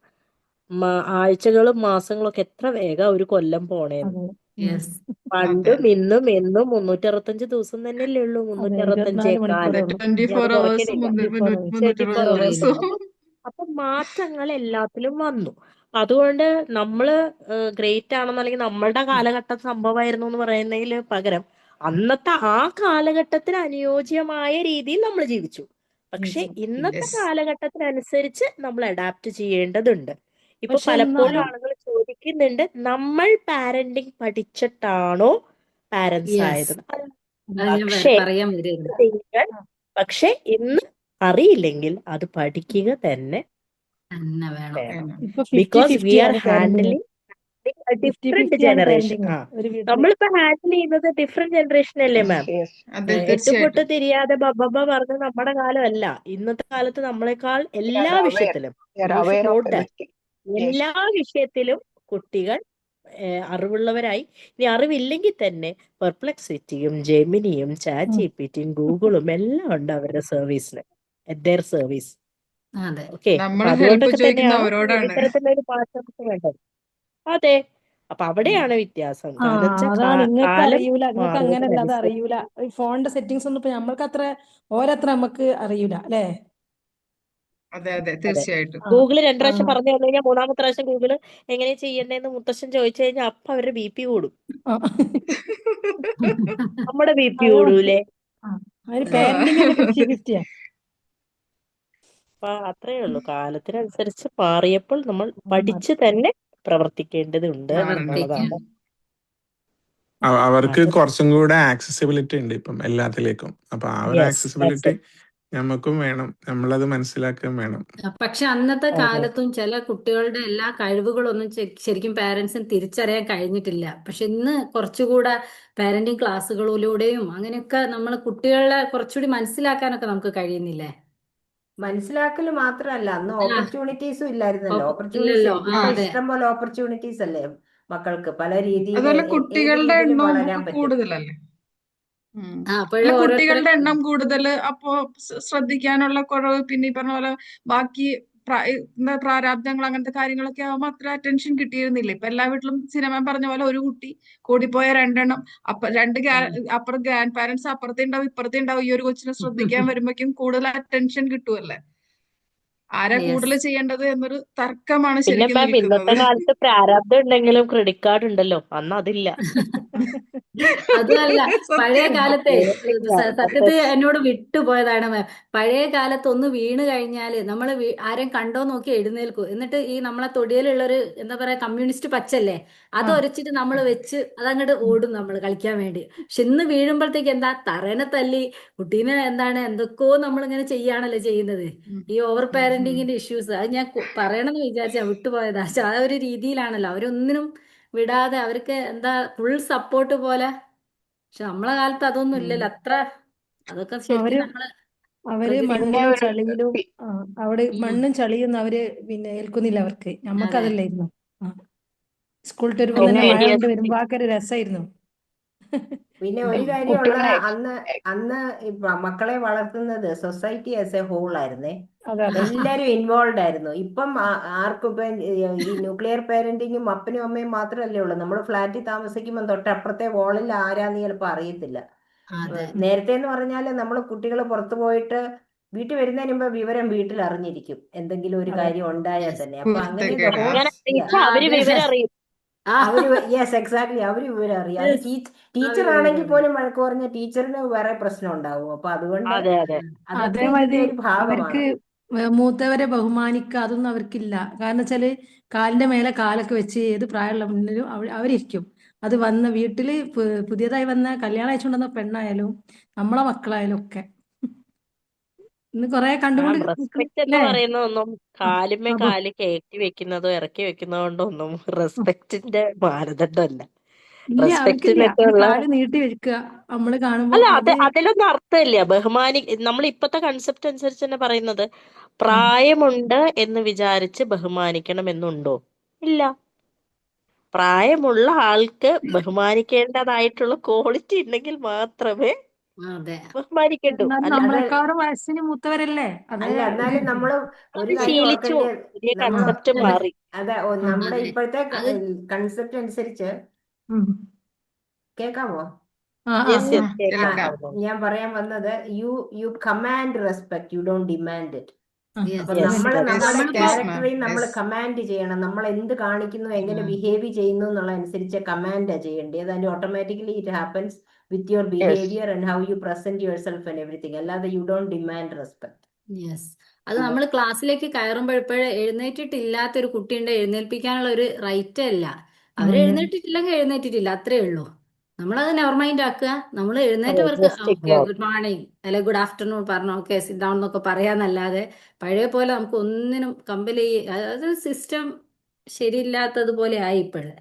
ആഴ്ചകളും മാസങ്ങളൊക്കെ എത്ര വേഗം ഒരു കൊല്ലം പോണേന്ന്. അതെ. യെസ്. അതെ പണ്ടും ഇന്നും എന്നും 365 ദിവസം തന്നെയല്ലേ ഉള്ളൂ, അതെ 365 24 കാലം. മണിക്കൂറേ ഉള്ളൂ. ട്വന്റി ഇനി അത് ഫോർ അവേഴ്സ് കുറയ്ക്കണില്ല, 24 hours. 360 24 ദിവസവും. അപ്പൊ മാറ്റങ്ങൾ എല്ലാത്തിലും വന്നു. അതുകൊണ്ട് നമ്മള് ഗ്രേറ്റ് ആണെന്ന്, അല്ലെങ്കിൽ നമ്മളുടെ കാലഘട്ടം സംഭവമായിരുന്നു എന്ന് പറയുന്നതിൽ പകരം അന്നത്തെ ആ കാലഘട്ടത്തിന് അനുയോജ്യമായ രീതിയിൽ നമ്മൾ ജീവിച്ചു. പക്ഷെ ഇന്നത്തെ യെസ്. കാലഘട്ടത്തിനനുസരിച്ച് നമ്മൾ അഡാപ്റ്റ് ചെയ്യേണ്ടതുണ്ട്. ഇപ്പൊ പക്ഷെ പലപ്പോഴും എന്നാലും ആളുകൾ ചോദിക്കുന്നുണ്ട്, നമ്മൾ പാരന്റിങ് പഠിച്ചിട്ടാണോ പാരന്റ്സ് യെസ്. ആയത്? അല്ല. അത് ഞാൻ പക്ഷേ പറയാൻ വരുമായിരുന്നു. നിങ്ങൾ പക്ഷെ ഇന്ന് അറിയില്ലെങ്കിൽ അത് പഠിക്കുക തന്നെ തന്നെ വേണം. വേണം. ഇപ്പൊ ബിക്കോസ് വി 50-50 ആർ ആണ് പാരന്റിങ്. ഹാൻഡിലിംഗ് ഡിഫറെന്റ് 50-50 ആണ് ജനറേഷൻ. പാരന്റിങ് ഒരു വീട്ടില്. നമ്മളിപ്പോ ഹാൻഡിൽ ചെയ്യുന്നത് ഡിഫറെന്റ് ജനറേഷൻ അല്ലേ യെസ് മാം? യെസ് അതെ എട്ട് പൊട്ട് തീർച്ചയായിട്ടും. തിരിയാതെ ബബ്ബ പറഞ്ഞ നമ്മുടെ കാലമല്ല. ഇന്നത്തെ കാലത്ത് നമ്മളെക്കാൾ we എല്ലാ are aware വിഷയത്തിലും, we are you should aware of not that, everything. Yes. എല്ലാ വിഷയത്തിലും കുട്ടികൾ അറിവുള്ളവരായി. ഇനി അറിവില്ലെങ്കിൽ തന്നെ പെർപ്ലെക്സിറ്റിയും ജെമിനിയും ചാറ്റ് ജിപിറ്റിയും ഗൂഗിളും എല്ലാം ഉണ്ട് അവരുടെ സർവീസിന്, അറ്റ് ദെയർ സർവീസ്. അതെ. ഓക്കെ, അപ്പൊ നമ്മള് ഹെൽപ്പ് അതുകൊണ്ടൊക്കെ ചോദിക്കുന്ന തന്നെയാണ് അവരോടാണ്. ഇത്തരത്തിലൊരു മാറ്റം വേണ്ടത്. അതെ, അപ്പൊ അവിടെയാണ് വ്യത്യാസം. കാരണം വെച്ചാൽ അതാ നിങ്ങൾക്ക് കാലം അറിയൂല, നിങ്ങൾക്ക് അങ്ങനല്ല, അത് മാറുന്നതിനനുസരിച്ച്. അറിയൂല. ഈ ഫോണിന്റെ സെറ്റിങ്സ് ഒന്നും ഇപ്പൊ നമ്മൾക്ക് അത്ര ഓരത്ര നമുക്ക് അറിയൂല അല്ലേ? അതെ അതെ, തീർച്ചയായിട്ടും. ഗൂഗിള് 2 ആ, പ്രാവശ്യം പറഞ്ഞു തന്നു കഴിഞ്ഞാൽ 3ാമത്തെ പ്രാവശ്യം ഗൂഗിള് എങ്ങനെ ചെയ്യണ്ടേന്ന് മുത്തശ്ശൻ ചോദിച്ചു കഴിഞ്ഞാൽ അപ്പൊ അവരുടെ ബി പി കൂടും. ആ. നമ്മുടെ ബി പി അതാ കൂടൂലേ? അതിന് ആ. പാരന്റിങ് തന്നെ 50-50 അപ്പൊ അത്രേ ഉള്ളൂ, കാലത്തിനനുസരിച്ച് മാറിയപ്പോൾ നമ്മൾ ആ. പഠിച്ച് തന്നെ പ്രവർത്തിക്കേണ്ടതുണ്ട് മാറേണ്ടത്. എന്നുള്ളതാണ്. അവർക്ക് അതെ, കുറച്ചും കൂടെ ആക്സസിബിലിറ്റി ഉണ്ട് ഇപ്പം എല്ലാത്തിലേക്കും. അപ്പൊ ആ ഒരു യെസ്, ആക്സസിബിലിറ്റി നമുക്കും വേണം, നമ്മളത് മനസ്സിലാക്കുകയും വേണം. പക്ഷെ അന്നത്തെ അതെ. കാലത്തും ചില കുട്ടികളുടെ എല്ലാ കഴിവുകളൊന്നും ശരിക്കും പാരന്റ്സിന് തിരിച്ചറിയാൻ കഴിഞ്ഞിട്ടില്ല. പക്ഷെ ഇന്ന് കുറച്ചുകൂടെ പാരന്റിങ് ക്ലാസ്സുകളിലൂടെയും അങ്ങനെയൊക്കെ നമ്മൾ കുട്ടികളെ കുറച്ചുകൂടി മനസ്സിലാക്കാനൊക്കെ നമുക്ക് കഴിയുന്നില്ലേ? മനസ്സിലാക്കൽ മാത്രമല്ല, അന്ന് ആ, ഓപ്പർച്യൂണിറ്റീസും ഇല്ലായിരുന്നല്ലോ. ഓപ്പർച്യൂണിറ്റീസ് ഇല്ലല്ലോ. ആ, ഇപ്പൊ അതെ. ഇഷ്ടം പോലെ ഓപ്പർച്യൂണിറ്റീസ് അല്ലേ മക്കൾക്ക്, പല രീതിയിൽ അതുപോലെ ഏത് കുട്ടികളുടെ രീതിയിലും എണ്ണവും വളരാൻ ഒക്കെ പറ്റും. കൂടുതലല്ലേ. ആ, അല്ല, അപ്പോഴും ഓരോരുത്തരെ കുട്ടികളുടെ എണ്ണം കൂടുതല്, അപ്പോ ശ്രദ്ധിക്കാനുള്ള കുറവ്, പിന്നെ ഈ പറഞ്ഞ പോലെ ബാക്കി എന്താ പ്രാരാബ്ദങ്ങൾ അങ്ങനത്തെ കാര്യങ്ങളൊക്കെ ആവുമ്പോൾ അത്ര അറ്റൻഷൻ കിട്ടിയിരുന്നില്ല. ഇപ്പൊ എല്ലാ വീട്ടിലും സിനിമ പറഞ്ഞ പോലെ ഒരു കുട്ടി കൂടിപ്പോയ 2 എണ്ണം, അപ്പുറം ഗ്രാൻഡ് പാരന്റ്സ് അപ്പുറത്തേ ഉണ്ടാവും ഇപ്പുറത്തേ ഉണ്ടാവും. ഈ ഒരു കൊച്ചിനെ ശ്രദ്ധിക്കാൻ വരുമ്പോഴേക്കും കൂടുതൽ അറ്റൻഷൻ കിട്ടുമല്ലേ. ആരാ കൂടുതൽ യെസ്. ചെയ്യേണ്ടത് എന്നൊരു തർക്കമാണ് പിന്നെ ശരിക്കും മാം, ഇന്നത്തെ നിൽക്കുന്നത്. കാലത്ത് പ്രാരാബ്ദം ഉണ്ടെങ്കിലും ക്രെഡിറ്റ് കാർഡ് ഉണ്ടല്ലോ, അന്ന് അതില്ല. അതുമല്ല, പഴയ സത്യം. കാലത്തെ സത്യത്തിൽ Yes. എന്നോട് വിട്ടുപോയതാണ് മാം. പഴയ കാലത്ത് ഒന്ന് വീണ് കഴിഞ്ഞാല് നമ്മൾ ആരും കണ്ടോ നോക്കി എഴുന്നേൽക്കും. എന്നിട്ട് ഈ നമ്മളെ തൊടിയിലുള്ളൊരു എന്താ പറയാ കമ്മ്യൂണിസ്റ്റ് പച്ചല്ലേ, അത് ഒരച്ചിട്ട് നമ്മൾ വെച്ച് അതങ്ങോട്ട് ഓടും നമ്മൾ കളിക്കാൻ വേണ്ടി. പക്ഷെ ഇന്ന് വീഴുമ്പോഴത്തേക്ക് എന്താ, തറേനെ തല്ലി കുട്ടീനെ എന്താണ് എന്തൊക്കെയോ നമ്മളിങ്ങനെ ചെയ്യാണല്ലോ ചെയ്യുന്നത്. ഈ ഓവർ പാരന്റിങ്ങിന്റെ ഇഷ്യൂസ് അത് ഞാൻ പറയണമെന്ന് വിചാരിച്ചാ വിട്ടുപോയതാ. പക്ഷെ ആ ഒരു രീതിയിലാണല്ലോ അവരൊന്നിനും വിടാതെ, അവർക്ക് എന്താ ഫുൾ സപ്പോർട്ട് പോലെ. പക്ഷെ നമ്മളെ കാലത്ത് അതൊന്നും ഇല്ലല്ലോ അത്ര. അതൊക്കെ ശരിക്കും അവര് നമ്മള് അവര് പ്രകൃതി പിന്നെ മണ്ണിലും ഒരു ചളിയിലും പി- അവിടെ മണ്ണും ചളിയൊന്നും അവര് ഏൽക്കുന്നില്ല അവർക്ക്. അതെ ഞമ്മക്കതല്ലായിരുന്നു. സ്കൂളിട്ട് വരുമ്പോൾ പിന്നെ തന്നെ മഴ കൊണ്ട് Yes. വരുമ്പോ ആക്കെ ഒരു രസമായിരുന്നു. പിന്നെ ഒരു കാര്യമുള്ള കുട്ടികളെ അന്ന് മക്കളെ വളർത്തുന്നത് സൊസൈറ്റി ആസ് എ ഹോൾ ആയിരുന്നേ. അതെ അതെ എല്ലാരും ഇൻവോൾവ് ആയിരുന്നു. ഇപ്പം ആർക്കും ഇപ്പം ഈ ന്യൂക്ലിയർ പേരന്റിങ്ങും അപ്പനും അമ്മയും മാത്രമല്ലേ ഉള്ളൂ. നമ്മൾ ഫ്ലാറ്റിൽ താമസിക്കുമ്പോൾ തൊട്ടപ്പുറത്തെ വോളിൽ ആരാന്ന് ചിലപ്പോൾ അറിയത്തില്ല. അതെ നേരത്തെ എന്ന് പറഞ്ഞാൽ നമ്മൾ കുട്ടികൾ പുറത്തു പോയിട്ട് വീട്ടിൽ വരുന്നതിന് മുമ്പ് വിവരം വീട്ടിൽ അറിഞ്ഞിരിക്കും, എന്തെങ്കിലും ഒരു അതെ കാര്യം ഉണ്ടായാൽ തന്നെ. അപ്പൊ അങ്ങനെ കുരുത്തക്കേട്. ഹോൾ അങ്ങനെ അറിയിച്ചാ അവര് അതെ വിവരം അറിയും. അവര് യെസ് എക്സാക്ട്ലി അവര് വിവരം അറിയാം. അത് Yes. ടീച്ചർ അവര് ആണെങ്കിൽ വിവരം പോലും വഴക്ക് പറഞ്ഞ ടീച്ചറിന് വേറെ പ്രശ്നം ഉണ്ടാവും. അപ്പൊ അതുകൊണ്ട് അതെ അതെ. അതൊക്കെ ഇതിന്റെ അതേമാതിരി ഒരു ഭാഗമാണ്. അവർക്ക് മൂത്തവരെ ബഹുമാനിക്കുക അതൊന്നും അവർക്കില്ല. കാരണം വെച്ചാല് കാലിന്റെ മേലെ കാലൊക്കെ വെച്ച് ഏത് പ്രായമുള്ള മുന്നിലും അവരിരിക്കും. അത് വന്ന വീട്ടില് പുതിയതായി വന്ന കല്യാണം അയച്ചുകൊണ്ടുവന്ന പെണ്ണായാലും നമ്മളെ മക്കളായാലും ഒക്കെ ഇന്ന് കുറെ കണ്ടുകൊണ്ട് റെസ്പെക്ട് എന്ന് അല്ലേ? പറയുന്നതൊന്നും കാലുമേ അപ്പൊ കാല് കയറ്റി വെക്കുന്നതോ ഇറക്കി വെക്കുന്നതോ കൊണ്ടൊന്നും റെസ്പെക്റ്റിന്റെ മാനദണ്ഡമല്ല. ഇല്ല അവർക്കില്ല. റെസ്പെക്റ്റിനൊക്കെ ഒരു ഉള്ള കാല് നീട്ടി വെക്കുക നമ്മള് കാണുമ്പോ അല്ല അത് അതിലൊന്നും അർത്ഥമില്ല. നമ്മൾ ഇപ്പത്തെ കൺസെപ്റ്റ് അനുസരിച്ച് തന്നെ പറയുന്നത് പ്രായമുണ്ട് എന്ന് വിചാരിച്ച് ബഹുമാനിക്കണം എന്നുണ്ടോ? ഇല്ല. പ്രായമുള്ള ആൾക്ക് ബഹുമാനിക്കേണ്ടതായിട്ടുള്ള ക്വാളിറ്റി ഉണ്ടെങ്കിൽ മാത്രമേ അതെ ബഹുമാനിക്കണ്ടു. എന്നാലും അല്ല നമ്മളെക്കാളും വയസ്സിന് മൂത്തവരല്ലേ? അതേ അല്ല എന്നാലും നമ്മൾ ഒരു കാര്യം ശീലിച്ചു. ഓർക്കണ്ടേ, പുതിയ നമ്മൾ കൺസെപ്റ്റ് മാറി. അതെ നമ്മുടെ അതെ ഇപ്പോഴത്തെ അത് കൺസെപ്റ്റ് അനുസരിച്ച് കേൾക്കാമോ? യെസ് ആ യെസ് കേൾക്കാം കേൾക്കാം. പറഞ്ഞോളൂ. ഞാൻ പറയാൻ വന്നത് you command respect, you don't demand it. Yes അപ്പൊ യെസ് നമ്മൾ Yes, നമ്മുടെ നമ്മളിപ്പോ yes, ma'am. ക്യാരക്ടറെയും നമ്മൾ Yes. കമാൻഡ് ചെയ്യണം. നമ്മൾ എന്ത് കാണിക്കുന്നു, എങ്ങനെ ബിഹേവ് ചെയ്യുന്നു എന്നുള്ള അനുസരിച്ച് കമാൻഡ് ചെയ്യേണ്ടത്. അതിന്റെ automatically it happens with your yes behaviour and how you present your self and everything. അല്ലാതെ you don't demand respect. Yes അത് നമ്മൾ ക്ലാസ്സിലേക്ക് കയറുമ്പോഴപ്പോഴേ എഴുന്നേറ്റിട്ടില്ലാത്ത ഒരു കുട്ടിയുണ്ട്, എഴുന്നേൽപ്പിക്കാനുള്ള ഒരു റൈറ്റ് അല്ല. അവർ എഴുന്നേറ്റിട്ടില്ലെങ്കിൽ എഴുന്നേറ്റിട്ടില്ല, അത്രേ ഉള്ളൂ. നമ്മളത് നെവർ മൈൻഡ് ആക്കുക. നമ്മൾ എഴുന്നേറ്റവർക്ക് just okay ignore. Good morning അല്ലെ ഗുഡ് ആഫ്റ്റർനൂൺ പറഞ്ഞു ഓക്കെ സിറ്റ് ഡൗൺ എന്നൊക്കെ പറയാന്നല്ലാതെ പഴയ പോലെ നമുക്ക് ഒന്നിനും കമ്പൽ അത് സിസ്റ്റം ശരിയില്ലാത്തതുപോലെ ആയി ഇപ്പോഴ്.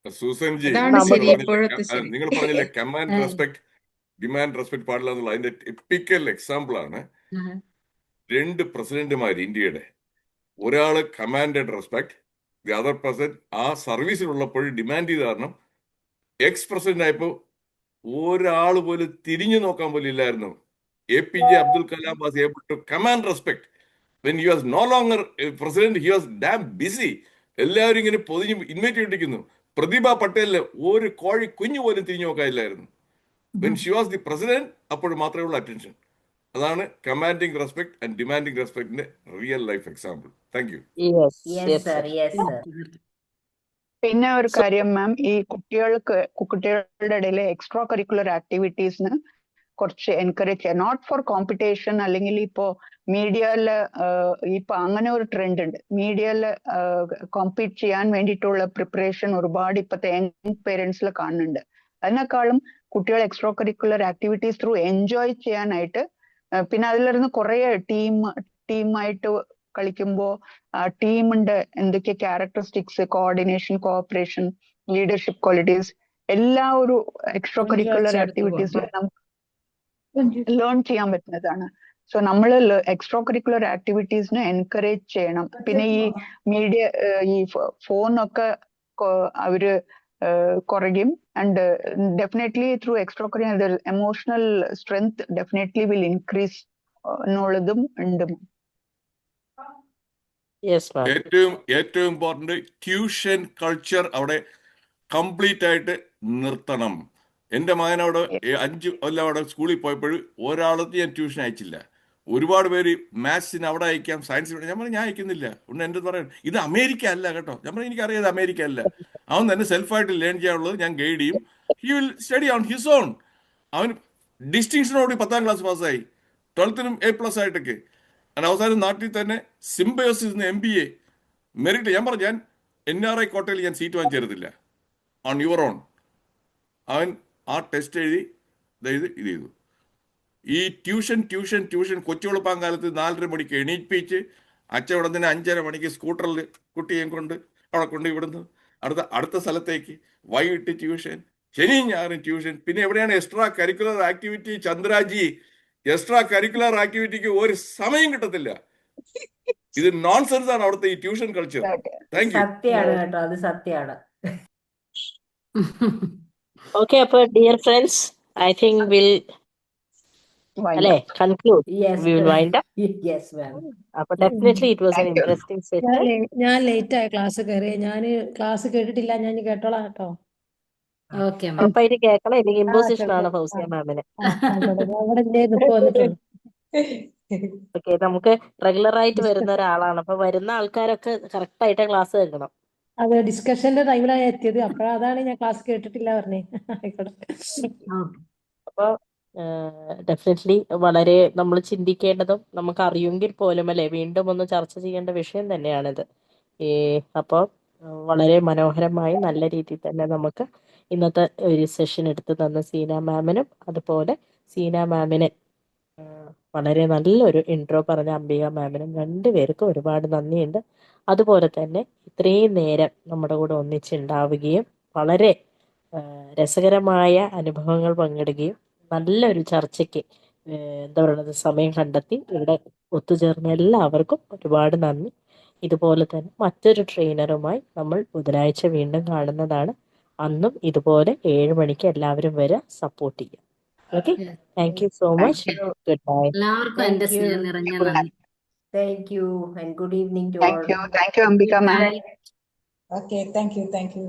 സൂസൻ ജി, അതാണ് നിങ്ങൾ ശരി, നമുക്ക് പറഞ്ഞില്ലേ ഇപ്പോഴത്തെ ശരി. നിങ്ങൾ പറഞ്ഞില്ലേ കമാൻഡ് റെസ്പെക്ട് ഡിമാൻഡ് റെസ്പെക്ട് പാടില്ല എന്നുള്ള അതിന്റെ ടിപ്പിക്കൽ എക്സാമ്പിൾ ആണ് രണ്ട് പ്രസിഡന്റുമാർ ഇന്ത്യയുടെ. ഒരാള് commanded respect, the other president ആ സർവീസിലുള്ളപ്പോൾ ഡിമാൻഡ് ചെയ്ത കാരണം എക്സ് പ്രസിഡന്റ് ആയപ്പോ ഒരാൾ പോലും തിരിഞ്ഞു നോക്കാൻ പോലും ഇല്ലായിരുന്നു. APJ Abdul Kalam was able to command respect. When he was no longer president, he was damn busy. എല്ലാവരും ഇങ്ങനെ പൊതിഞ്ഞ് ഇൻവൈറ്റ് ചെയ്തിരിക്കുന്നു. പ്രതിഭ പട്ടേലിന് ഒരു കോഴി കുഞ്ഞു പോലും തിരിഞ്ഞു നോക്കാനില്ലായിരുന്നു. When she was the president അപ്പോൾ മാത്രമേ ഉള്ള അറ്റൻഷൻ. അതാണ് കമാൻഡിങ് റെസ്പെക്ട് ആൻഡ് ഡിമാൻഡിങ് റെസ്പെക്ടിന്റെ real life example. Thank you. Yes yes yes sir, yes sir. പിന്നെ ഒരു സോ കാര്യം മാം, ഈ കുട്ടികളുടെ ഇടയിൽ എക്സ്ട്രാ കരിക്കുലർ ആക്ടിവിറ്റീസിന് കുറച്ച് എൻകറേജ് ചെയ്യാം. നോട്ട് ഫോർ കോമ്പറ്റീഷൻ, അല്ലെങ്കിൽ ഇപ്പോ മീഡിയയില് ഇപ്പൊ അങ്ങനെ ഒരു ട്രെൻഡ് ഉണ്ട്. മീഡിയയില് കോമ്പീറ്റ് ചെയ്യാൻ വേണ്ടിയിട്ടുള്ള പ്രിപ്പറേഷൻ ഒരുപാട് ഇപ്പത്തെ യങ് പേരൻസിൽ കാണുന്നുണ്ട്. അതിനേക്കാളും കുട്ടികൾ extra curricular activities through enjoy ചെയ്യാനായിട്ട്, പിന്നെ അതിലിരുന്ന് കുറെ ടീമായിട്ട് കളിക്കുമ്പോൾ ടീമിന്റെ എന്തൊക്കെ characteristics, coordination, cooperation, leadership qualities എല്ലാ ഒരു എക്സ്ട്രാ കരിക്കുലർ ആക്ടിവിറ്റീസിൽ നമുക്ക് ലേൺ ചെയ്യാൻ പറ്റുന്നതാണ്. സോ നമ്മൾ എക്സ്ട്രാ കരിക്കുലർ ആക്ടിവിറ്റീസിന് എൻകറേജ് ചെയ്യണം. പിന്നെ ഈ മീഡിയ ഈ ഫോണൊക്കെ അവര് കുറയ്ക്കും. And definitely through extra curricular emotional strength definitely will increase എന്നുള്ളതും ഉണ്ട്. Yes ma'am. ഏറ്റവും ഇമ്പോർട്ടന്റ് ട്യൂഷൻ കൾച്ചർ അവിടെ കംപ്ലീറ്റ് ആയിട്ട് നിർത്തണം. എൻ്റെ മകനോട് 5 കൊല്ലം അവിടെ സ്കൂളിൽ പോയപ്പോൾ ഒരാളത്ത് ഞാൻ ട്യൂഷൻ അയച്ചില്ല. ഒരുപാട് പേര് മാത്സിന് അവിടെ അയക്കാം, സയൻസിന്. ഞാൻ പറഞ്ഞു ഞാൻ അയക്കുന്നില്ല. ഒന്ന് എൻ്റെ പറയാം ഇത് അമേരിക്ക അല്ല കേട്ടോ. ഞാൻ പറഞ്ഞു എനിക്കറിയാം അമേരിക്ക അല്ല. അവൻ തന്നെ സെൽഫായിട്ട് ലേൺ ചെയ്യാനുള്ളത് ഞാൻ ഗൈഡ് ചെയ്യും. He will study on his own. അവൻ ഡിസ്റ്റിങ്ഷനോട് 10ാം ക്ലാസ് പാസ്സായി, 12നും A+ ആയിട്ടൊക്കെ. അവസാനം നാട്ടിൽ തന്നെ സിംബയോസിസ് MBA മെറിറ്റ്. ഞാൻ പറഞ്ഞു ഞാൻ NRI കോട്ടയിൽ ഞാൻ സീറ്റ് വാങ്ങിച്ചേരത്തില്ല, ഓൺ യുവർ ഓൺ. അവൻ ആ ടെസ്റ്റ് എഴുതി ഇത് ചെയ്തു. ഈ ട്യൂഷൻ കൊച്ചുവെളുപ്പാൻ കാലത്ത് 4:30 മണിക്ക് എണീപ്പിച്ച് അച്ഛൻ ഇവിടെ തന്നെ 5:30 മണിക്ക് സ്കൂട്ടറിൽ കുട്ടിയെയും കൊണ്ട് അവിടെ കൊണ്ട് ഇവിടുന്ന് അടുത്ത സ്ഥലത്തേക്ക്, വൈകിട്ട് ട്യൂഷൻ, ശനിയും ഞായറും ട്യൂഷൻ. പിന്നെ എവിടെയാണ് extra curricular activity? Chandraji, extra curricular ആക്ടിവിറ്റിക്ക് ഒരു സമയം കിട്ടത്തില്ല. ഇത് നോൺസെൻസ് ആണ് അവിടുത്തെ ഈ ട്യൂഷൻ കൾച്ചർ. Thank you. സത്യമാണ് കേട്ടോ, അത് സത്യമാണ്. ഓക്കെ, അപ്പൊ dear friends, I think will അല്ലേ conclude, yes we will wind up. Yes ma'am. അപ്പൊ definitely it was an thank you. Interesting session. ഞാൻ ലേറ്റ് ആയ ക്ലാസ് കയറി. ഞാൻ ക്ലാസ് കേട്ടിട്ടില്ല, ഞാൻ ഇനി കേട്ടോളാം കേട്ടോ. Okay ma'am. ഉറപ്പായിട്ട് കേൾക്കണം, ഇല്ലെങ്കിൽ ആ ഇമ്പോസിഷൻ ആണ് കേൾക്കാം. ഫൗസിയ മാമിന്. ആയിക്കോട്ടെ, ഞാൻ ഇവിടെ എന്റെ ഇപ്പൊ വന്നിട്ടുള്ളൂ. ഓക്കെ, നമുക്ക് റെഗുലർ ആയിട്ട് വരുന്ന ഒരാളാണ്, അപ്പൊ വരുന്ന ആൾക്കാരൊക്കെ കറക്റ്റ് ആയിട്ട് ക്ലാസ് കേൾക്കണം. അത് ഡിസ്കഷന്റെ ടൈമിലാണ് എത്തിയത്, അതാണ് ഞാൻ ക്ലാസ് കേട്ടിട്ടില്ല പറഞ്ഞേ. ആയിക്കോട്ടെ. അപ്പോൾ ഡെഫിനറ്റ്ലി വളരെ നമ്മൾ ചിന്തിക്കേണ്ടതും നമുക്ക് അറിയുമെങ്കിൽ പോലും അല്ലേ വീണ്ടും ഒന്ന് ചർച്ച ചെയ്യേണ്ട വിഷയം തന്നെയാണിത്. അപ്പോൾ വളരെ മനോഹരമായി നല്ല രീതിയിൽ തന്നെ നമുക്ക് ഇന്നത്തെ ഒരു സെഷൻ എടുത്ത് തന്ന സീന മാമിനും അതുപോലെ സീന മാമിനെ വളരെ നല്ലൊരു ഇൻട്രോ പറഞ്ഞ അംബിക മാമിനും രണ്ടുപേർക്കും ഒരുപാട് നന്ദിയുണ്ട്. അതുപോലെ തന്നെ ഇത്രയും നേരം നമ്മുടെ കൂടെ ഒന്നിച്ചുണ്ടാവുകയും വളരെ രസകരമായ അനുഭവങ്ങൾ പങ്കിടുകയും നല്ലൊരു ചർച്ചയ്ക്ക് എന്താ പറയുന്നത് സമയം കണ്ടെത്തി ഇവിടെ ഒത്തുചേർന്ന എല്ലാവർക്കും ഒരുപാട് നന്ദി. ഇതുപോലെ തന്നെ മറ്റൊരു ട്രെയിനറുമായി നമ്മൾ ബുധനാഴ്ച വീണ്ടും കാണുന്നതാണ്. അന്നും ഇതുപോലെ 7 മണിക്ക് എല്ലാവരും വരെ സപ്പോർട്ട് ചെയ്യാം. Okay, thank you so much. Goodbye. എല്ലാവർക്കും എന്റെ താങ്ക് യു. സ്നേഹം നിറഞ്ഞ നന്ദി. Thank you and good evening to all. Thank you Ambika ma'am. Bye. Okay, thank U.